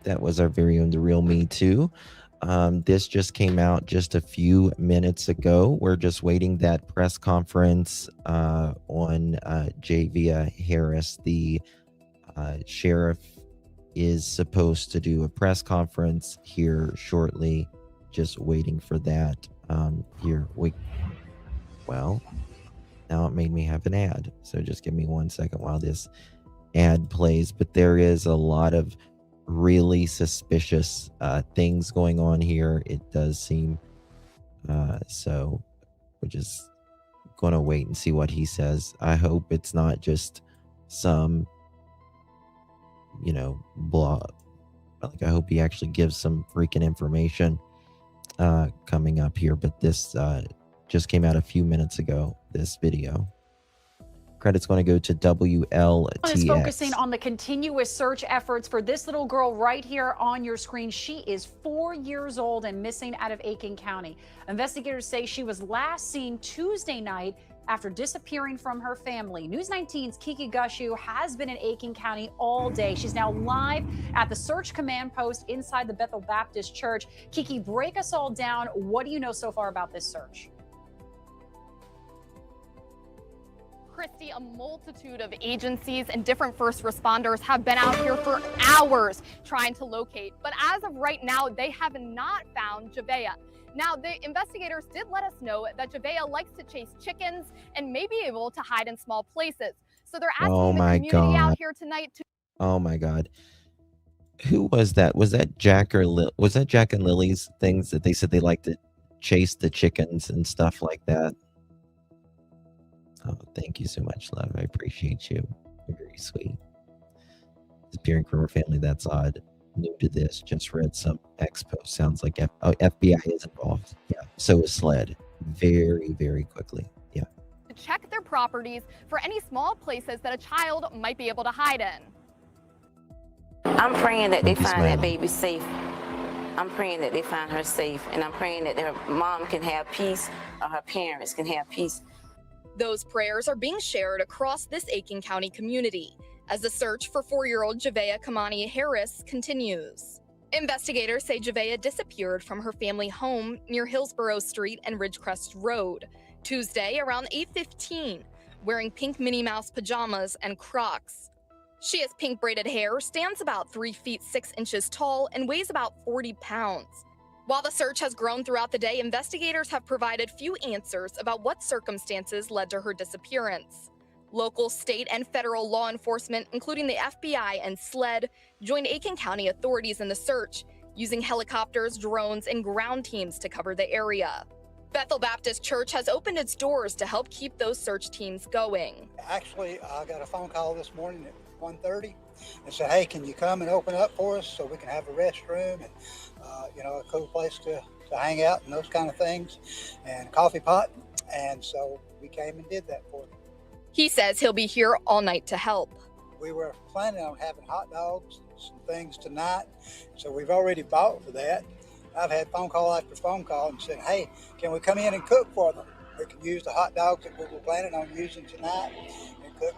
That was our very own The Real Me Too. This just came out just a few minutes ago. We're just waiting that press conference on Javeayah Harris. The sheriff is supposed to do a press conference here shortly. Just waiting for that. Well, now it made me have an ad. So just give me 1 second while this ad plays. But there is a lot of really suspicious things going on here. It does seem so we're just gonna wait and see what he says. I hope it's not just some, you know, blah. Like, I hope he actually gives some freaking information coming up here. But this just came out a few minutes ago, this video. Credit's going to go to WLTX. Is focusing on the continuous search efforts for this little girl right here on your screen. She is 4 years old and missing out of Aiken County. Investigators say she was last seen Tuesday night after disappearing from her family. News 19's Kiki Gushu has been in Aiken County all day. She's now live at the search command post inside the Bethel Baptist Church. Kiki, break us all down. What do you know so far about this search? Christy, a multitude of agencies and different first responders have been out here for hours trying to locate. But as of right now, they have not found Javeayah. Now, the investigators did let us know that Javeayah likes to chase chickens and may be able to hide in small places. So they're asking the community out here tonight to... Oh my God. Who was that? Was that Jack was that Jack and Lily's things that they said they like to chase the chickens and stuff like that? Oh, thank you so much, love. I appreciate you. You're very sweet. Disappearing from her family, that's odd. New to this, just read some X post. Sounds like FBI is involved. Yeah, so is SLED. Very, very quickly. Yeah. check their properties for any small places that a child might be able to hide in. I'm praying that they find that baby safe. I'm praying that they find her safe, and I'm praying that her mom can have peace, or her parents can have peace. Those prayers are being shared across this Aiken County community as the search for 4-year-old Javeayah Kemauni Harris continues. Investigators say Javeayah disappeared from her family home near Hillsboro Street and Ridgecrest Road Tuesday around 8:15, wearing pink Minnie Mouse pajamas and Crocs. She has pink braided hair, stands about 3 feet 6 inches tall, and weighs about 40 pounds. While the search has grown throughout the day, investigators have provided few answers about what circumstances led to her disappearance. Local, state, and federal law enforcement, including the FBI and SLED, joined Aiken County authorities in the search, using helicopters, drones, and ground teams to cover the area. Bethel Baptist Church has opened its doors to help keep those search teams going. Actually, I got a phone call this morning at 1:30 and said, hey, can you come and open up for us so we can have a restroom and, a cool place to hang out and those kind of things, and a coffee pot. And so we came and did that for them. He says he'll be here all night to help. We were planning on having hot dogs and some things tonight, so we've already bought for that. I've had phone call after phone call and said, hey, can we come in and cook for them? We can use the hot dogs that we were planning on using tonight and cook,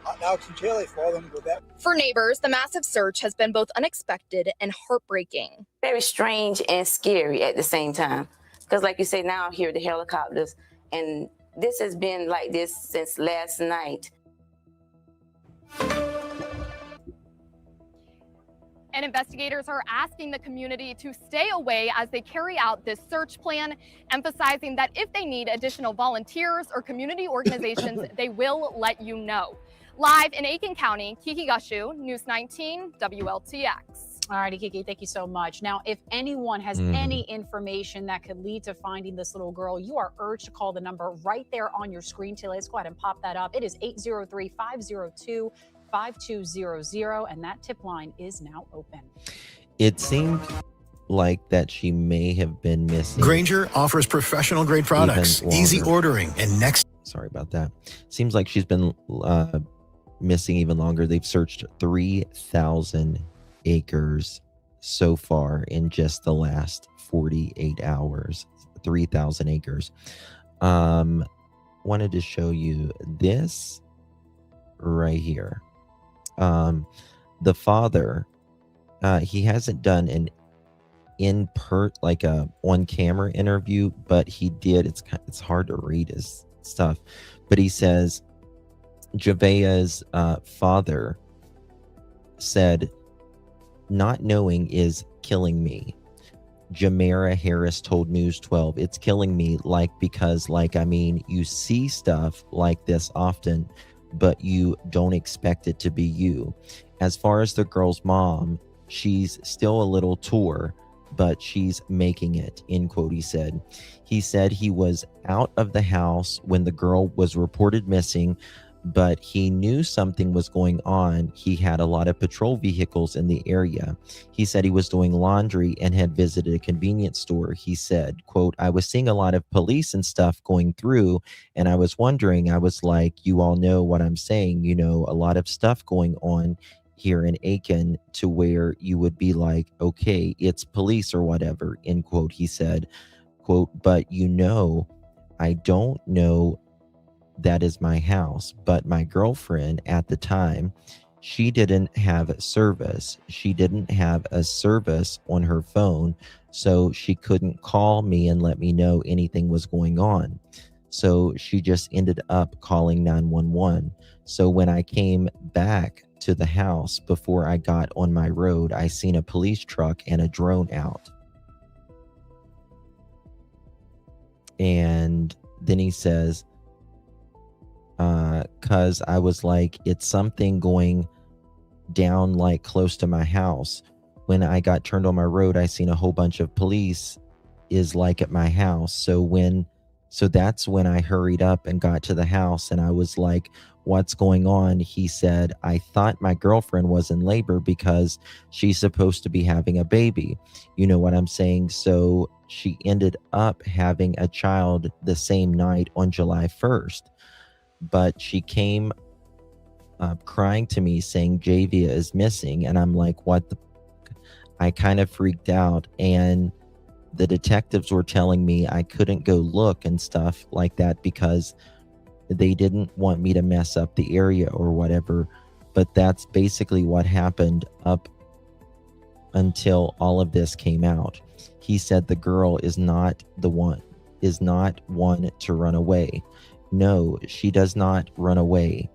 hot dogs and chili for them with that. For neighbors, the massive search has been both unexpected and heartbreaking. Very strange and scary at the same time. Because like you say, now I hear the helicopters, and this has been like this since last night. And investigators are asking the community to stay away as they carry out this search plan, emphasizing that if they need additional volunteers or community organizations, they will let you know. Live in Aiken County, Kiki Gushu, News 19, WLTX. All righty, Kiki, thank you so much. Now, if anyone has any information that could lead to finding this little girl, you are urged to call the number right there on your screen. Taylor, let's go ahead and pop that up. It is 803-502-5200, and that tip line is now open. It seemed like that she may have been missing. Grainger offers professional grade products, easy ordering, and next. Sorry about that. Seems like she's been missing even longer. They've searched 3,000 acres so far in just the last 48 hours. 3,000 acres. Wanted to show you this right here. The father, he hasn't done an on-camera interview, but he did. It's hard to read his stuff, but he says Javeayah's father said, "Not knowing is killing me." Javeayah Harris told News 12, "It's killing me, because you see stuff like this often, but you don't expect it to be you." As far as the girl's mom, she's still a little tore, but she's making it, end quote, he said. He said he was out of the house when the girl was reported missing, but he knew something was going on. He had a lot of patrol vehicles in the area. He said he was doing laundry and had visited a convenience store. He said, quote, "I was seeing a lot of police and stuff going through, and I was wondering, I was like, you all know what I'm saying, a lot of stuff going on here in Aiken to where you would be like, okay, it's police or whatever," end quote. He said, quote, "But I don't know that is my house, but my girlfriend at the time, she didn't have service. She didn't have a service on her phone, so she couldn't call me and let me know anything was going on. So she just ended up calling 911. So when I came back to the house before I got on my road, I seen a police truck and a drone out." And then he says, "'cause I was like, it's something going down close to my house. When I got turned on my road, I seen a whole bunch of police is at my house. So that's when I hurried up and got to the house, and I was like, what's going on?" He said, "I thought my girlfriend was in labor because she's supposed to be having a baby. You know what I'm saying? So she ended up having a child the same night on July 1st. But she came crying to me saying Javeayah is missing." And I'm like, what the? I kind of freaked out, and the detectives were telling me I couldn't go look and stuff like that because they didn't want me to mess up the area or whatever. But that's basically what happened up until all of this came out. He said the girl is not one to run away. No, she does not run away.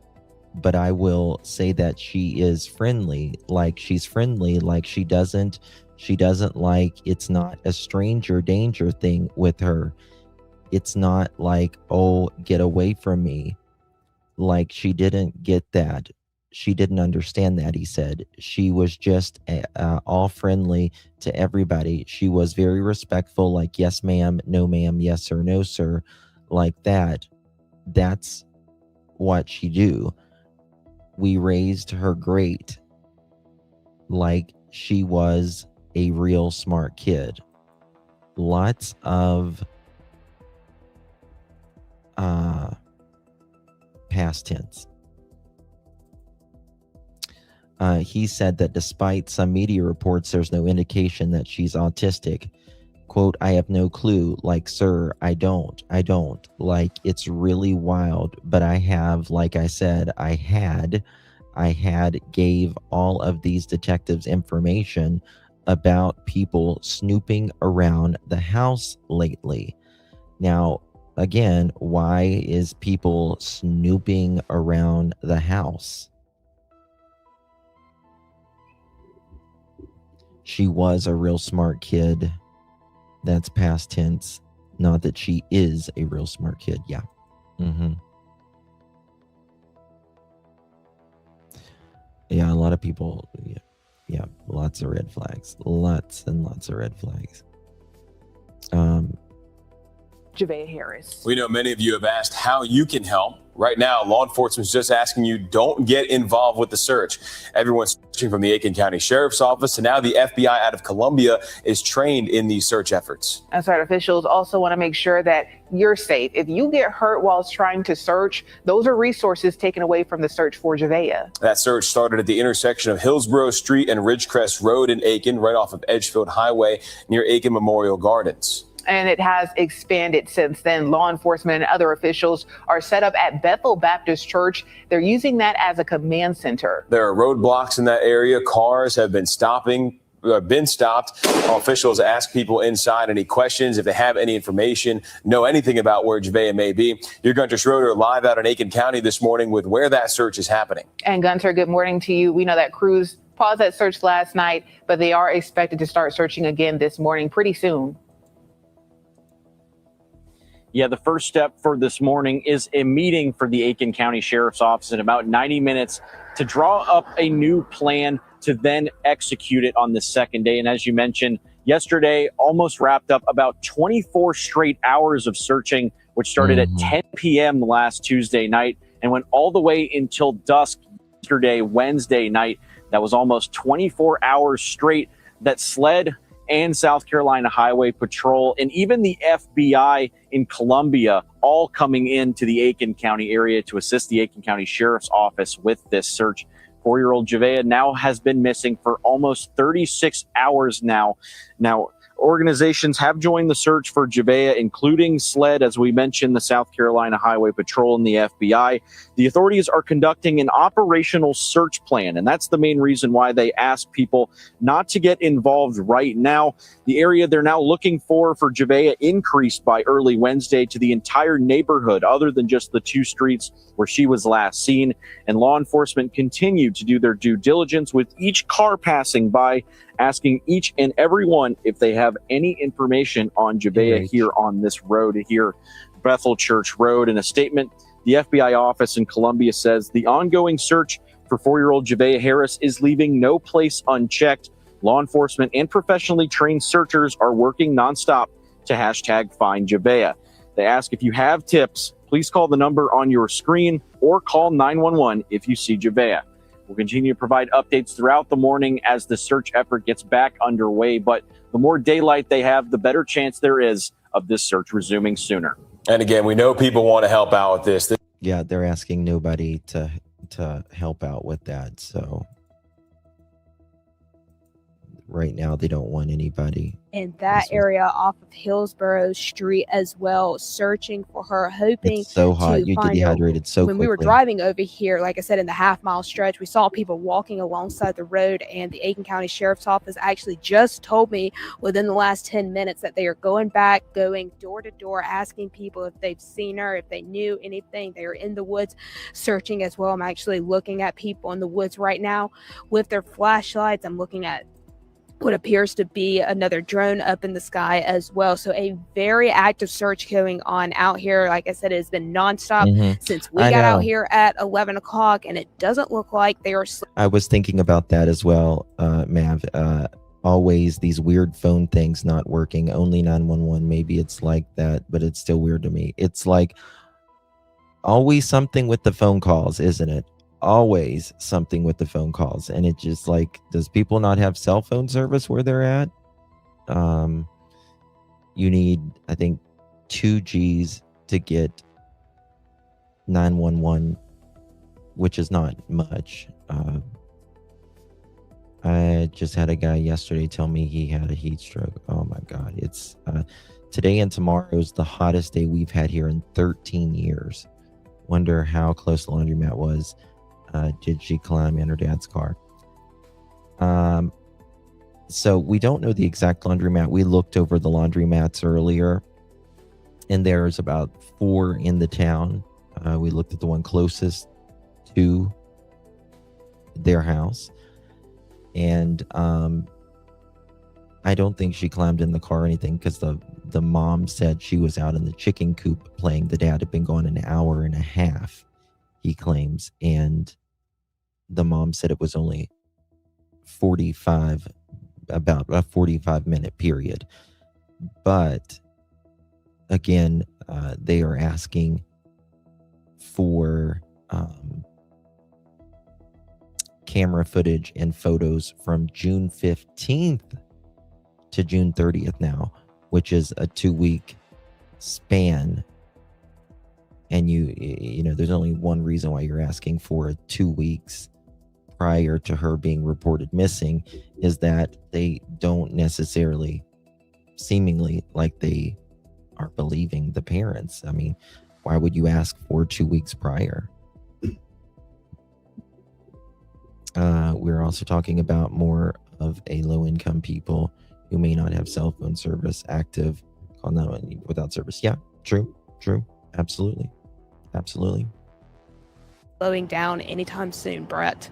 But I will say that she is friendly. Like, she's friendly. Like, she doesn't like, it's not a stranger danger thing with her. It's not like, oh, get away from me. Like, she didn't get that. She didn't understand that, he said. She was just all friendly to everybody. She was very respectful, like, yes, ma'am, no, ma'am, yes, sir, no, sir, like that. That's what she do. We raised her great, like she was a real smart kid. Lots of past tense. He said that despite some media reports, there's no indication that she's autistic. Quote, I have no clue. Like, sir, I don't. Like, it's really wild. But I have, like I said, I had gave all of these detectives information about people snooping around the house lately. Now, again, why is people snooping around the house? She was a real smart kid. That's past tense. Not that she is a real smart kid. Yeah. Yeah, a lot of people. Yeah, lots of red flags. Lots and lots of red flags. Javeayah Harris. We know many of you have asked how you can help. Right now, law enforcement is just asking you, don't get involved with the search. Everyone's searching from the Aiken County Sheriff's Office, and now the FBI out of Columbia is trained in these search efforts. That's right. Officials also want to make sure that you're safe. If you get hurt while trying to search, those are resources taken away from the search for Javeayah. That search started at the intersection of Hillsboro Street and Ridgecrest Road in Aiken, right off of Edgefield Highway near Aiken Memorial Gardens. And it has expanded since then. Law enforcement and other officials are set up at Bethel Baptist Church. They're using that as a command center. There are roadblocks in that area. Cars have been stopped. Officials ask people inside any questions, if they have any information, know anything about where Javeayah may be. You're Gunter Schroeder live out in Aiken County this morning with where that search is happening. And Gunter, good morning to you. We know that crews paused that search last night, but they are expected to start searching again this morning pretty soon. Yeah, the first step for this morning is a meeting for the Aiken County Sheriff's Office in about 90 minutes to draw up a new plan to then execute it on the second day. And as you mentioned, yesterday almost wrapped up about 24 straight hours of searching, which started at 10 p.m. last Tuesday night and went all the way until dusk yesterday, Wednesday night. That was almost 24 hours straight that SLED and South Carolina Highway Patrol and even the FBI in Columbia all coming into the Aiken County area to assist the Aiken County Sheriff's Office with this search. 4-year-old Javeayah now has been missing for almost 36 hours now. Now, organizations have joined the search for Javeayah, including SLED, as we mentioned, the South Carolina Highway Patrol and the FBI. The authorities are conducting an operational search plan, and that's the main reason why they ask people not to get involved right now. The area they're now looking for Javeayah increased by early Wednesday to the entire neighborhood, other than just the 2 streets where she was last seen. And law enforcement continued to do their due diligence with each car passing by, asking each and every one if they have any information on Javeayah here on this road here, Bethel Church Road. In a statement, the FBI office in Columbia says the ongoing search for 4-year-old Javeayah Harris is leaving no place unchecked. Law enforcement and professionally trained searchers are working nonstop to #find Javeayah. They ask if you have tips, please call the number on your screen or call 911 if you see Javeayah. We'll continue to provide updates throughout the morning as the search effort gets back underway, but the more daylight they have, the better chance there is of this search resuming sooner. And again, we know people want to help out with this. Yeah, they're asking nobody to help out with that. So right now. They don't want anybody in that area off of Hillsboro Street as well, searching for her, hoping It's so hot. to You get find her. dehydrated so When we were quickly. driving over here, like I said, in the half-mile stretch, we saw people walking alongside the road, and the Aiken County Sheriff's Office actually just told me within the last 10 minutes that they are going door to door, asking people if they've seen her, if they knew anything. They are in the woods searching as well. I'm actually looking at people in the woods right now with their flashlights. I'm looking at what appears to be another drone up in the sky as well. So a very active search going on out here. Like I said, it has been nonstop since we got out here at 11 o'clock, and it doesn't look like they are. I was thinking about that as well, Mav. Always these weird phone things not working, only 911. Maybe it's like that, but it's still weird to me. It's like always something with the phone calls, isn't it? Always something with the phone calls. And it just like, does people not have cell phone service where they're at? You need, I think, 2 Gs to get 911, which is not much. I just had a guy yesterday tell me he had a heat stroke. Oh my God. It's today and tomorrow is the hottest day we've had here in 13 years. Wonder how close the laundromat was. Did she climb in her dad's car? So we don't know the exact laundromat. We looked over the laundromats earlier, and there's about 4 in the town. We looked at the one closest to their house, and I don't think she climbed in the car or anything, because the mom said she was out in the chicken coop playing. The dad had been gone an hour and a half, he claims, and the mom said it was only about a 45-minute period. But again, they are asking for camera footage and photos from June 15th to June 30th now, which is a 2-week span. And you know, there's only one reason why you're asking for 2 weeks prior to her being reported missing, is that they don't necessarily, seemingly, like they are believing the parents. I mean, why would you ask for 2 weeks prior? We're also talking about more of a low-income people who may not have cell phone service active on that one without service. Yeah, true, absolutely. Slowing down anytime soon, Brett.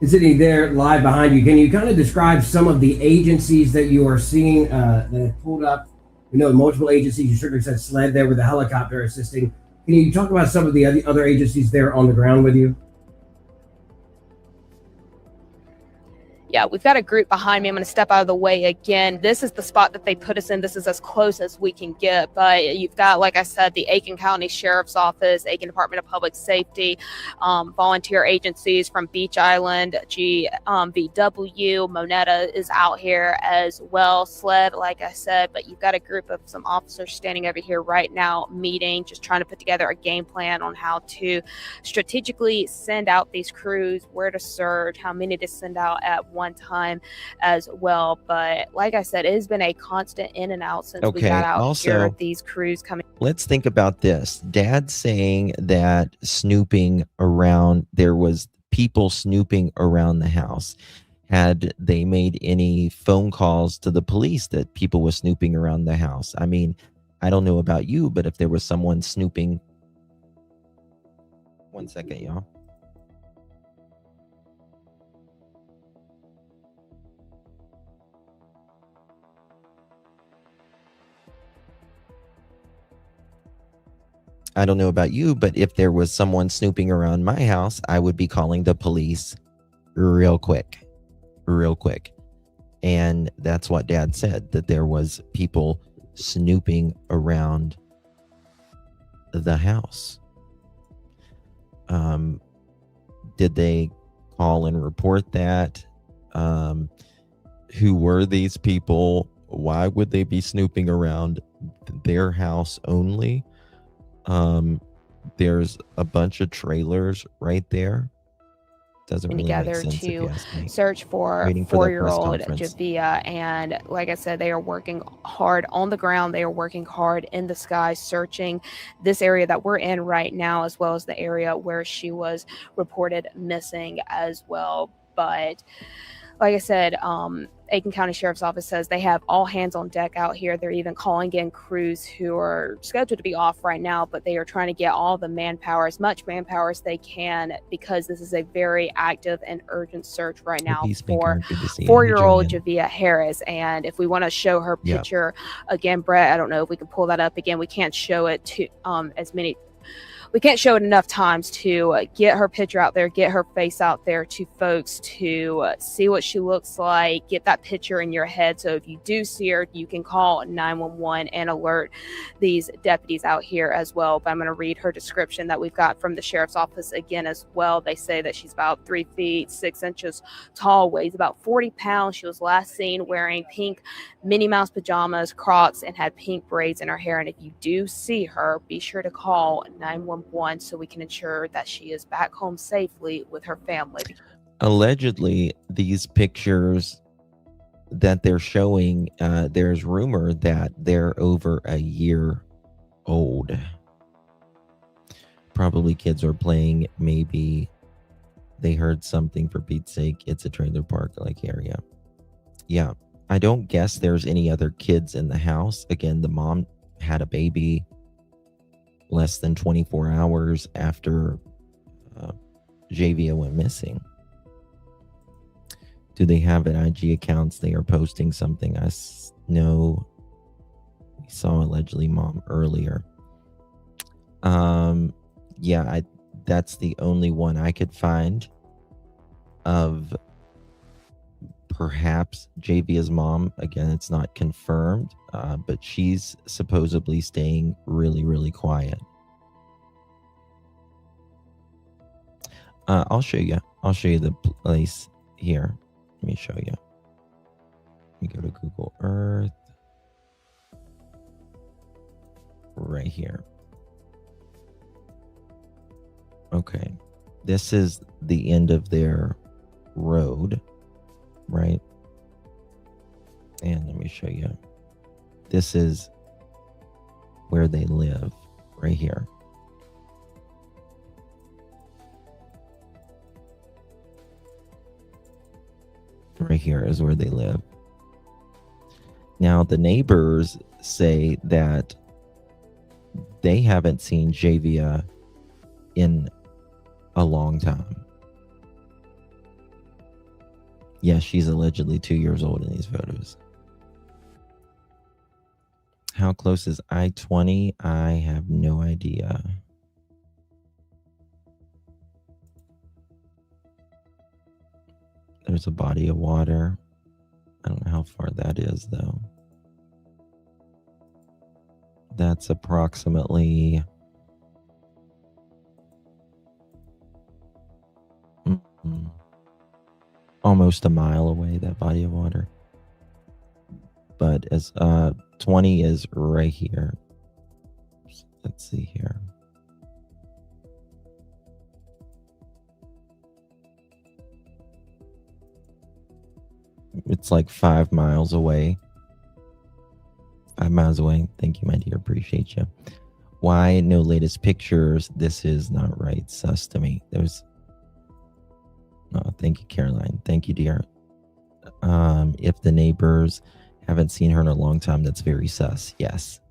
Sitting there live behind you, can you kind of describe some of the agencies that you are seeing that have pulled up? We know multiple agencies. You certainly said SLED there with the helicopter assisting. Can you talk about some of the other agencies there on the ground with you? Yeah, we've got a group behind me. I'm going to step out of the way again. This is the spot that they put us in. This is as close as we can get. But you've got, like I said, the Aiken County Sheriff's Office, Aiken Department of Public Safety, volunteer agencies from Beach Island, VW, Moneta is out here as well. SLED, like I said. But you've got a group of some officers standing over here right now, meeting, just trying to put together a game plan on how to strategically send out these crews, where to search, how many to send out at one time as well. But like I said, it has been a constant in and out since we got out here, these crews coming. Let's think about this. Dad saying that snooping around, there was people snooping around the house. Had they made any phone calls to the police that people were snooping around the house? I mean, I don't know about you, but if there was someone snooping. One second, y'all. I don't know about you, but if there was someone snooping around my house, I would be calling the police real quick. And that's what Dad said, that there was people snooping around the house. Did they call and report that? Who were these people? Why would they be snooping around their house only? there's a bunch of trailers right there. Doesn't really make together sense if you to ask me. search for Waiting for that press 4-year-old conference. Javeayah. And like I said, they are working hard on the ground. They are working hard in the sky, searching this area that we're in right now, as well as the area where she was reported missing as well. But like I said, Aiken County Sheriff's Office says they have all hands on deck out here. They're even calling in crews who are scheduled to be off right now, but they are trying to get all the manpower, as much manpower as they can, because this is a very active and urgent search right now for 4-year-old Javeayah Harris. And if we want to show her picture again, Brett, I don't know if we can pull that up again. We can't show it to we can't show it enough times to get her picture out there, get her face out there to folks to see what she looks like, get that picture in your head. So if you do see her, you can call 911 and alert these deputies out here as well. But I'm going to read her description that we've got from the sheriff's office again as well. They say that she's about 3 feet 6 inches tall, weighs about 40 pounds. She was last seen wearing pink Minnie Mouse pajamas, Crocs, and had pink braids in her hair. And if you do see her, be sure to call 911 so we can ensure that she is back home safely with her family. Allegedly, these pictures that they're showing, there's rumor that they're over a year old. Probably kids are playing. Maybe they heard something, for Pete's sake. It's a trailer park like area. Yeah, I don't guess there's any other kids in the house. Again, the mom had a baby less than 24 hours after Javeayah went missing. Do they have an IG accounts? They are posting something. I know we saw allegedly mom earlier. Yeah, that's the only one I could find of perhaps Javeayah's mom. Again, it's not confirmed, but she's supposedly staying really, really quiet. I'll show you. I'll show you the place here. Let me show you. Let me go to Google Earth. Right here. Okay. This is the end of their road, right? And let me show you. This is where they live, right here. Right here is where they live. Now, the neighbors say that they haven't seen Javeayah in a long time. Yes, she's allegedly 2 years old in these photos. How close is I-20? I have no idea. There's a body of water. I don't know how far that is, though. That's approximately almost a mile away, that body of water. But as 20 is right here. Let's see here. It's like 5 miles away. 5 miles away. Thank you, my dear. Appreciate you. Why no latest pictures? This is not right. Sus to me. There's. Oh, thank you, Caroline. Thank you, dear. If the neighbors haven't seen her in a long time, that's very sus. Yes.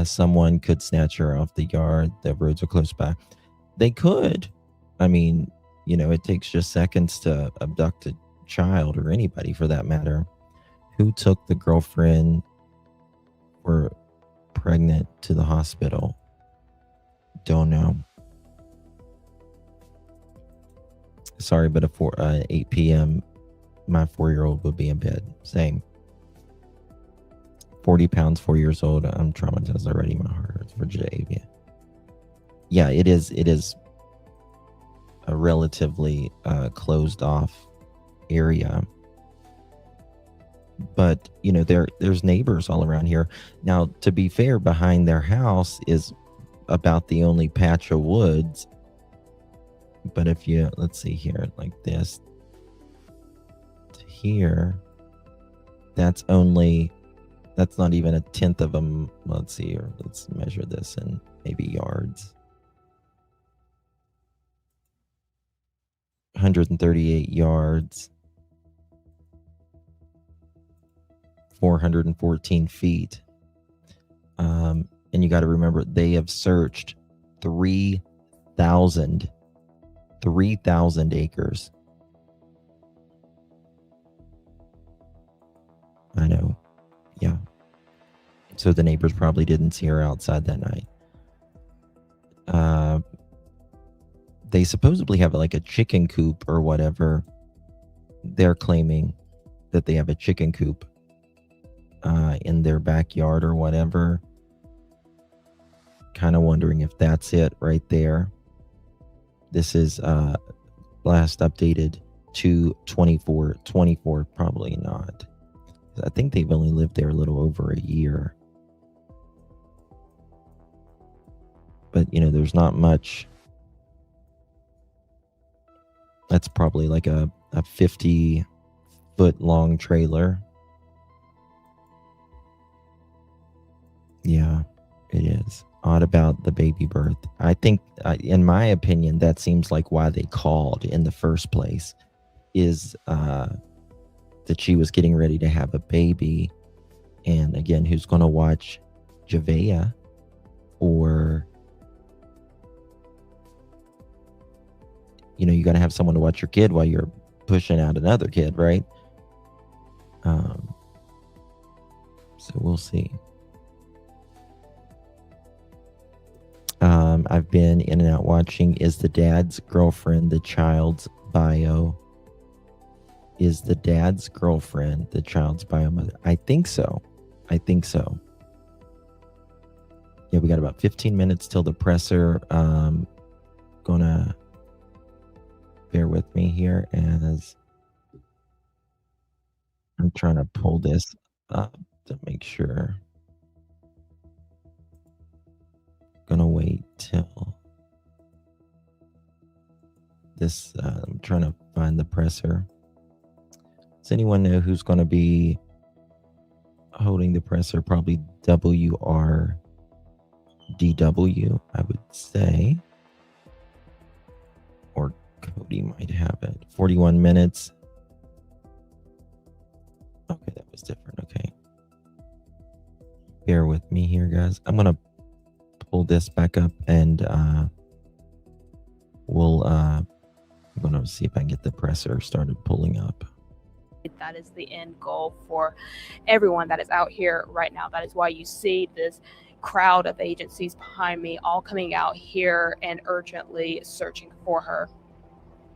Someone could snatch her off the yard. The roads are close by. They could. I mean, you know, it takes just seconds to abduct a child, or anybody for that matter. Who took the girlfriend or pregnant to the hospital? Don't know. Sorry, but at 8 p.m. my 4-year-old would be in bed. Same. 40 pounds, 4 years old. I'm traumatized already. My heart hurts for Javeayah. Yeah, it is a relatively closed off area, but you know, there's neighbors all around here. Now, to be fair, behind their house is about the only patch of woods. But if you, let's see here, like this to here, that's not even a tenth of them. Let's see here. Let's measure this in maybe yards. 138 yards. 414 feet. And you got to remember, they have searched 3,000 acres. I know. Yeah. So the neighbors probably didn't see her outside that night. They supposedly have like a chicken coop or whatever. They're claiming that they have a chicken coop in their backyard or whatever. Kind of wondering if that's it right there. This is last updated to 24. Probably not. I think they've only lived there a little over a year. But, you know, there's not much. That's probably like a 50-foot long trailer. Yeah, it is. Odd about the baby birth. I think, in my opinion, that seems like why they called in the first place, is that she was getting ready to have a baby. And again, who's going to watch Javeayah? Or, you know, you got to have someone to watch your kid while you're pushing out another kid, right? So we'll see. I've been in and out watching. Is the dad's girlfriend the child's bio? Is the dad's girlfriend the child's bio mother? I think so. Yeah, we got about 15 minutes till the presser. Gonna bear with me here as I'm trying to pull this up to make sure. Gonna wait till this. I'm trying to find the presser. Does anyone know who's going to be holding the presser? Probably WRDW, I would say. Or Cody might have it. 41 minutes. Okay, that was different. Okay. Bear with me here, guys. I'm going to pull this back up and I'm going to see if I can get the presser started pulling up. That is the end goal for everyone that is out here right now. That is why you see this crowd of agencies behind me all coming out here and urgently searching for her.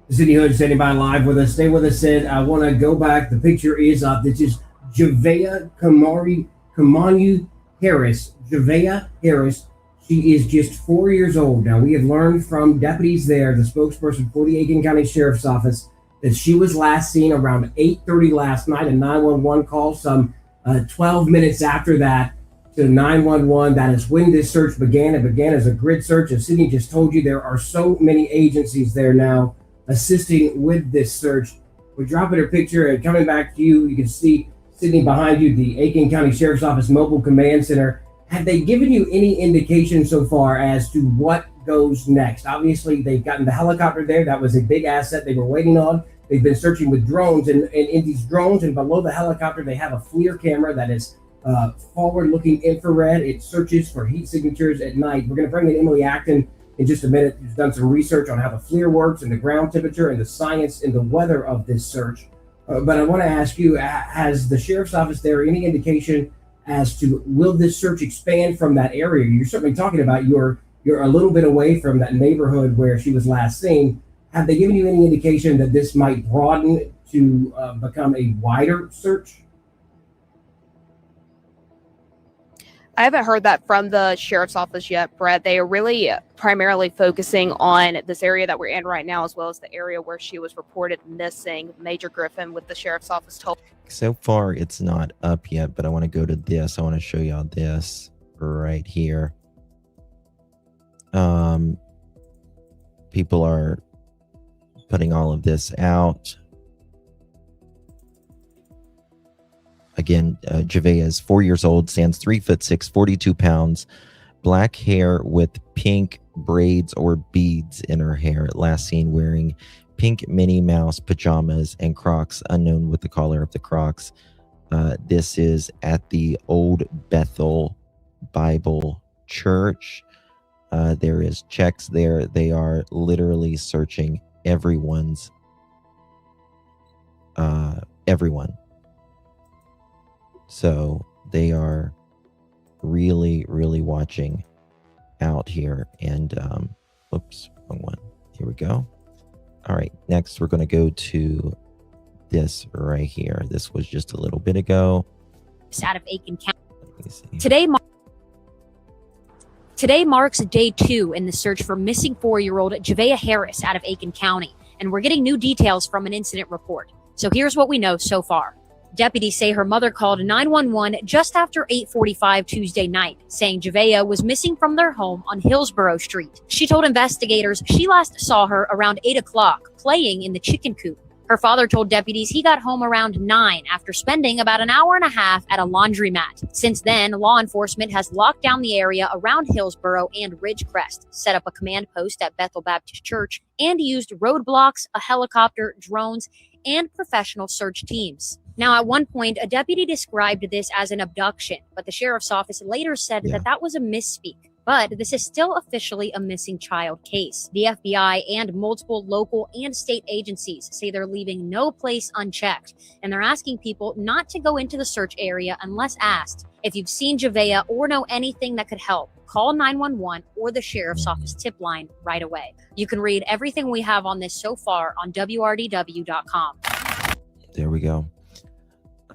City Hood standing by live with us. Stay with us, Sid. I want to go back. The picture is up. This is Javeayah Kemauni Harris. Javeayah Harris. She is just 4 years old. Now, we have learned from deputies there, the spokesperson for the Aiken County Sheriff's Office, that she was last seen around 8:30 last night. A 911 call some 12 minutes after that to 911. That is when this search began. It began as a grid search. As Sydney just told you, there are so many agencies there now assisting with this search. We're dropping her picture and coming back to you. You can see Sydney behind you, the Aiken County Sheriff's Office Mobile Command Center. Have they given you any indication so far as to what goes next? Obviously, they've gotten the helicopter there. That was a big asset they were waiting on. They've been searching with drones, and in these drones and below the helicopter, they have a FLIR camera that is forward-looking infrared. It searches for heat signatures at night. We're going to bring in Emily Acton in just a minute, who's done some research on how the FLIR works and the ground temperature and the science and the weather of this search. But I want to ask you, has the Sheriff's Office there any indication as to will this search expand from that area? You're certainly talking about you're a little bit away from that neighborhood where she was last seen. Have they given you any indication that this might broaden to become a wider search? I haven't heard that from the Sheriff's Office yet, Brett. They are really primarily focusing on this area that we're in right now, as well as the area where she was reported missing. Major Griffin with the Sheriff's Office told. So far, it's not up yet, but I want to go to this. I want to show y'all this right here. People are putting all of this out. Again, Javeayah is 4 years old, stands 3'6", 42 pounds, black hair with pink braids or beads in her hair. Last seen wearing pink Minnie Mouse pajamas and Crocs, unknown with the color of the Crocs. This is at the Old Bethel Bible Church. There is checks there. They are literally searching everyone. So they are really, really watching out here. And oops, wrong one. Here we go. All right, next we're going to go to this right here. This was just a little bit ago. Out of Aiken County. Today marks day 2 in the search for missing 4-year-old Javeayah Harris out of Aiken County, and we're getting new details from an incident report. So here's what we know so far. Deputies say her mother called 911 just after 8:45 Tuesday night, saying Javeayah was missing from their home on Hillsboro Street. She told investigators she last saw her around 8 o'clock playing in the chicken coop. Her father told deputies he got home around 9 after spending about an hour and a half at a laundromat. Since then, law enforcement has locked down the area around Hillsboro and Ridgecrest, set up a command post at Bethel Baptist Church, and used roadblocks, a helicopter, drones, and professional search teams. Now, at one point, a deputy described this as an abduction, but the sheriff's office later said that was a misspeak. But this is still officially a missing child case. The FBI and multiple local and state agencies say they're leaving no place unchecked, and they're asking people not to go into the search area unless asked. If you've seen Javeayah or know anything that could help, call 911 or the sheriff's office tip line right away. You can read everything we have on this so far on WRDW.com. There we go.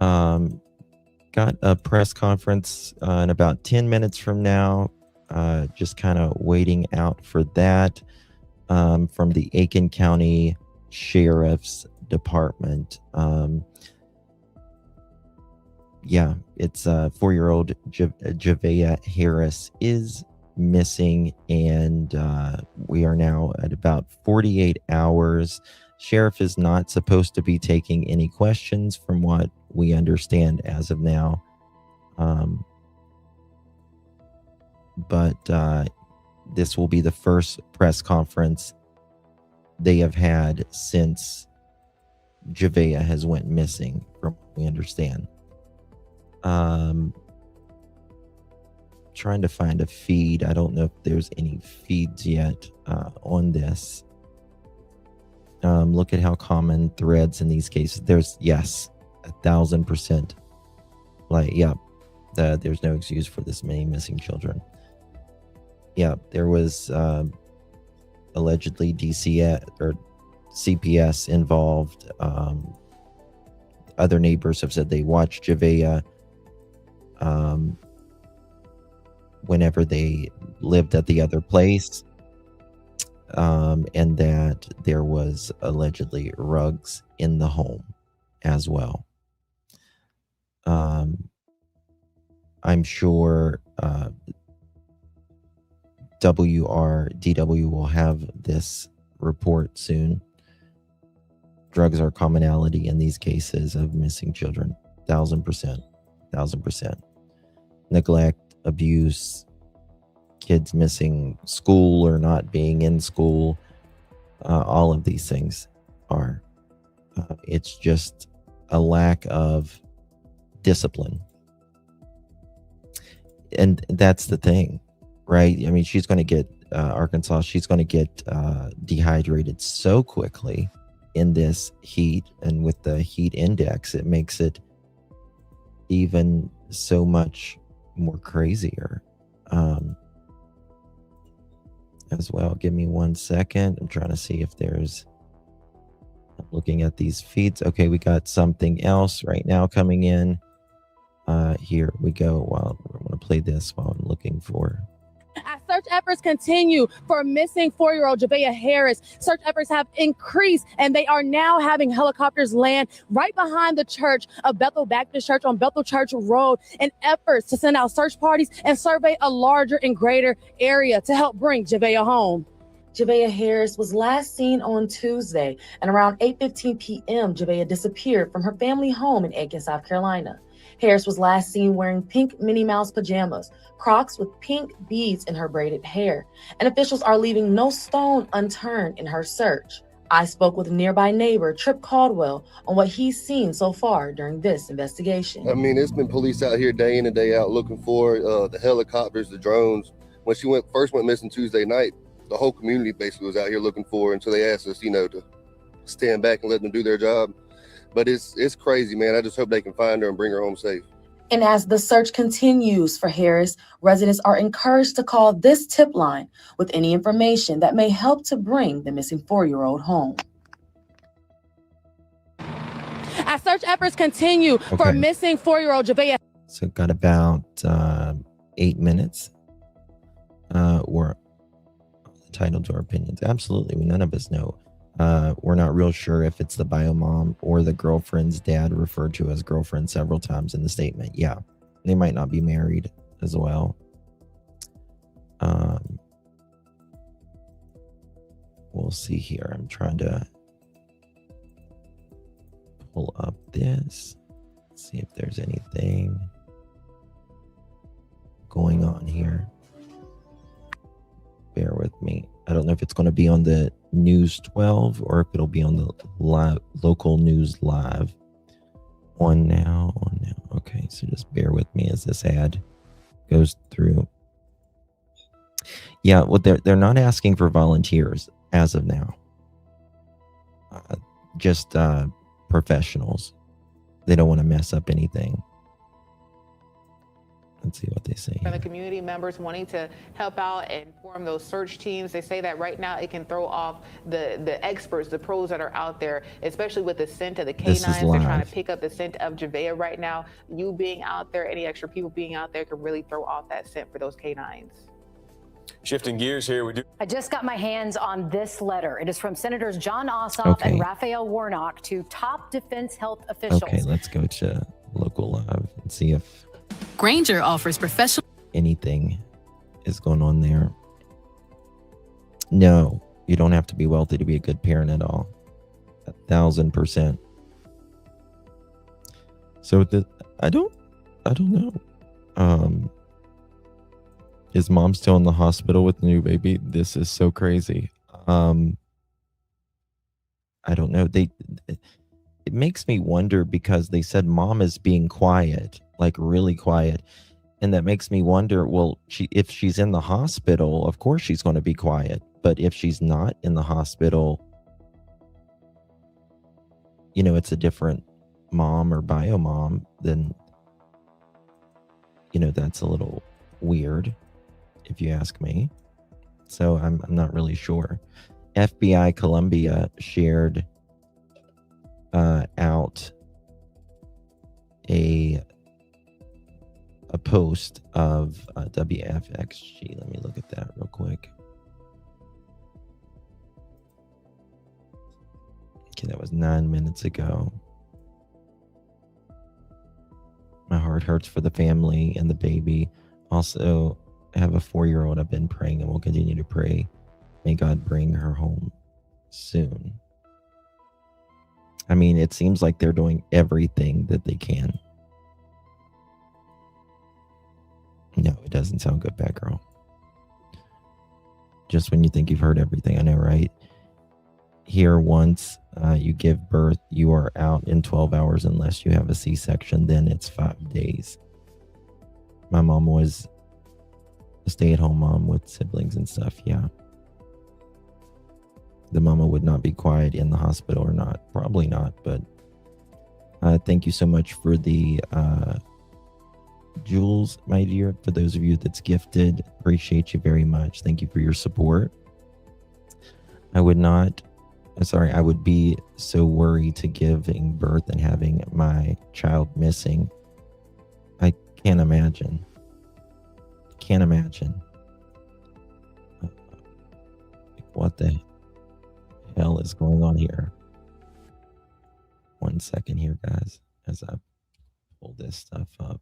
Got a press conference in about 10 minutes from now. Just kind of waiting out for that from the Aiken County Sheriff's Department. Yeah, it's 4-year-old Javeayah Harris is missing, and we are now at about 48 hours. Sheriff is not supposed to be taking any questions from what we understand as of now. But this will be the first press conference they have had since Javeayah has went missing, from what we understand. Trying to find a feed. I don't know if there's any feeds yet on this. Look at how common threads in these cases. There's, yes, 1,000%. Like, yeah, there's no excuse for this many missing children. Yeah, there was allegedly DCS or CPS involved. Other neighbors have said they watched Javeayah whenever they lived at the other place, and that there was allegedly rugs in the home as well. I'm sure WRDW will have this report soon. Drugs are a commonality in these cases of missing children. 1,000%. Neglect, abuse, kids missing school or not being in school. All of these things are. It's just a lack of discipline. And that's the thing, right? I mean, she's going to get Arkansas, she's going to get dehydrated so quickly in this heat, and with the heat index, it makes it even so much more crazier as well. Give me 1 second. I'm trying to see if there's, I'm looking at these feeds. Okay, we got something else right now coming in. Here we go. Well, we're going to play this while I'm looking for. At search efforts continue for missing 4-year-old Javeayah Harris, search efforts have increased, and they are now having helicopters land right behind the church of Bethel Baptist Church on Bethel Church Road in efforts to send out search parties and survey a larger and greater area to help bring Javeayah home. Javeayah Harris was last seen on Tuesday, and around 8:15 p.m., Javeayah disappeared from her family home in Aiken, South Carolina. Harris was last seen wearing pink Minnie Mouse pajamas, Crocs with pink beads in her braided hair, and officials are leaving no stone unturned in her search. I spoke with nearby neighbor Trip Caldwell on what he's seen so far during this investigation. I mean, it's been police out here day in and day out looking for the helicopters, the drones. When she first went missing Tuesday night, the whole community basically was out here looking for her until they asked us, to stand back and let them do their job. But it's crazy, man. I just hope they can find her and bring her home safe. And as the search continues for Harris, residents are encouraged to call this tip line with any information that may help to bring the missing 4-year-old home. As search efforts continue for missing 4-year-old Javeayah. So got about 8 minutes. We're entitled to our opinions. Absolutely. None of us know. We're not real sure if it's the bio mom or the girlfriend's dad, referred to as girlfriend several times in the statement. Yeah, they might not be married as well. We'll see here. I'm trying to pull up this, see if there's anything going on here. Bear with me. I don't know if it's going to be on the News 12 or if it'll be on the local news live. On now. Okay, so just bear with me as this ad goes through. Yeah, well, they're not asking for volunteers as of now. Just professionals. They don't want to mess up anything. Let's see what they say. For the community members wanting to help out and form those search teams, they say that right now it can throw off the experts, the pros that are out there, especially with the scent of the canines. They're trying to pick up the scent of Javeayah right now. You being out there, any extra people being out there, can really throw off that scent for those canines. Shifting gears here, we do. I just got my hands on this letter. It is from Senators John Ossoff and Raphael Warnock to top defense health officials. Okay, let's go to local live and see if Granger offers professional. Anything is going on there. No, you don't have to be wealthy to be a good parent at all. 1,000%. So I don't know. Is mom still in the hospital with the new baby? This is so crazy. I don't know. It makes me wonder because they said mom is being quiet, like really quiet. And that makes me wonder, well, if she's in the hospital, of course she's going to be quiet. But if she's not in the hospital, it's a different mom or bio mom, then, that's a little weird, if you ask me. So I'm not really sure. FBI Columbia shared out a post of WFXG. Let me look at that real quick. Okay, that was 9 minutes ago. My heart hurts for the family and the baby. Also, I have a 4-year-old. I've been praying and will continue to pray. May God bring her home soon. I mean, it seems like they're doing everything that they can. No, it doesn't sound good, Batgirl. Just when you think you've heard everything, I know, right? Here, once you give birth, you are out in 12 hours unless you have a C-section. Then it's 5 days. My mom was a stay-at-home mom with siblings and stuff, yeah. The mama would not be quiet in the hospital or not. Probably not, but thank you so much for the Jules, my dear. For those of you that's gifted, appreciate you very much. Thank you for your support. I would be so worried to giving birth and having my child missing. I can't imagine. is going on here? 1 second here, guys, as I pull this stuff up.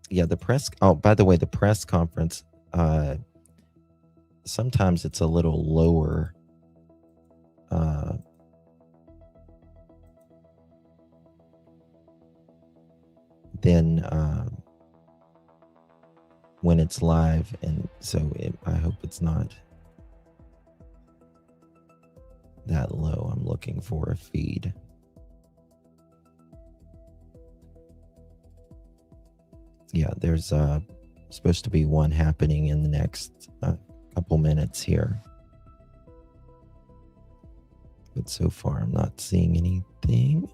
Yeah, the press. Oh, by the way, the press conference. Sometimes it's a little lower. Than when it's live, and so I hope it's not that low. I'm looking for a feed. Yeah, there's supposed to be one happening in the next couple minutes here. But so far, I'm not seeing anything.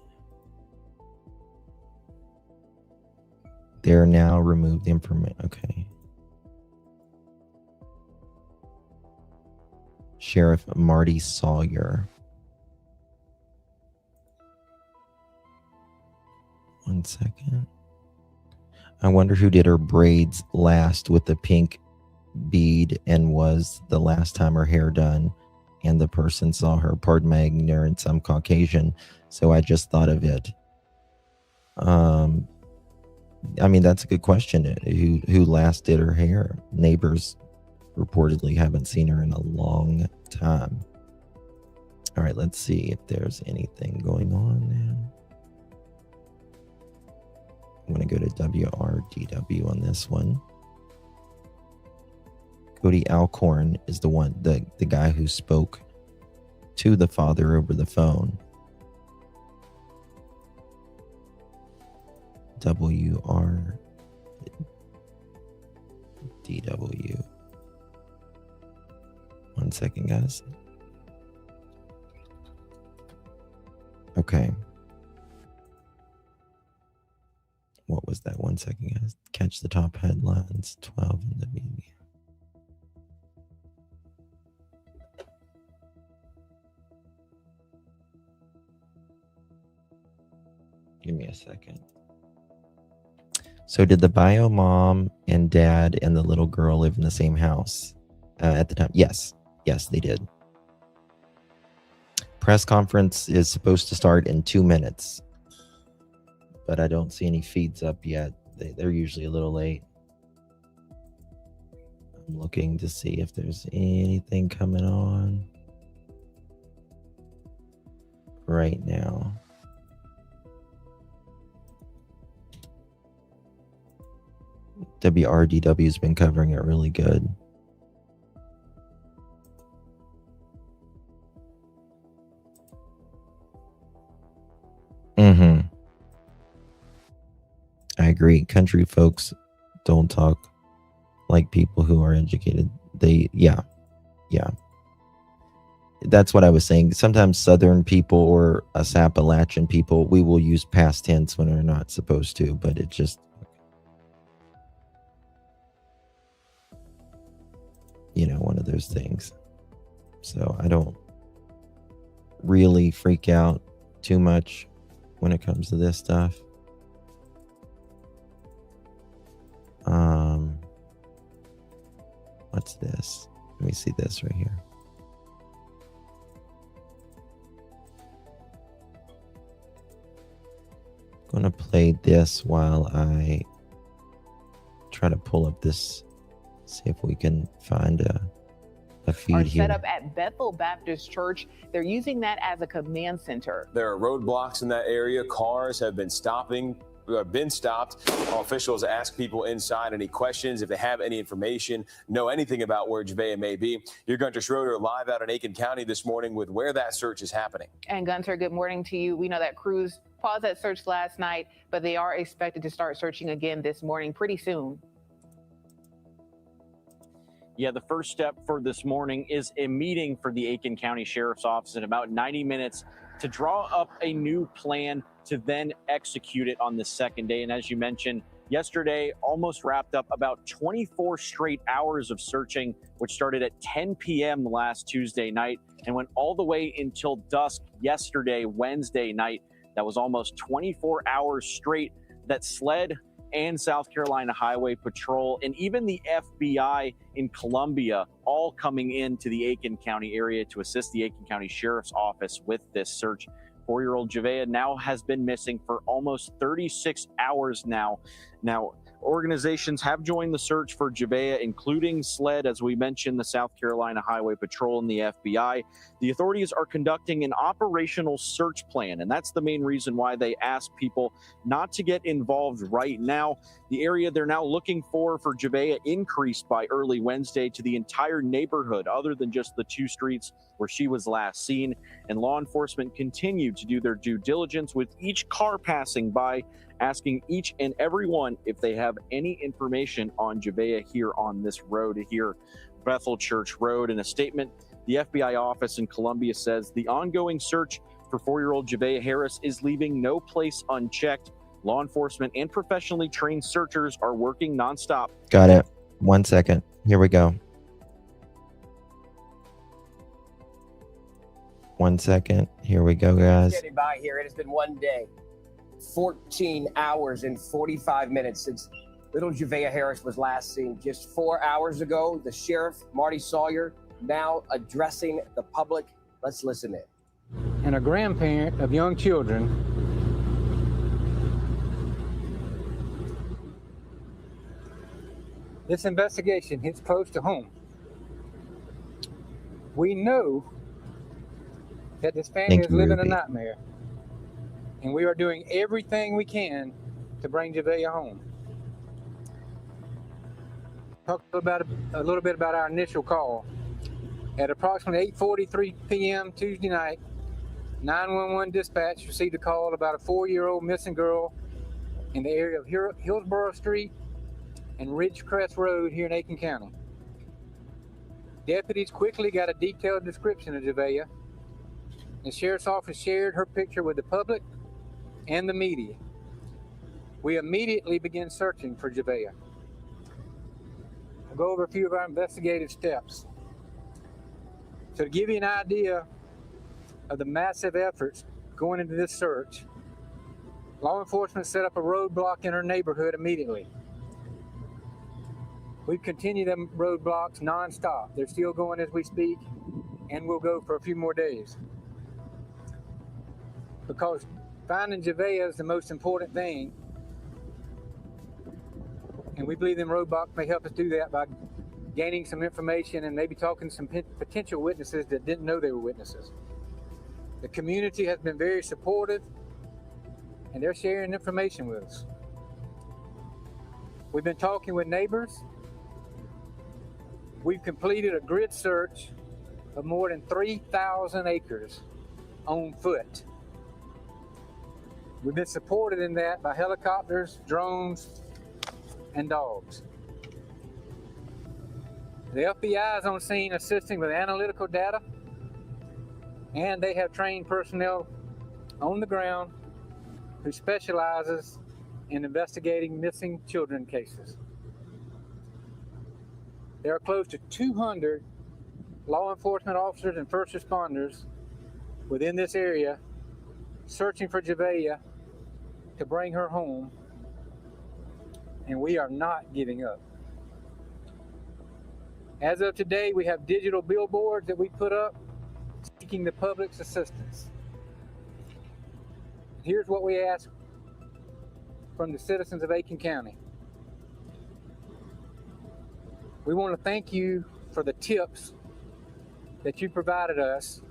They're now removed information. Okay. Sheriff Marty Sawyer. 1 second. I wonder who did her braids last with the pink bead and was the last time her hair done, and the person saw her. Pardon my ignorance, I'm Caucasian, so I just thought of it. I mean, that's a good question. Who last did her hair? Neighbors reportedly haven't seen her in a long time. All right, let's see if there's anything going on now. I'm going to go to WRDW on this one. Cody Alcorn is the guy who spoke to the father over the phone. WRDW. 1 second, guys. Okay. What was that? 1 second, guys. Catch the top headlines. 12 in the media. Give me a second. So did the bio mom and dad and the little girl live in the same house at the time? Yes. Yes, they did. Press conference is supposed to start in 2 minutes, but I don't see any feeds up yet. They're usually a little late. I'm looking to see if there's anything coming on right now. WRDW has been covering it really good. I agree. Country folks don't talk like people who are educated. Yeah. That's what I was saying. Sometimes Southern people or Appalachian people, we will use past tense when we're not supposed to, but it just, one of those things. So I don't really freak out too much when it comes to this stuff. What's this? Let me see this right here. I'm gonna play this while I try to pull up this, see if we can find a feed Are here. set up at Bethel Baptist Church. They're using that as a command center. There are roadblocks in that area. Cars have been stopped. Officials ask people inside any questions, if they have any information, know anything about where Javeayah may be. You're Gunter Schroeder live out in Aiken County this morning with where that search is happening. And Gunter, good morning to you. We know that crews paused that search last night, but they are expected to start searching again this morning pretty soon. Yeah, the first step for this morning is a meeting for the Aiken County Sheriff's Office in about 90 minutes to draw up a new plan to then execute it on the second day. And as you mentioned, yesterday almost wrapped up about 24 straight hours of searching, which started at 10 p.m. last Tuesday night and went all the way until dusk yesterday, Wednesday night. That was almost 24 hours straight that SLED and South Carolina Highway Patrol, and even the FBI in Columbia, all coming into the Aiken County area to assist the Aiken County Sheriff's Office with this search. 4-year-old Javeayah now has been missing for almost 36 hours now. Organizations have joined the search for Javeayah, including SLED, as we mentioned, the South Carolina Highway Patrol and the FBI. The authorities are conducting an operational search plan, and that's the main reason why they ask people not to get involved right now. The area they're now looking for Javeayah increased by early Wednesday to the entire neighborhood, other than just the 2 streets where she was last seen. And law enforcement continued to do their due diligence with each car passing by, asking each and every one if they have any information on Javeayah here on this road here, Bethel Church Road. In a statement, the FBI office in Columbia says the ongoing search for 4-year-old Javeayah Harris is leaving no place unchecked. Law enforcement and professionally trained searchers are working nonstop. Got it. 1 second. Here we go. 1 second. Here we go, guys. Standing by here. It has been 1 day, 14 hours and 45 minutes since little Javeayah Harris was last seen. Just 4 hours ago, the sheriff, Marty Sawyer, now addressing the public. Let's listen in. And a grandparent of young children, this investigation hits close to home. We know that this family is living a nightmare, and we are doing everything we can to bring Javeayah home. Talk a little bit about our initial call. At approximately 8:43 p.m. Tuesday night, 911 dispatch received a call about a 4-year-old missing girl in the area of Hillsboro Street and Ridgecrest Road here in Aiken County. Deputies quickly got a detailed description of Javeayah. The sheriff's office shared her picture with the public and the media. We immediately began searching for Javeayah. I'll go over a few of our investigative steps. So to give you an idea of the massive efforts going into this search, law enforcement set up a roadblock in her neighborhood immediately. We've continued them roadblocks nonstop. They're still going as we speak, and will go for a few more days. Because finding Javeayah is the most important thing, and we believe them roadblocks may help us do that by gaining some information and maybe talking to some potential witnesses that didn't know they were witnesses. The community has been very supportive, and they're sharing information with us. We've been talking with neighbors. We've completed a grid search of more than 3,000 acres on foot. We've been supported in that by helicopters, drones, and dogs. The FBI is on scene assisting with analytical data, and they have trained personnel on the ground who specializes in investigating missing children cases. There are close to 200 law enforcement officers and first responders within this area searching for Javeayah to bring her home, and we are not giving up. As of today, we have digital billboards that we put up seeking the public's assistance. Here's what we ask from the citizens of Aiken County. We want to thank you for the tips that you provided us,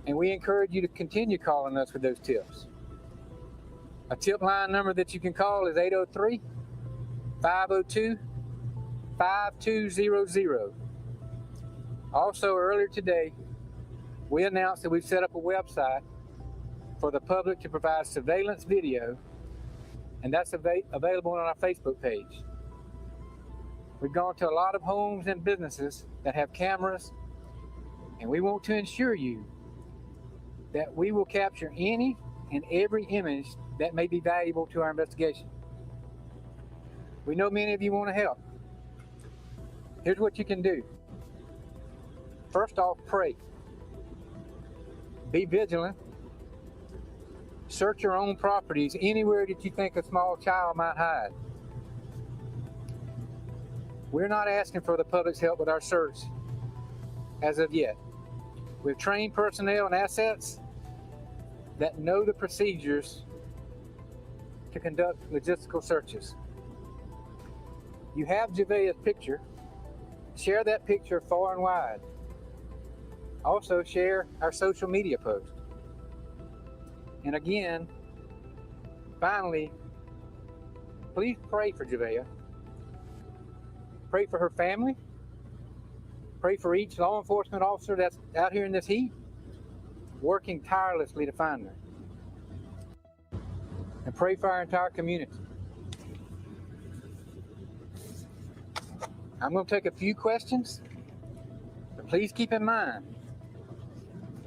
and we encourage you to continue calling us with those tips. A tip line number that you can call is 803-502-5200. Also, earlier today, we announced that we've set up a website for the public to provide surveillance video, and that's available on our Facebook page. We've gone to a lot of homes and businesses that have cameras, and we want to ensure you that we will capture any and every image that may be valuable to our investigation. We know many of you want to help. Here's what you can do. First off, pray. Be vigilant. Search your own properties anywhere that you think a small child might hide. We're not asking for the public's help with our search as of yet. We've trained personnel and assets that know the procedures to conduct logistical searches. You have Javeayah's picture. Share that picture far and wide. Also share our social media posts. And again, finally, please pray for Javeayah. Pray for her family. Pray for each law enforcement officer that's out here in this heat, working tirelessly to find her. And pray for our entire community. I'm going to take a few questions, but please keep in mind,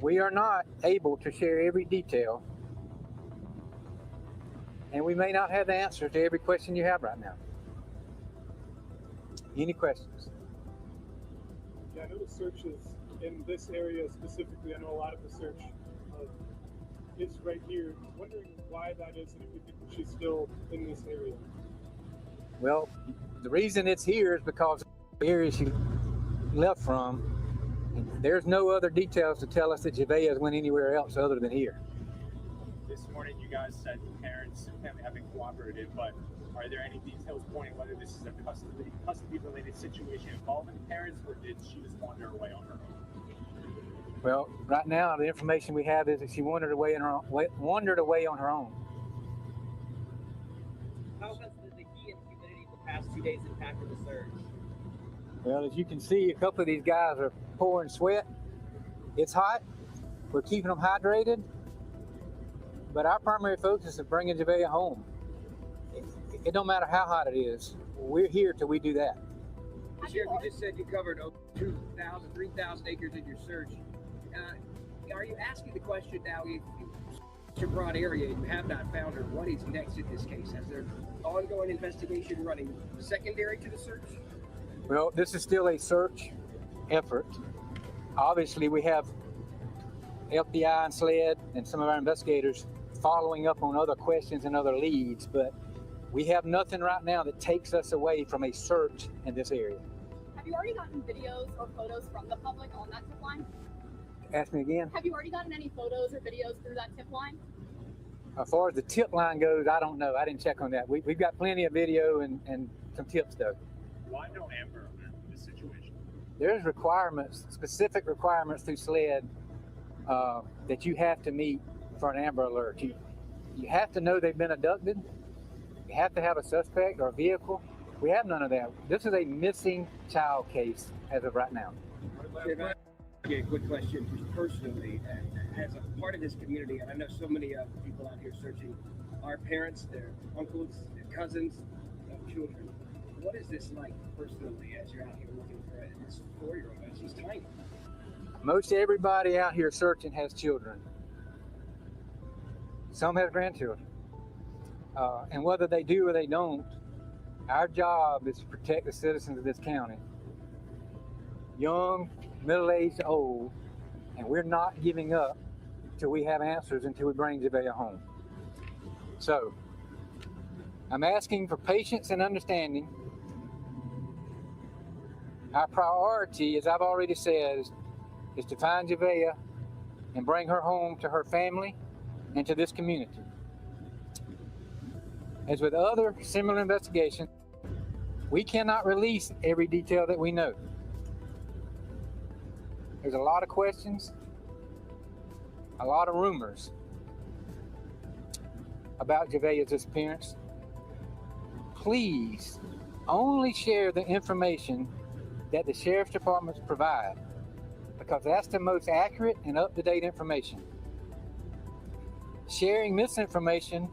we are not able to share every detail, and we may not have the answer to every question you have right now. Any questions? Yeah, I know the search is in this area specifically. I know a lot of the search is right here. Wondering why that is and if you think she's still in this area. Well, the reason it's here is because the area she left from, and there's no other details to tell us that Javeayah went anywhere else other than here. This morning you guys said parents and family have been cooperative, but are there any details pointing whether this is a custody-related situation involving parents, or did she just wander away on her own? Well, right now the information we have is that she wandered away on her own. How has the heat and humidity the past 2 days impacted the search? Well, as you can see, a couple of these guys are pouring sweat. It's hot. We're keeping them hydrated. But our primary focus is bringing Javeayah home. It don't matter how hot it is. We're here till we do that. Sheriff, you just said you covered 2,000, 3,000 acres in your search. Are you asking the question now, if it's a broad area and you have not found her, what is next in this case? Has there ongoing investigation running secondary to the search? Well, this is still a search effort. Obviously, we have FBI and SLED and some of our investigators following up on other questions and other leads, but we have nothing right now that takes us away from a search in this area. Have you already gotten videos or photos from the public on that tip line? Ask me again. Have you already gotten any photos or videos through that tip line? As far as the tip line goes, I don't know. I didn't check on that. We've got plenty of video and some tips though. Why no Amber Alert in this situation? There's requirements, specific requirements through SLED that you have to meet for an Amber Alert. You have to know they've been abducted. You have to have a suspect or a vehicle. We have none of that. This is a missing child case as of right now. Okay, a quick question, just personally, as a part of this community, and I know so many people out here searching, our parents, their uncles, their cousins, children. What is this like personally as you're out here looking for this 4-year-old? She's tiny. Most everybody out here searching has children. Some have grandchildren. And whether they do or they don't, our job is to protect the citizens of this county. Young, middle-aged, old, and we're not giving up till we have answers, until we bring Javeayah home. So, I'm asking for patience and understanding. Our priority, as I've already said, is to find Javeayah and bring her home to her family and to this community. As with other similar investigations, we cannot release every detail that we know. There's a lot of questions, a lot of rumors about Javeayah's disappearance. Please only share the information that the Sheriff's Departments provide, because that's the most accurate and up-to-date information. Sharing misinformation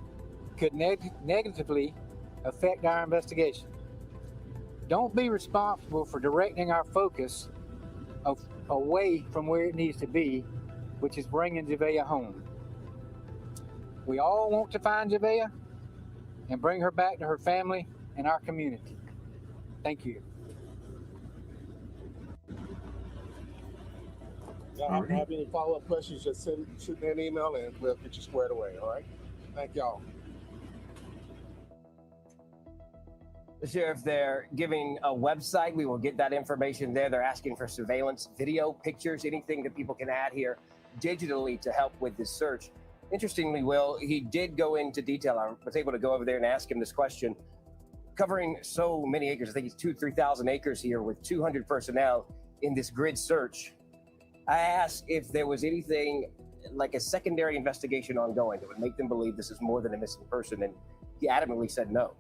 could negatively affect our investigation. Don't be responsible for directing our focus away from where it needs to be, which is bringing Javeayah home. We all want to find Javeayah and bring her back to her family and our community. Thank you. If you have any follow-up questions, just shoot me an email and we'll get you squared away, all right? Thank y'all. The sheriff there giving a website. We will get that information there. They're asking for surveillance, video, pictures, anything that people can add here digitally to help with this search. Interestingly, Will, he did go into detail. I was able to go over there and ask him this question. Covering so many acres, I think it's 3,000 acres here with 200 personnel in this grid search. I asked if there was anything like a secondary investigation ongoing that would make them believe this is more than a missing person, and he adamantly said no.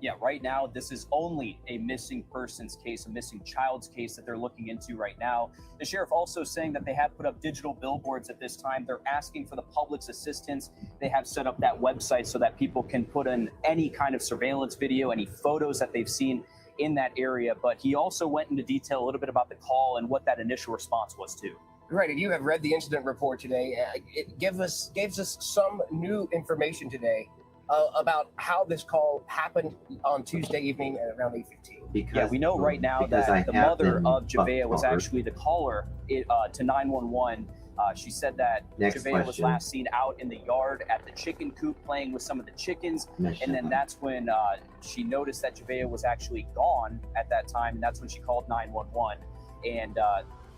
Yeah, right now, this is only a missing persons case, a missing child's case that they're looking into right now. The sheriff also saying that they have put up digital billboards at this time. They're asking for the public's assistance. They have set up that website so that people can put in any kind of surveillance video, any photos that they've seen in that area. But he also went into detail a little bit about the call and what that initial response was too. Right, and you have read the incident report today. It gives us some new information today about how this call happened on Tuesday evening at around 8:15. Yeah, we know right now that the mother of Javeayah was actually the caller to 911. She said that Javeayah was last seen out in the yard at the chicken coop playing with some of the chickens. And then that's when she noticed that Javeayah was actually gone at that time. And that's when she called 911. And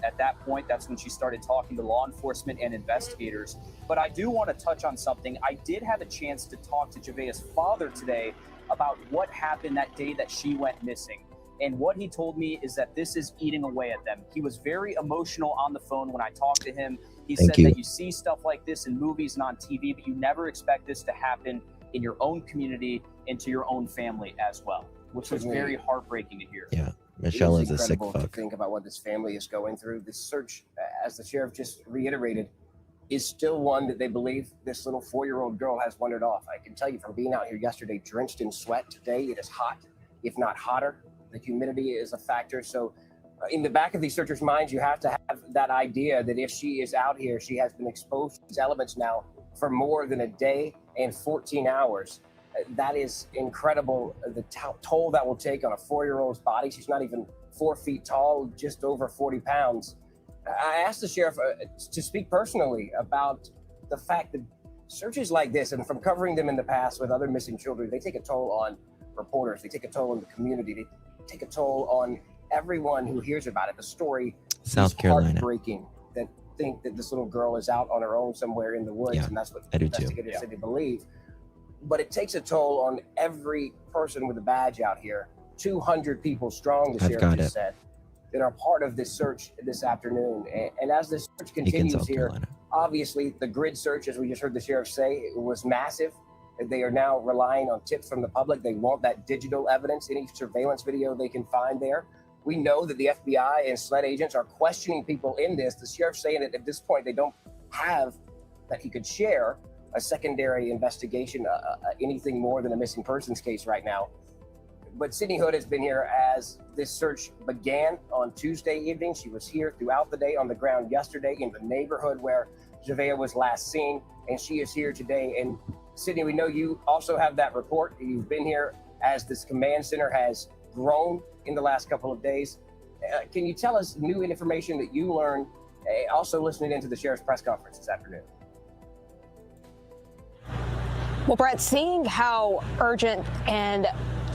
at that point, that's when she started talking to law enforcement and investigators. But I do want to touch on something. I did have a chance to talk to Javeayah's father today about what happened that day that she went missing. And what he told me is that this is eating away at them. He was very emotional on the phone when I talked to him. He said that you see stuff like this in movies and on TV, but you never expect this to happen in your own community and to your own family as well, which was very heartbreaking to hear. Yeah. Michelle is a sick incredible fuck. to think about what this family is going through. This search, as the sheriff just reiterated, is still one that they believe this little 4-year-old girl has wandered off. I can tell you from being out here yesterday, drenched in sweat, today it is hot, if not hotter. The humidity is a factor. So in the back of these searchers' minds, you have to have that idea that if she is out here, she has been exposed to these elements now for more than a day and 14 hours. That is incredible, the toll that will take on a 4-year-old's body. She's not even 4 feet tall, just over 40 pounds. I asked the sheriff to speak personally about the fact that searches like this, and from covering them in the past with other missing children, they take a toll on reporters, they take a toll on the community, they take a toll on everyone who hears about it. The story South is Carolina. heartbreaking, that think that this little girl is out on her own somewhere in the woods, and that's what I do too. investigators said they believe. But it takes a toll on every person with a badge out here. 200 people strong, the sheriff just said, that are part of this search this afternoon. And as this search continues here, obviously the grid search, as we just heard the sheriff say, it was massive. They are now relying on tips from the public. They want that digital evidence, any surveillance video they can find there. We know that the FBI and SLED agents are questioning people in this. The sheriff's saying that at this point they don't have that he could share a secondary investigation, anything more than a missing persons case right now. But Sydney Hood has been here as this search began on Tuesday evening. She was here throughout the day on the ground yesterday in the neighborhood where Javeayah was last seen, and she is here today. And Sydney, we know you also have that report. You've been here as this command center has grown in the last couple of days. Can you tell us new information that you learned, also listening into the sheriff's press conference this afternoon? Well, Brett, seeing how urgent and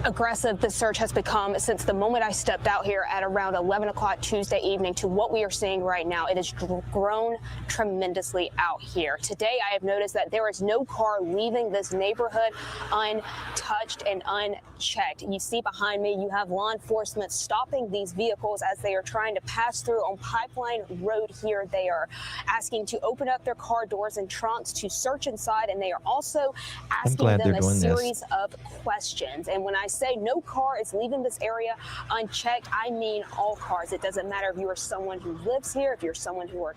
aggressive the search has become since the moment I stepped out here at around 11 o'clock Tuesday evening to what we are seeing right now, it has grown tremendously out here. Today, I have noticed that there is no car leaving this neighborhood untouched and unchecked. You see behind me, you have law enforcement stopping these vehicles as they are trying to pass through on Pipeline Road here. They are asking to open up their car doors and trunks to search inside, and they are also asking them a series of questions. And when I say no car is leaving this area unchecked, I mean all cars. It doesn't matter if you are someone who lives here, if you're someone who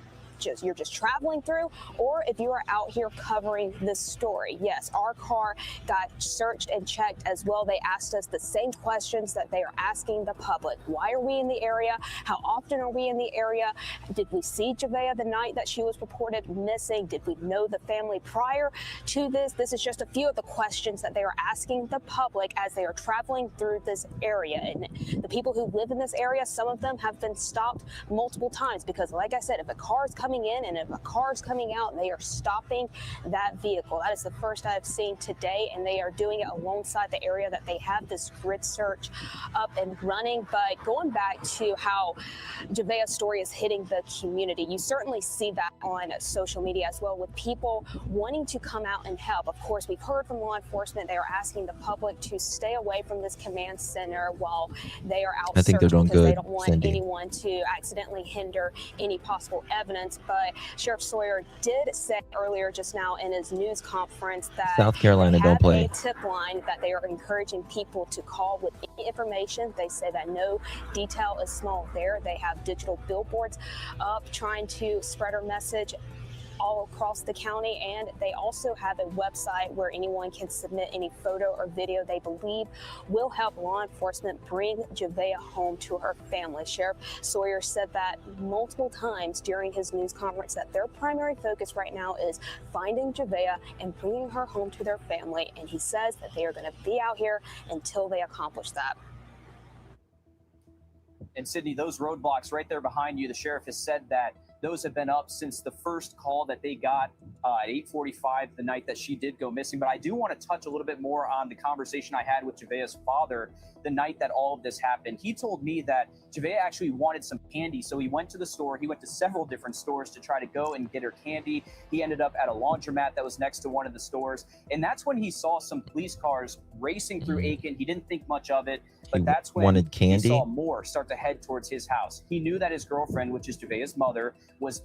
you're just traveling through, or if you are out here covering this story. Yes, our car got searched and checked as well. They asked us the same questions that they are asking the public. Why are we in the area? How often are we in the area? Did we see Javeayah the night that she was reported missing? Did we know the family prior to this? This is just a few of the questions that they are asking the public as they are traveling through this area. And the people who live in this area, some of them have been stopped multiple times because, like I said, if a car is coming coming in and if a car's coming out, they are stopping that vehicle. That is the first I've seen today, and they are doing it alongside the area that they have this grid search up and running. But going back to how Javeayah's story is hitting the community, you certainly see that on social media as well, with people wanting to come out and help. Of course, we've heard from law enforcement, they are asking the public to stay away from this command center while they are out I think they're searching, doing because they good, don't want Cindy. anyone to accidentally hinder any possible evidence. But Sheriff Sawyer did say earlier just now in his news conference that South Carolina, they don't have play. a tip line that they are encouraging people to call with any information. They say that no detail is small there. They have digital billboards up trying to spread our message all across the county, and they also have a website where anyone can submit any photo or video they believe will help law enforcement bring Javeayah home to her family. Sheriff Sawyer said that multiple times during his news conference, that their primary focus right now is finding Javeayah and bringing her home to their family, and he says that they are going to be out here until they accomplish that. And Sydney, those roadblocks right there behind you, the sheriff has said that those have been up since the first call that they got at 8:45 the night that she did go missing. But I do want to touch a little bit more on the conversation I had with Javeayah's father the night that all of this happened. He told me that Javeayah actually wanted some candy, so he went to the store. He went to several different stores to try to go and get her candy. He ended up at a laundromat that was next to one of the stores, and that's when he saw some police cars racing through Aiken. He didn't think much of it, but that's when wanted candy? he saw more start to head towards his house. He knew that his girlfriend, which is Javeayah's mother, was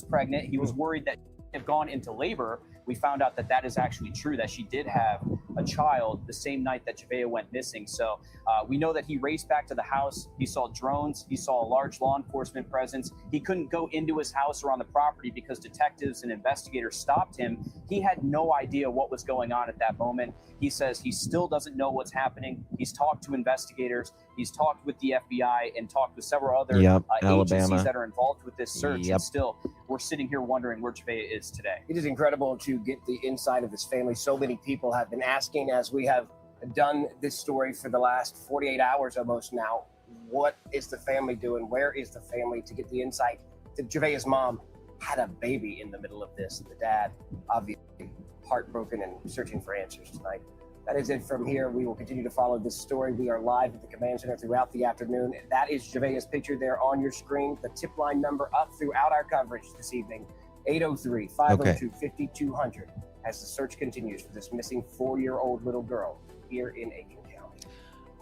pregnant. He was worried that she had gone into labor. We found out that that is actually true, that she did have a child the same night that Javeayah went missing. So we know that he raced back to the house. He saw drones. He saw a large law enforcement presence. He couldn't go into his house or on the property because detectives and investigators stopped him. He had no idea what was going on at that moment. He says he still doesn't know what's happening. He's talked to investigators. He's talked with the FBI and talked with several other Alabama. agencies that are involved with this search. Yep. And still, we're sitting here wondering where Javeayah is today. It is incredible to get the inside of this family. So many people have been asking, as we have done this story for the last 48 hours almost now, what is the family doing? Where is the family, to get the insight? Javeayah's mom had a baby in the middle of this. The dad, obviously heartbroken and searching for answers tonight. That is it from here. We will continue to follow this story. We are live at the command center throughout the afternoon. That is Javeayah's picture there on your screen. The tip line number up throughout our coverage this evening, 803-502-5200, as the search continues for this missing 4-year-old little girl here in Aiken County.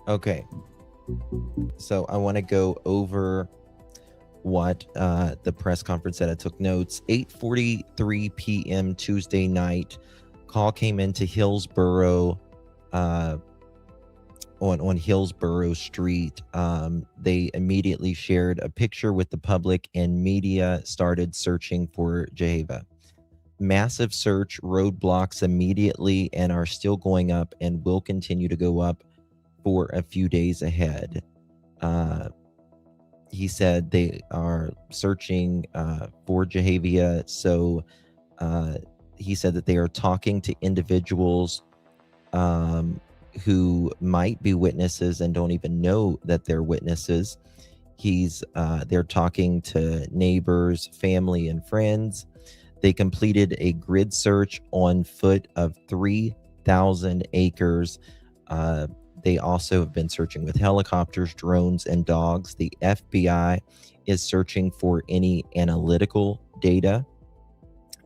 Okay. So I want to go over what the press conference said. I took notes. 8:43 p.m. Tuesday night, call came into Hillsboro, on Hillsboro Street. They immediately shared a picture with the public, and media started searching for Javeayah. Massive search, roadblocks immediately, and are still going up and will continue to go up for a few days ahead. He said they are searching for Javeayah. So he said that they are talking to individuals who might be witnesses and don't even know that they're witnesses. They're talking to neighbors, family, and friends. They completed a grid search on foot of 3,000 acres. They also have been searching with helicopters, drones, and dogs. The FBI is searching for any analytical data.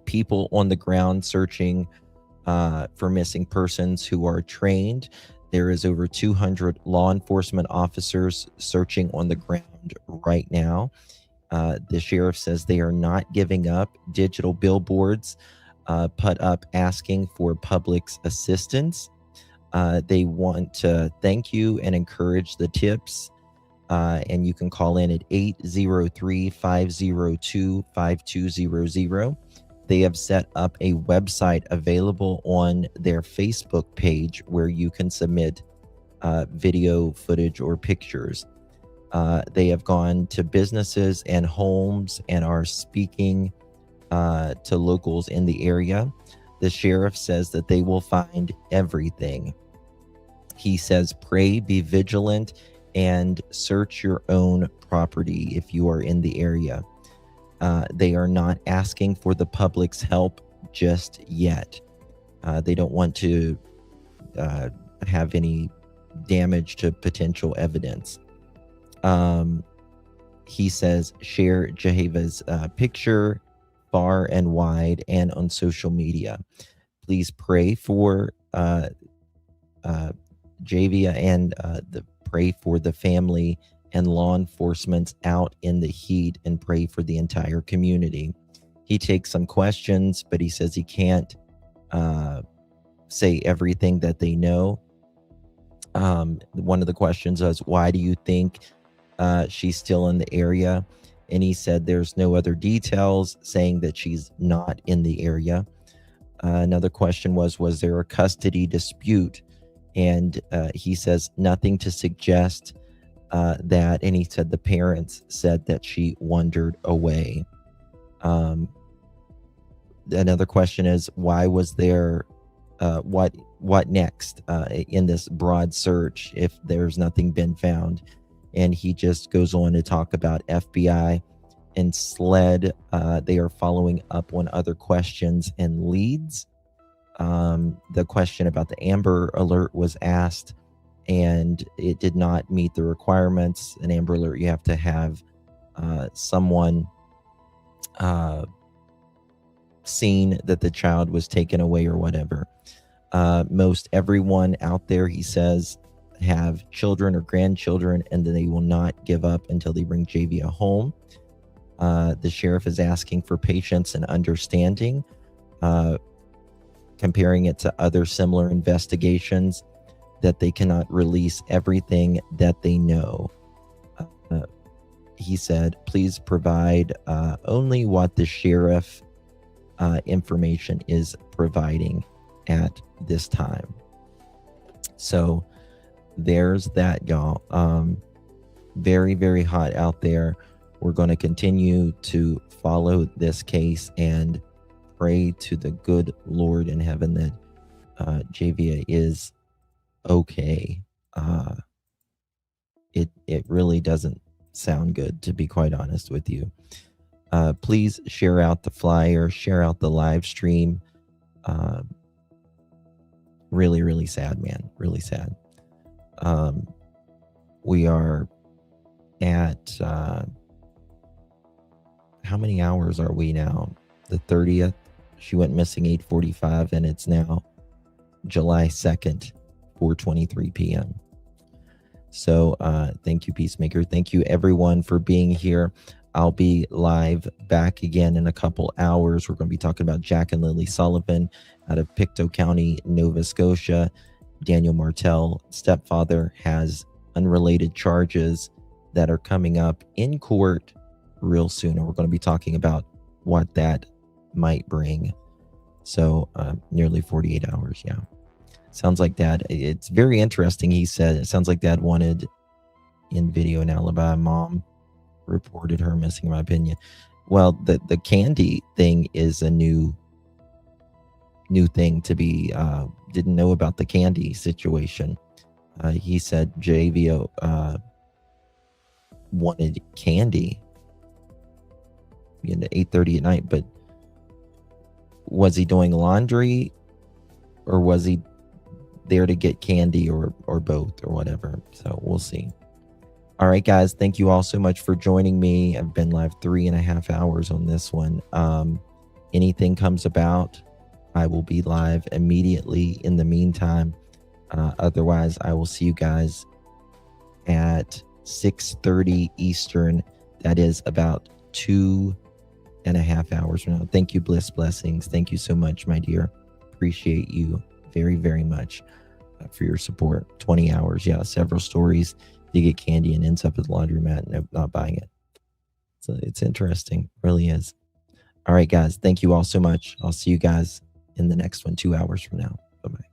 People on the ground searching for missing persons who are trained. There is over 200 law enforcement officers searching on the ground right now. The sheriff says they are not giving up. Digital billboards put up asking for public's assistance. They want to thank you and encourage the tips. And you can call in at 803-502-5200. They have set up a website available on their Facebook page where you can submit video footage or pictures. They have gone to businesses and homes and are speaking to locals in the area. The sheriff says that they will find everything. He says, pray, be vigilant, and search your own property if you are in the area. They are not asking for the public's help just yet. They don't want to have any damage to potential evidence. He says, share Javeayah's picture far and wide and on social media. Please pray for Javeayah and pray for the family and law enforcement out in the heat, and pray for the entire community. He takes some questions, but he says he can't say everything that they know. One of the questions was, why do you think she's still in the area? And he said there's no other details, saying that she's not in the area. Another question was there a custody dispute? And he says nothing to suggest that. And he said the parents said that she wandered away. Another question is, why was there what next in this broad search if there's nothing been found? And he just goes on to talk about FBI and SLED. They are following up on other questions and leads. The question about the Amber Alert was asked, and it did not meet the requirements. An Amber Alert, you have to have someone seen that the child was taken away or whatever. Most everyone out there, he says, have children or grandchildren, and then they will not give up until they bring Javeayah home. The sheriff is asking for patience and understanding, comparing it to other similar investigations, that they cannot release everything that they know. He said, please provide only what the sheriff information is providing at this time. So there's that, y'all. Very, very hot out there. We're going to continue to follow this case and pray to the good Lord in heaven that Javeayah is okay. It really doesn't sound good, to be quite honest with you. Please share out the flyer, share out the live stream. Really, really sad, man. Really sad. We are at how many hours are we now? The 30th. She went missing 8:45, and it's now July 2nd, 4:23 p.m. So thank you, Peacemaker. Thank you, everyone, for being here. I'll be live back again in a couple hours. We're going to be talking about Jack and Lily Sullivan out of Pictou County, Nova Scotia. Daniel Martell, stepfather, has unrelated charges that are coming up in court real soon. And we're going to be talking about what that might bring. So nearly 48 hours. Yeah. Sounds like Dad. It's very interesting. He said, it sounds like Dad wanted in video an alibi. Mom reported her missing, in my opinion. Well, the candy thing is a new thing to be, didn't know about the candy situation. He said Javeayah wanted candy at 8:30 at night, but was he doing laundry, or was he there to get candy, or both, or whatever? So we'll see. All right, guys, thank you all so much for joining me. I've been live 3.5 hours on this one. Anything comes about, I will be live immediately in the meantime. Otherwise, I will see you guys at 6:30 Eastern. That is about 2.5 hours from now. Thank you, Bliss Blessings. Thank you so much, my dear. Appreciate you very, very much for your support. 20 hours. Yeah, several stories. You get candy and ends up at the laundromat. Nope, not buying it. So it's interesting. Really is. All right, guys. Thank you all so much. I'll see you guys in the next one, 2 hours from now. Bye-bye.